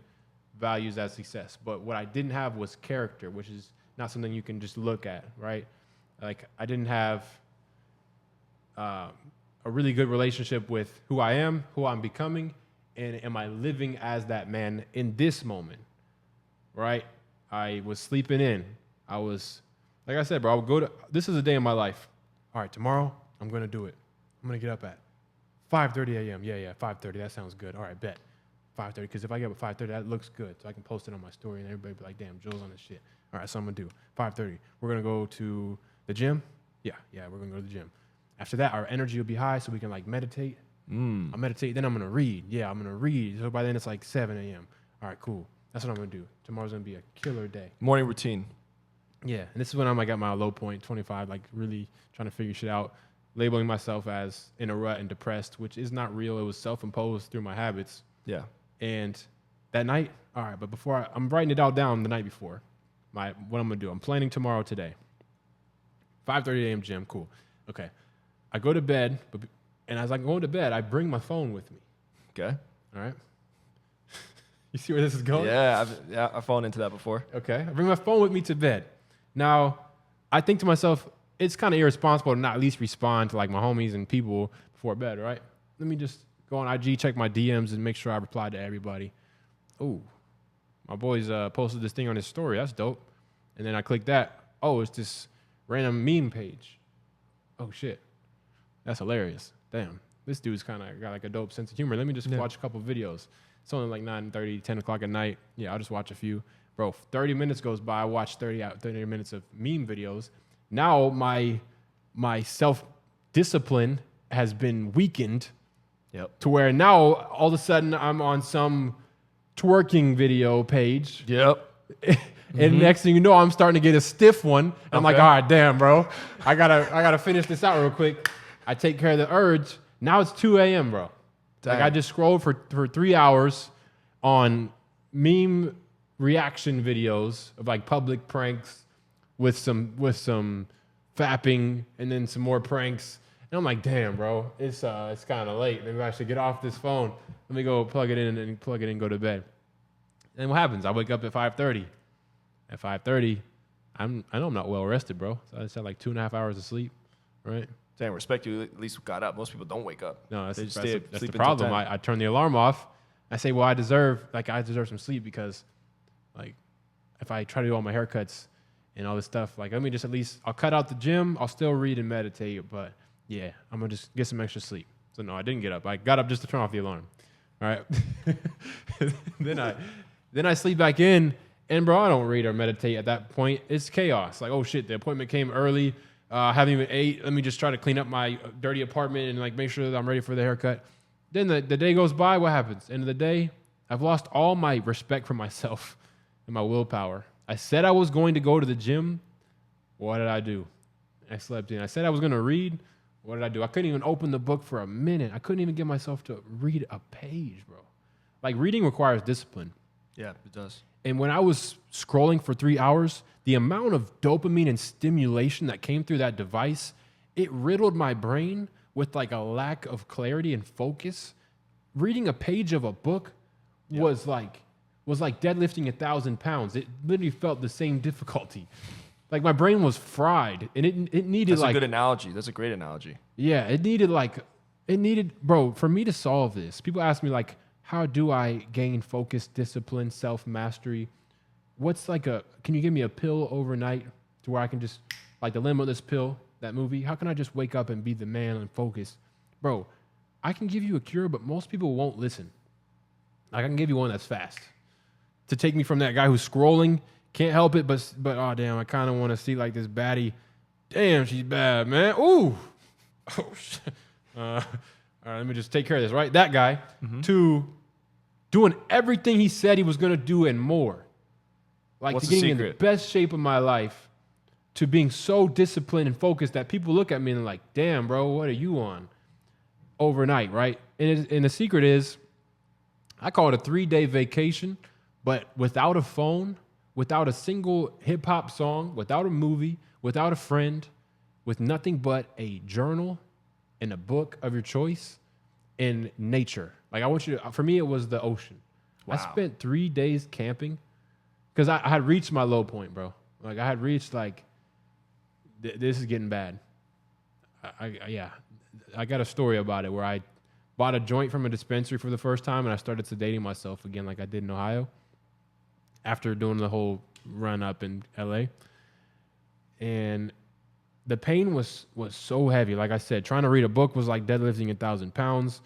values as success. But what I didn't have was character, which is not something you can just look at, right? Like I didn't have a really good relationship with who I am, who I'm becoming, and am I living as that man in this moment, right? I was sleeping in. I was, like I said, bro, I would go to, this is a day in my life. All right, tomorrow, I'm going to do it. I'm going to get up at 5:30 a.m. Yeah, 5:30. That sounds good. All right, bet. 5:30, because if I get up at 5:30, that looks good. So I can post it on my story, and everybody be like, damn, Joel's on this shit. All right, so I'm going to do 5:30. We're going to go to the gym. Yeah, we're going to go to the gym. After that, our energy will be high, so we can, like, meditate. I'll meditate. Then I'm going to read. Yeah, I'm going to read. So by then, it's like 7 a.m. All right, cool. That's what I'm going to do. Tomorrow's going to be a killer day. Morning routine. Yeah, and this is when I'm like at my low point, 25, like really trying to figure shit out, labeling myself as in a rut and depressed, which is not real. It was self-imposed through my habits. Yeah. And that night, all right, but before I'm writing it all down the night before, what I'm going to do. I'm planning tomorrow today. 5:30 a.m. gym, cool. Okay. I go to bed, and as I go to bed, I bring my phone with me. Okay. All right. You see where this is going? Yeah, I've fallen into that before. Okay. I bring my phone with me to bed. Now, I think to myself, it's kind of irresponsible to not at least respond to like my homies and people before bed, right? Let me just go on IG, check my DMs, and make sure I reply to everybody. Oh, my boys posted this thing on his story. That's dope. And then I click that. Oh, it's this random meme page. Oh, shit. That's hilarious. Damn. This dude's kind of got like a dope sense of humor. Let me just watch a couple videos. It's only like 9:30, 10 o'clock at night. Yeah, I'll just watch a few. Bro, 30 minutes goes by. I watch 30 minutes of meme videos. Now my self-discipline has been weakened to where now all of a sudden I'm on some twerking video page. And next thing you know, I'm starting to get a stiff one. I'm like, all right, damn, bro. I gotta finish this out real quick. I take care of the urge. Now it's 2 a.m., bro. Like I just scrolled for 3 hours on meme reaction videos of like public pranks with some fapping and then some more pranks. And I'm like, damn, bro, it's kind of late. Maybe I should get off this phone. Let me go plug it in and go to bed. And what happens? I wake up at 5:30. At 5:30, I know I'm not well rested, bro. So I just had like 2.5 hours of sleep, right? Damn, respect you at least got up. Most people don't wake up. No, that's the problem. I turn the alarm off. I say, well, I deserve some sleep because Like, if I try to do all my haircuts and all this stuff, like, let me just at least, I'll cut out the gym. I'll still read and meditate, but yeah, I'm gonna just get some extra sleep. So no, I didn't get up. I got up just to turn off the alarm. All right. then I sleep back in, and bro, I don't read or meditate at that point. It's chaos. Like, oh shit, the appointment came early. I haven't even ate. Let me just try to clean up my dirty apartment and like make sure that I'm ready for the haircut. Then the day goes by. What happens? End of the day, I've lost all my respect for myself and my willpower. I said I was going to go to the gym. What did I do? I slept in. I said I was going to read. What did I do? I couldn't even open the book for a minute. I couldn't even get myself to read a page, bro. Like, reading requires discipline. Yeah, it does. And when I was scrolling for 3 hours, the amount of dopamine and stimulation that came through that device, it riddled my brain with like a lack of clarity and focus. Reading a page of a book was like deadlifting 1,000 pounds. It literally felt the same difficulty. Like, my brain was fried, and it needed That's a good analogy. That's a great analogy. Yeah, it needed, bro, for me to solve this. People ask me, like, how do I gain focus, discipline, self-mastery? Can you give me a pill overnight to where I can just, like the Limitless Pill, that movie, how can I just wake up and be the man and focus? Bro, I can give you a cure, but most people won't listen. Like, I can give you one that's fast. To take me from that guy who's scrolling, can't help it, but oh damn, I kind of want to see like this baddie. Damn, she's bad, man. Ooh, oh shit. All right, let me just take care of this. Right, that guy to doing everything he said he was gonna do and more. Like, What's to getting the in the secret? best shape of my life, to being so disciplined and focused that people look at me and they're like, "Damn, bro, what are you on?" Overnight, right? And the secret is, I call it a 3-day vacation, but without a phone, without a single hip hop song, without a movie, without a friend, with nothing but a journal and a book of your choice and nature. Like, I want you to, for me, it was the ocean. Wow. I spent 3 days camping because I had reached my low point, bro. Like, I had reached like, this is getting bad. I got a story about it where I bought a joint from a dispensary for the first time and I started sedating myself again like I did in Ohio after doing the whole run up in LA. And the pain was so heavy. Like I said, trying to read a book was like deadlifting 1,000 pounds.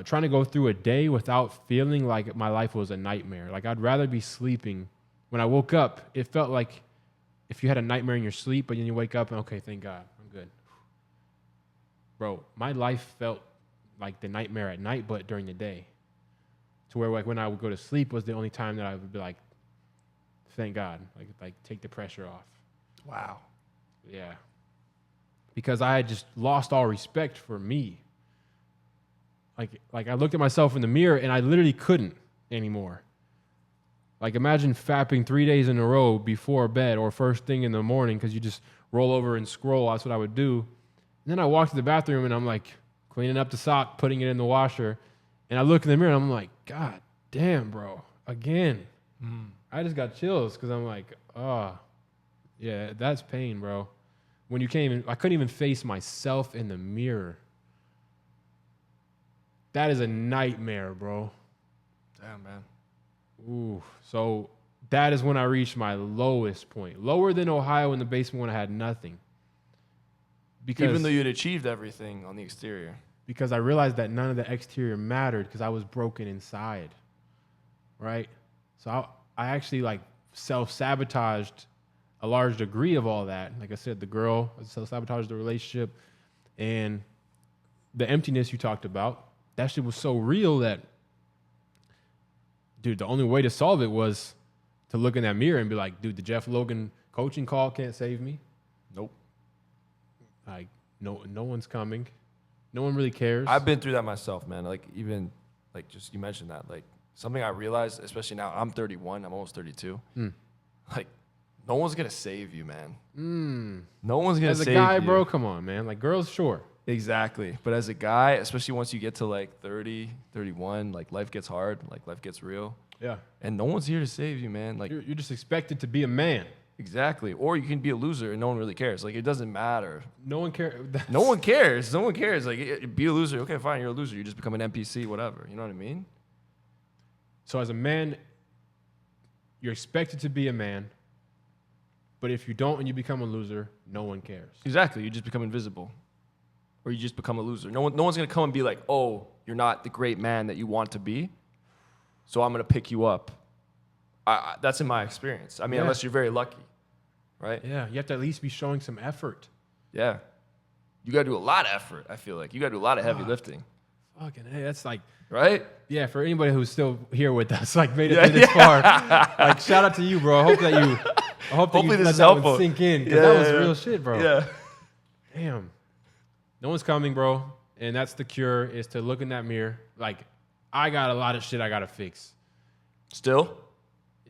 Trying to go through a day without feeling like my life was a nightmare. Like, I'd rather be sleeping. When I woke up, it felt like if you had a nightmare in your sleep, but then you wake up and, okay, thank God, I'm good. Bro, my life felt like the nightmare at night, but during the day. To where, like, when I would go to sleep was the only time that I would be like, thank God, like take the pressure off. Wow. Yeah. Because I had just lost all respect for me. Like I looked at myself in the mirror and I literally couldn't anymore. Like, imagine fapping 3 days in a row before bed or first thing in the morning because you just roll over and scroll. That's what I would do. And then I walk to the bathroom and I'm like cleaning up the sock, putting it in the washer. And I look in the mirror and I'm like, God damn, bro, again. I just got chills because I'm like, oh, yeah, that's pain, bro. When you came, I couldn't even face myself in the mirror. That is a nightmare, bro. Damn, man. Ooh, so that is when I reached my lowest point. Lower than Ohio in the basement when I had nothing. Because, Even though you had achieved everything on the exterior. Because I realized that none of the exterior mattered because I was broken inside, right? So I actually like self-sabotaged a large degree of all that. Like I said, the girl, I self-sabotaged the relationship, and the emptiness you talked about. That shit was so real that, dude, the only way to solve it was to look in that mirror and be like, dude, the Jeff Logan coaching call can't save me. Nope. Like, no one's coming. No one really cares. I've been through that myself, man. Like, even, like, just you mentioned that. Like, something I realized, especially now, I'm 31, I'm almost 32. Like, no one's going to save you, man. No one's going to save you. As a guy, bro, come on, man. Like, girls, sure. Exactly. But as a guy, especially once you get to, like, 30, 31, like, life gets hard. Like, life gets real. Yeah. And no one's here to save you, man. Like, You're just expected to be a man. exactly. Or you can be a loser and no one really cares. Like, it doesn't matter. No one cares. No one cares. No one cares. Like, be a loser. Okay, fine, you're a loser. You just become an NPC, whatever. You know what I mean? So as a man, you're expected to be a man, but if you don't and you become a loser, no one cares. Exactly. You just become invisible. Or you just become a loser. No one's going to come and be like, oh, you're not the great man that you want to be, so I'm going to pick you up. That's in my experience. I mean, unless you're very lucky, right? Yeah, you have to at least be showing some effort. Yeah. You got to do a lot of effort, I feel like. You got to do a lot of heavy lifting. Fucking hey, that's like... Right? Yeah, for anybody who's still here with us, like made it this far, like shout out to you, bro. I hope that you Hopefully this let is that one helpful. sink in, because that was real shit, bro. Yeah. Damn. No one's coming, bro. And that's the cure, is to look in that mirror. Like, I got a lot of shit I got to fix. Still?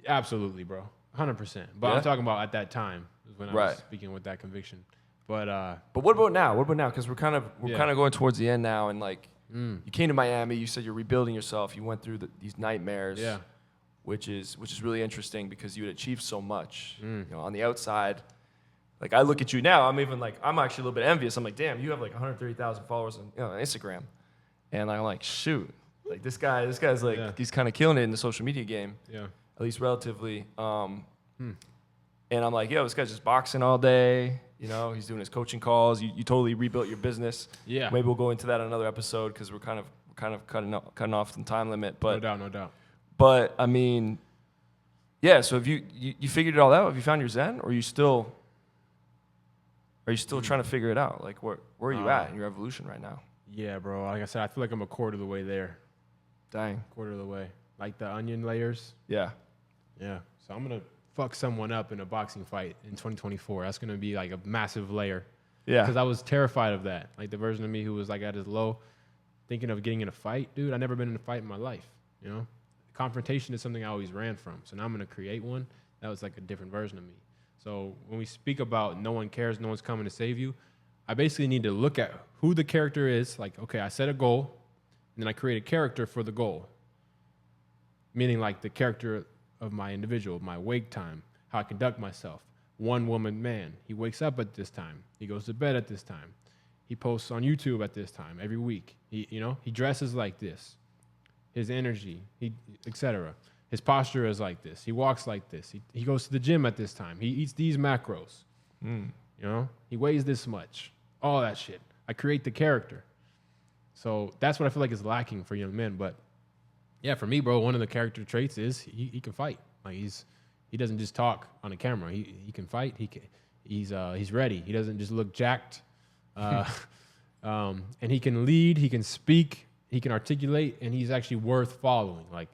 Absolutely, bro. 100%. But I'm talking about at that time, is when I was speaking with that conviction. But what about now? What about now? Because we're kind of going towards the end now, and like you came to Miami. You said you're rebuilding yourself. You went through these nightmares. Yeah. Which is really interesting because you had achieved so much. You know, on the outside, like I look at you now, I'm actually a little bit envious. I'm like, damn, you have like 130,000 followers on Instagram, and I'm like, shoot, like this guy's like he's kind of killing it in the social media game. Yeah. At least relatively. And I'm like, yo, this guy's just boxing all day. You know, he's doing his coaching calls. You totally rebuilt your business. Yeah. Maybe we'll go into that in another episode because we're kind of cutting off the time limit. But no doubt. But I mean, yeah. So have you figured it all out? Have you found your zen, or are you still trying to figure it out? Like where are you at in your evolution right now? Yeah, bro. Like I said, I feel like I'm a quarter of the way there. Dang. Quarter of the way. Like the onion layers. Yeah. Yeah. So I'm gonna fuck someone up in a boxing fight in 2024. That's gonna be like a massive layer. Yeah. Because I was terrified of that. Like the version of me who was like at his low, thinking of getting in a fight. Dude, I never been in a fight in my life. You know, confrontation is something I always ran from. So now I'm gonna create one. That was like a different version of me. So when we speak about no one cares, no one's coming to save you, I basically need to look at who the character is. Like, okay, I set a goal, and then I create a character for the goal. Meaning like the character of my individual, my wake time, how I conduct myself. One woman man. He wakes up at this time. He goes to bed at this time. He posts on YouTube at this time every week. He dresses like this. His energy, etc. His posture is like this. He walks like this. He goes to the gym at this time. He eats these macros. You know, he weighs this much. All that shit. I create the character. So that's what I feel like is lacking for young men. But yeah, for me, bro, one of the character traits is he can fight. Like he doesn't just talk on a camera. He can fight. He's ready. He doesn't just look jacked. And he can lead. He can speak. He can articulate, and he's actually worth following. Like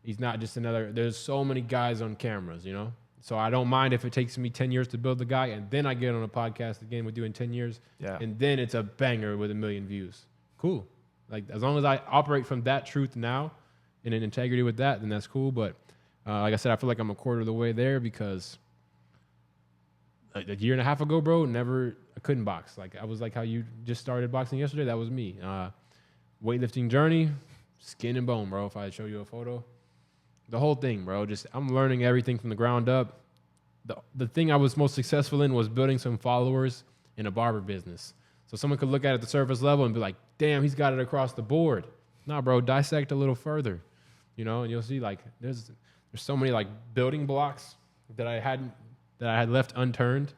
he's not just another. There's so many guys on cameras, you know. So I don't mind if it takes me 10 years to build the guy, and then I get on a podcast again with you in 10 years, and then it's a banger with 1 million views. Cool. Like as long as I operate from that truth now, and in integrity with that, then that's cool. But like I said, I feel like I'm a quarter of the way there because a year and a half ago, bro, I couldn't box. Like I was like how you just started boxing yesterday. That was me. Weightlifting journey, skin and bone, bro. If I show you a photo, the whole thing, bro. Just I'm learning everything from the ground up. The thing I was most successful in was building some followers in a barber business. So someone could look at it at the surface level and be like, damn, he's got it across the board. Nah, bro, dissect a little further, you know, and you'll see like there's so many like building blocks that I had left unturned.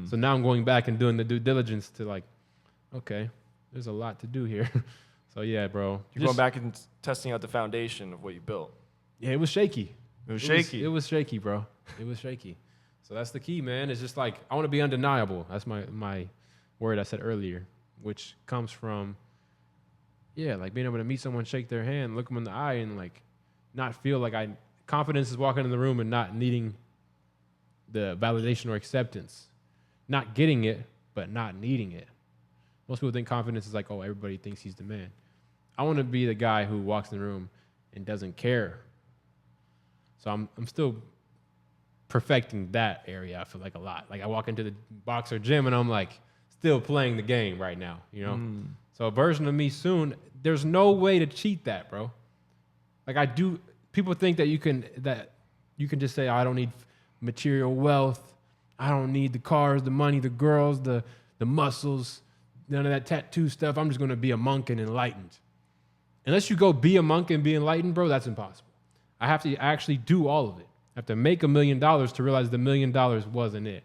So now I'm going back and doing the due diligence to like, okay, there's a lot to do here. So yeah, bro. You're going back and testing out the foundation of what you built. Yeah, it was shaky. It was shaky, bro. It was shaky. So that's the key, man. It's just like I want to be undeniable. That's my word I said earlier, which comes from like being able to meet someone, shake their hand, look them in the eye, and like not feel like confidence is walking in the room and not needing the validation or acceptance, not getting it but not needing it. Most people think confidence is like, oh, everybody thinks he's the man. I want to be the guy who walks in the room and doesn't care. So I'm still perfecting that area, I feel like, a lot. Like I walk into the boxer gym and I'm like still playing the game right now, you know? So a version of me soon, there's no way to cheat that, bro. Like people think that you can just say, oh, I don't need material wealth. I don't need the cars, the money, the girls, the muscles, none of that tattoo stuff. I'm just going to be a monk and enlightened. Unless you go be a monk and be enlightened, bro, that's impossible. I have to actually do all of it. have to make $1 million to realize the $1 million wasn't it,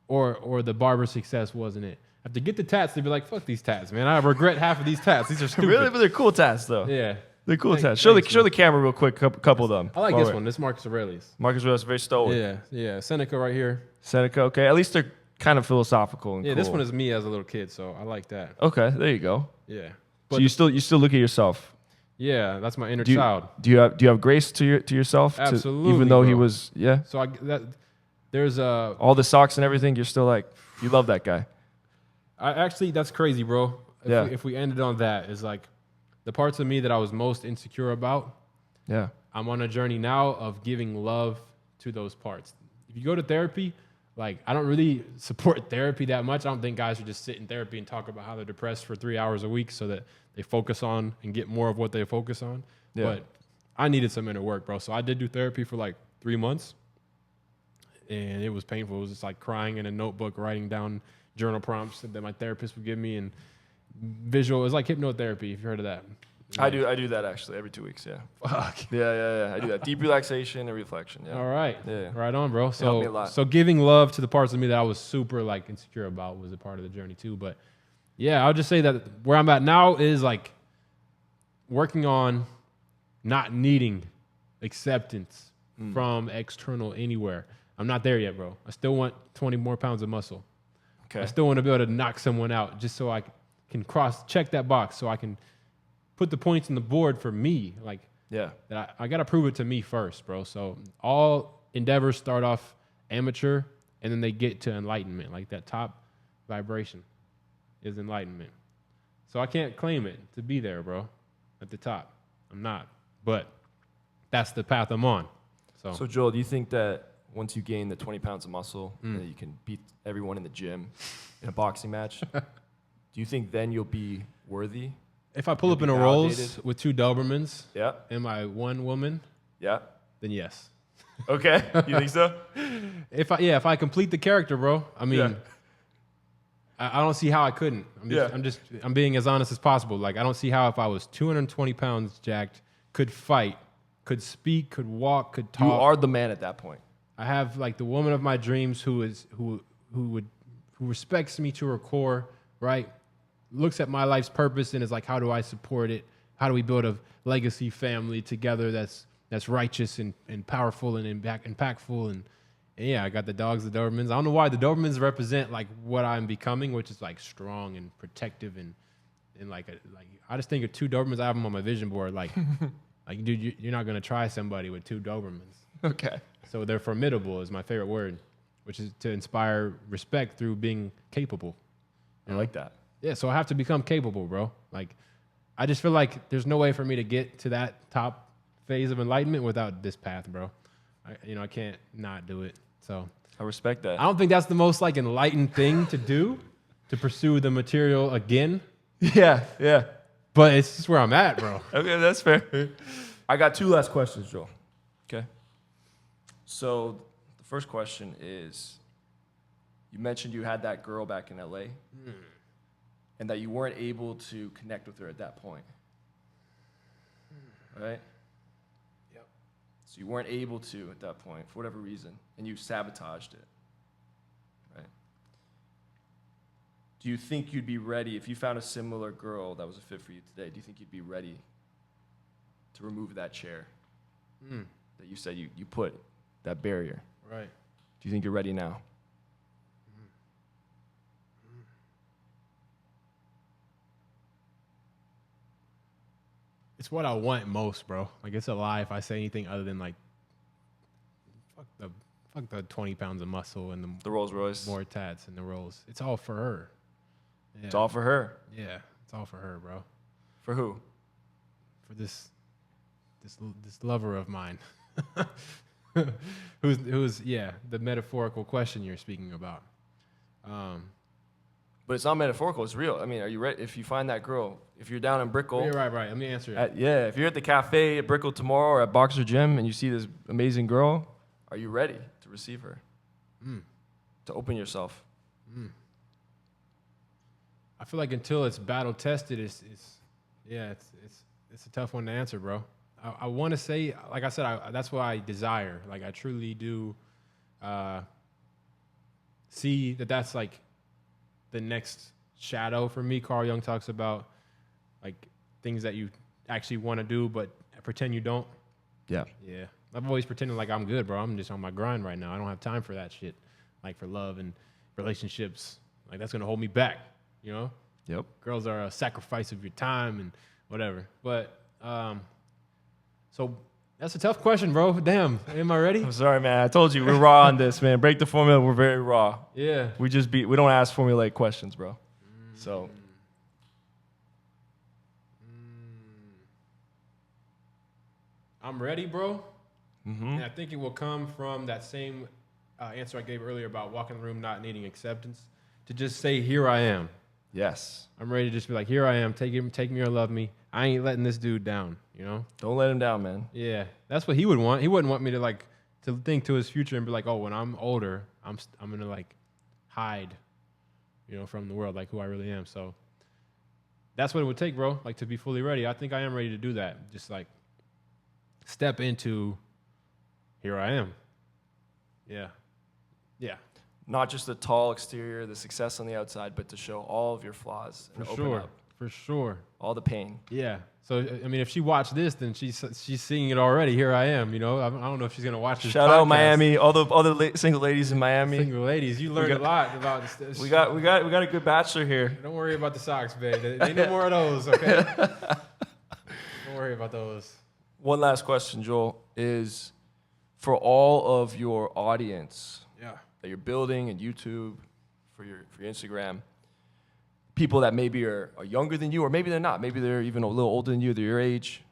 or the barber success wasn't it. I have to get the tats to be like, fuck these tats, man. I regret half of these tats. These are stupid. Really, but they're cool tats though. Yeah, they're cool tats. Show the camera real quick. Couple of them. I like this one. This Marcus Aurelius. Marcus Aurelius, very stoic. Yeah. Seneca right here. Seneca. Okay, at least they're kind of philosophical and cool. This one is me as a little kid, so I like that. Okay, there you go. Yeah. But so you still look at yourself. Yeah, that's my inner child. Do you have grace to yourself? Absolutely. Even though bro. he was So there's all the socks and everything. You're still like you love that guy. That's crazy, bro. If we ended on that, is like the parts of me that I was most insecure about. Yeah. I'm on a journey now of giving love to those parts. If you go to therapy, like I don't really support therapy that much. I don't think guys should just sit in therapy and talk about how they're depressed for 3 hours a week so that they focus on and get more of what they focus on. Yeah. But I needed some inner work, bro. So I did do therapy for like 3 months. And it was painful. It was just like crying in a notebook, writing down journal prompts that my therapist would give me, and visual. It was like hypnotherapy, if you heard of that. I do that actually every 2 weeks. Yeah. Fuck. Yeah. I do that. Deep relaxation and reflection. Yeah. All right. Yeah. Right on, bro. Helped me a lot. So giving love to the parts of me that I was super like insecure about was a part of the journey too. But yeah, I'll just say that where I'm at now is like working on not needing acceptance from external anywhere. I'm not there yet, bro. I still want 20 more pounds of muscle. Okay. I still want to be able to knock someone out just so I can check that box, so I can put the points on the board for me. Like, that I got to prove it to me first, bro. So all endeavors start off amateur, and then they get to enlightenment. Like that top vibration is enlightenment. So I can't claim it to be there, bro, at the top. I'm not. But that's the path I'm on. So Joel, do you think that once you gain the 20 pounds of muscle, that you can beat everyone in the gym in a boxing match, do you think then you'll be worthy? If I pull up in a Rolls with 2 Dobermans and my one woman, then yes. Okay, you think so? If I complete the character, bro, I mean, I don't see how I couldn't. I'm being as honest as possible. Like, I don't see how if I was 220 pounds jacked, could fight, could speak, could walk, could talk. You are the man at that point. I have like the woman of my dreams who respects me to her core, right? Looks at my life's purpose and is like, how do I support it? How do we build a legacy family together that's righteous and powerful and impactful? And yeah, I got the dogs, the Dobermans. I don't know why the Dobermans represent like what I'm becoming, which is like strong and protective and like I just think of 2 Dobermans. I have them on my vision board. Like, like dude, you're not gonna try somebody with 2 Dobermans. Okay. So they're formidable is my favorite word, which is to inspire respect through being capable. I like that. Yeah, so I have to become capable, bro. Like, I just feel like there's no way for me to get to that top phase of enlightenment without this path, bro. I can't not do it. So I respect that. I don't think that's the most like enlightened thing to do, to pursue the material again. Yeah. But it's just where I'm at, bro. Okay, that's fair. I got 2 last questions, Joel. Okay. So the first question is, you mentioned you had that girl back in LA and that you weren't able to connect with her at that point. Right? Yep. So you weren't able to at that point for whatever reason, and you sabotaged it. Right? Do you think you'd be ready, if you found a similar girl that was a fit for you today, do you think you'd be ready to remove that chair that you said you put, that barrier? Right. Do you think you're ready now? It's what I want most, bro. Like, it's a lie if I say anything other than like, fuck the 20 pounds of muscle and the Rolls Royce. more tats and the rolls. It's all for her. Yeah. It's all for her. Yeah, it's all for her, bro. For who? For this lover of mine. who's the metaphorical question you're speaking about. But it's not metaphorical, it's real. I mean, are you ready? If you find that girl, if you're down in Brickell. Yeah, right. Let me answer it. If you're at the cafe at Brickell tomorrow or at Boxer Gym and you see this amazing girl, are you ready to receive her? To open yourself? I feel like until it's battle tested, it's a tough one to answer, bro. I want to say, like I said, that's what I desire. Like I truly do see that's like the next shadow for me. Carl Jung talks about like things that you actually want to do, but pretend you don't. Yeah. Yeah. I've always pretended like I'm good, bro. I'm just on my grind right now. I don't have time for that shit. Like for love and relationships. Like that's going to hold me back, you know? Yep. Girls are a sacrifice of your time and whatever. But, so that's a tough question, bro. Damn. Am I ready? I'm sorry, man. I told you we're raw on this, man. Break the formula. We're very raw. Yeah. We don't ask formulaic questions, bro. So. I'm ready, bro. Mm-hmm. And I think it will come from that same answer I gave earlier about walking the room not needing acceptance. To just say, here I am. Yes. I'm ready to just be like, here I am. Take me or love me. I ain't letting this dude down, you know? Don't let him down, man. Yeah. That's what he would want. He wouldn't want me to like, to think to his future and be like, oh, when I'm older, I'm going to like hide, you know, from the world, like who I really am. So that's what it would take, bro. Like to be fully ready. I think I am ready to do that. Just like step into, here I am. Yeah. Yeah. Not just the tall exterior, the success on the outside, but to show all of your flaws and open up. For sure. All the pain. Yeah. So, I mean, if she watched this, then she's seeing it already. Here I am, you know? I don't know if she's going to watch this Shout podcast. out Miami, all the single ladies in Miami. Single ladies. You learned a lot about this. We got a good bachelor here. Don't worry about the socks, babe. Ain't no more of those, okay? Don't worry about those. One last question, Joel, is for all of your audience that you're building and YouTube, for your Instagram, people that maybe are younger than you, or maybe they're not, maybe they're even a little older than you, they're your age,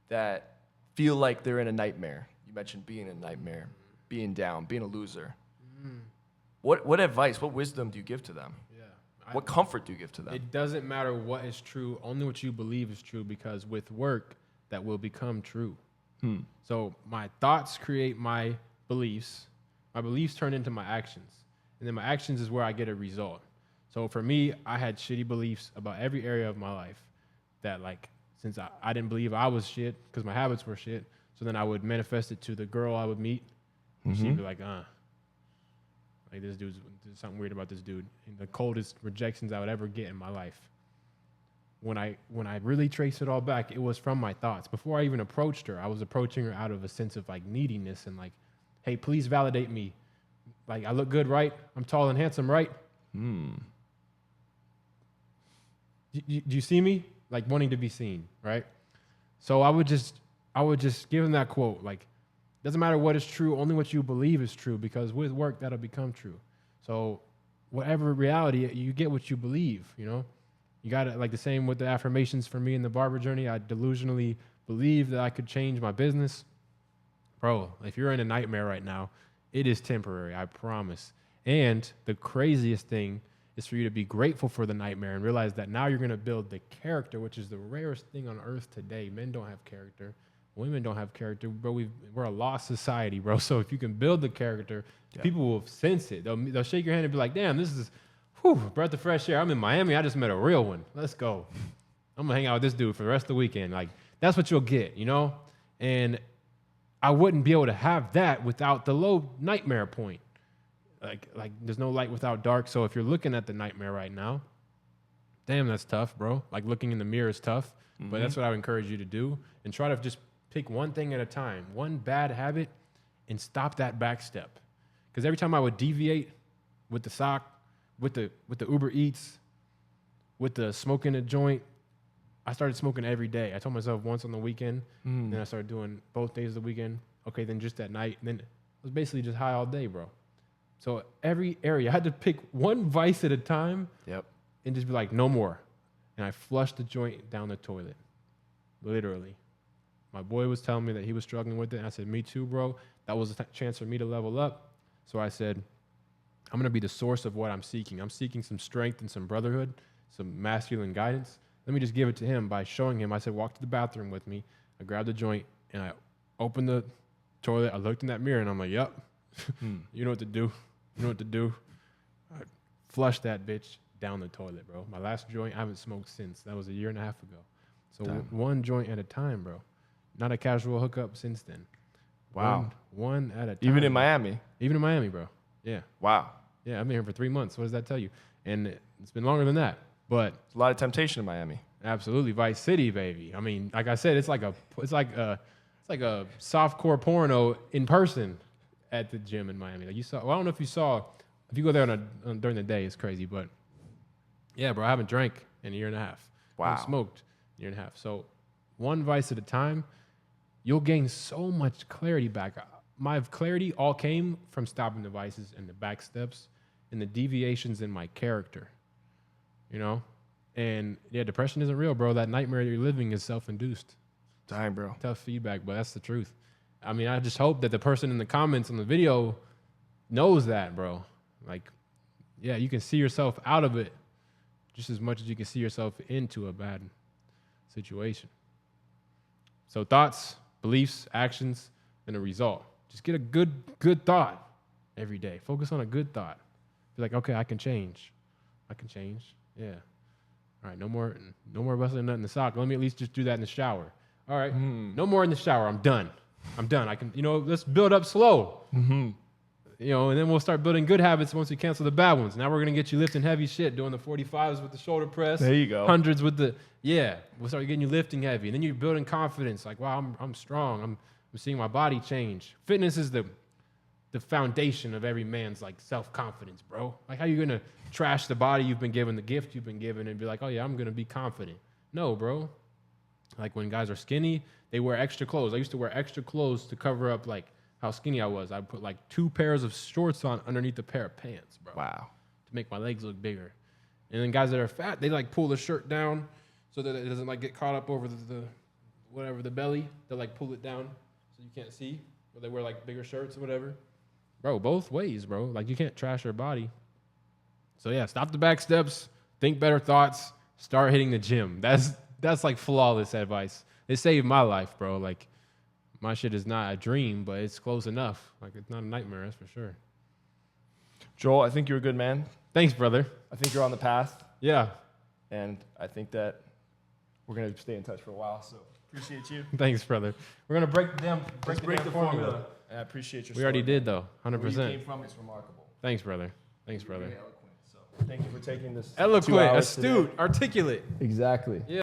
that feel like they're in a nightmare. You mentioned being in a nightmare, being down, being a loser. What advice, what wisdom do you give to them? What comfort do you give to them? It doesn't matter what is true, only what you believe is true, because with work, that will become true. So my thoughts create my beliefs turn into my actions, and then my actions is where I get a result. So for me, I had shitty beliefs about every area of my life that, like, since I didn't believe I was shit because my habits were shit, so then I would manifest it to the girl I would meet, and she'd be like, like there's something weird about this dude. And the coldest rejections I would ever get in my life. When I really trace it all back, it was from my thoughts. Before I even approached her, I was approaching her out of a sense of like neediness and like, hey, please validate me. Like, I look good, right? I'm tall and handsome, right? Do you see me? Like wanting to be seen, right? So I would just give him that quote. Like, doesn't matter what is true, only what you believe is true, because with work, that'll become true. So whatever reality, you get what you believe, you know? You got it, like the same with the affirmations for me in the barber journey. I delusionally believed that I could change my business. Bro, if you're in a nightmare right now, it is temporary, I promise. And the craziest thing is for you to be grateful for the nightmare and realize that now you're going to build the character, which is the rarest thing on earth today. Men don't have character. Women don't have character. Bro, we're a lost society, bro. So if you can build the character, people will sense it. They'll shake your hand and be like, damn, this is breath of fresh air. I'm in Miami. I just met a real one. Let's go. I'm going to hang out with this dude for the rest of the weekend. Like, that's what you'll get, you know? And I wouldn't be able to have that without the low nightmare point. Like there's no light without dark. So if you're looking at the nightmare right now, damn, that's tough, bro. Like looking in the mirror is tough, but that's what I would encourage you to do. And try to just pick one thing at a time, one bad habit, and stop that back step. Because every time I would deviate with the sock, with the Uber Eats, with the smoking a joint, I started smoking every day. I told myself once on the weekend, then I started doing both days of the weekend. Okay, then just at night. And then it was basically just high all day, bro. So every area, I had to pick one vice at a time and just be like, no more. And I flushed the joint down the toilet, literally. My boy was telling me that he was struggling with it. And I said, me too, bro. That was a chance for me to level up. So I said, I'm going to be the source of what I'm seeking. I'm seeking some strength and some brotherhood, some masculine guidance. Let me just give it to him by showing him. I said, walk to the bathroom with me. I grabbed the joint, and I opened the toilet. I looked in that mirror, and I'm like, yep, you know what to do. You know what to do. I flushed that bitch down the toilet, bro. My last joint, I haven't smoked since. That was a year and a half ago. So one joint at a time, bro. Not a casual hookup since then. Wow. One at a time. Even in Miami. Even in Miami, bro. Yeah. Wow. Yeah, I've been here for 3 months. What does that tell you? And it's been longer than that. But There's a lot of temptation in Miami. absolutely, Vice City, baby. I mean, like I said, it's like a softcore porno in person at the gym in Miami. Like you saw. Well, I don't know if you saw. If you go there during the day, it's crazy. But yeah, bro, I haven't drank in a year and a half. I Wow. haven't smoked in a year and a half. So one vice at a time, you'll gain so much clarity back. My clarity all came from stopping the vices and the back steps and the deviations in my character. You know? And yeah, depression isn't real, bro. That nightmare you're living is self-induced. Dang, bro. Tough feedback, but that's the truth. I mean, I just hope that the person in the comments on the video knows that, bro. Like, yeah, you can see yourself out of it just as much as you can see yourself into a bad situation. So thoughts, beliefs, actions, and a result. Just get a good thought every day. Focus on a good thought. Be like, okay, I can change. I can change. Yeah. All right, no more busting a nut in the sock. Let me at least just do that in the shower. All right, no more in the shower. I'm done. I can, let's build up slow. Mm-hmm. And then we'll start building good habits once we cancel the bad ones. Now we're going to get you lifting heavy shit, doing the 45s with the shoulder press. There you go. 100s with we'll start getting you lifting heavy. And then you're building confidence. Like, wow, I'm strong. I'm seeing my body change. Fitness is the foundation of every man's like self-confidence, bro. Like, how you going to trash the body you've been given, the gift you've been given, and be like, oh yeah, I'm going to be confident. No, bro. Like when guys are skinny, they wear extra clothes. I used to wear extra clothes to cover up like how skinny I was. I'd put like 2 pairs of shorts on underneath a pair of pants, bro. Wow. To make my legs look bigger. And then guys that are fat, they like pull the shirt down so that it doesn't like get caught up over the belly. They'll like pull it down so you can't see. Or they wear like bigger shirts or whatever. Bro, both ways, bro. Like you can't trash your body. So yeah, stop the back steps, think better thoughts, start hitting the gym. That's like flawless advice. It saved my life, bro. Like my shit is not a dream, but it's close enough. Like it's not a nightmare, that's for sure. Joel, I think you're a good man. Thanks, brother. I think you're on the path. Yeah. And I think that we're going to stay in touch for a while. So appreciate you. Thanks, brother. We're gonna break the damn formula. I appreciate your story. We already did though, 100%. Where you came from, it's remarkable. Thanks, brother. Thanks, brother. Very eloquent. So thank you for taking this. Eloquent, 2 hours astute, today. articulate. Exactly. Yeah.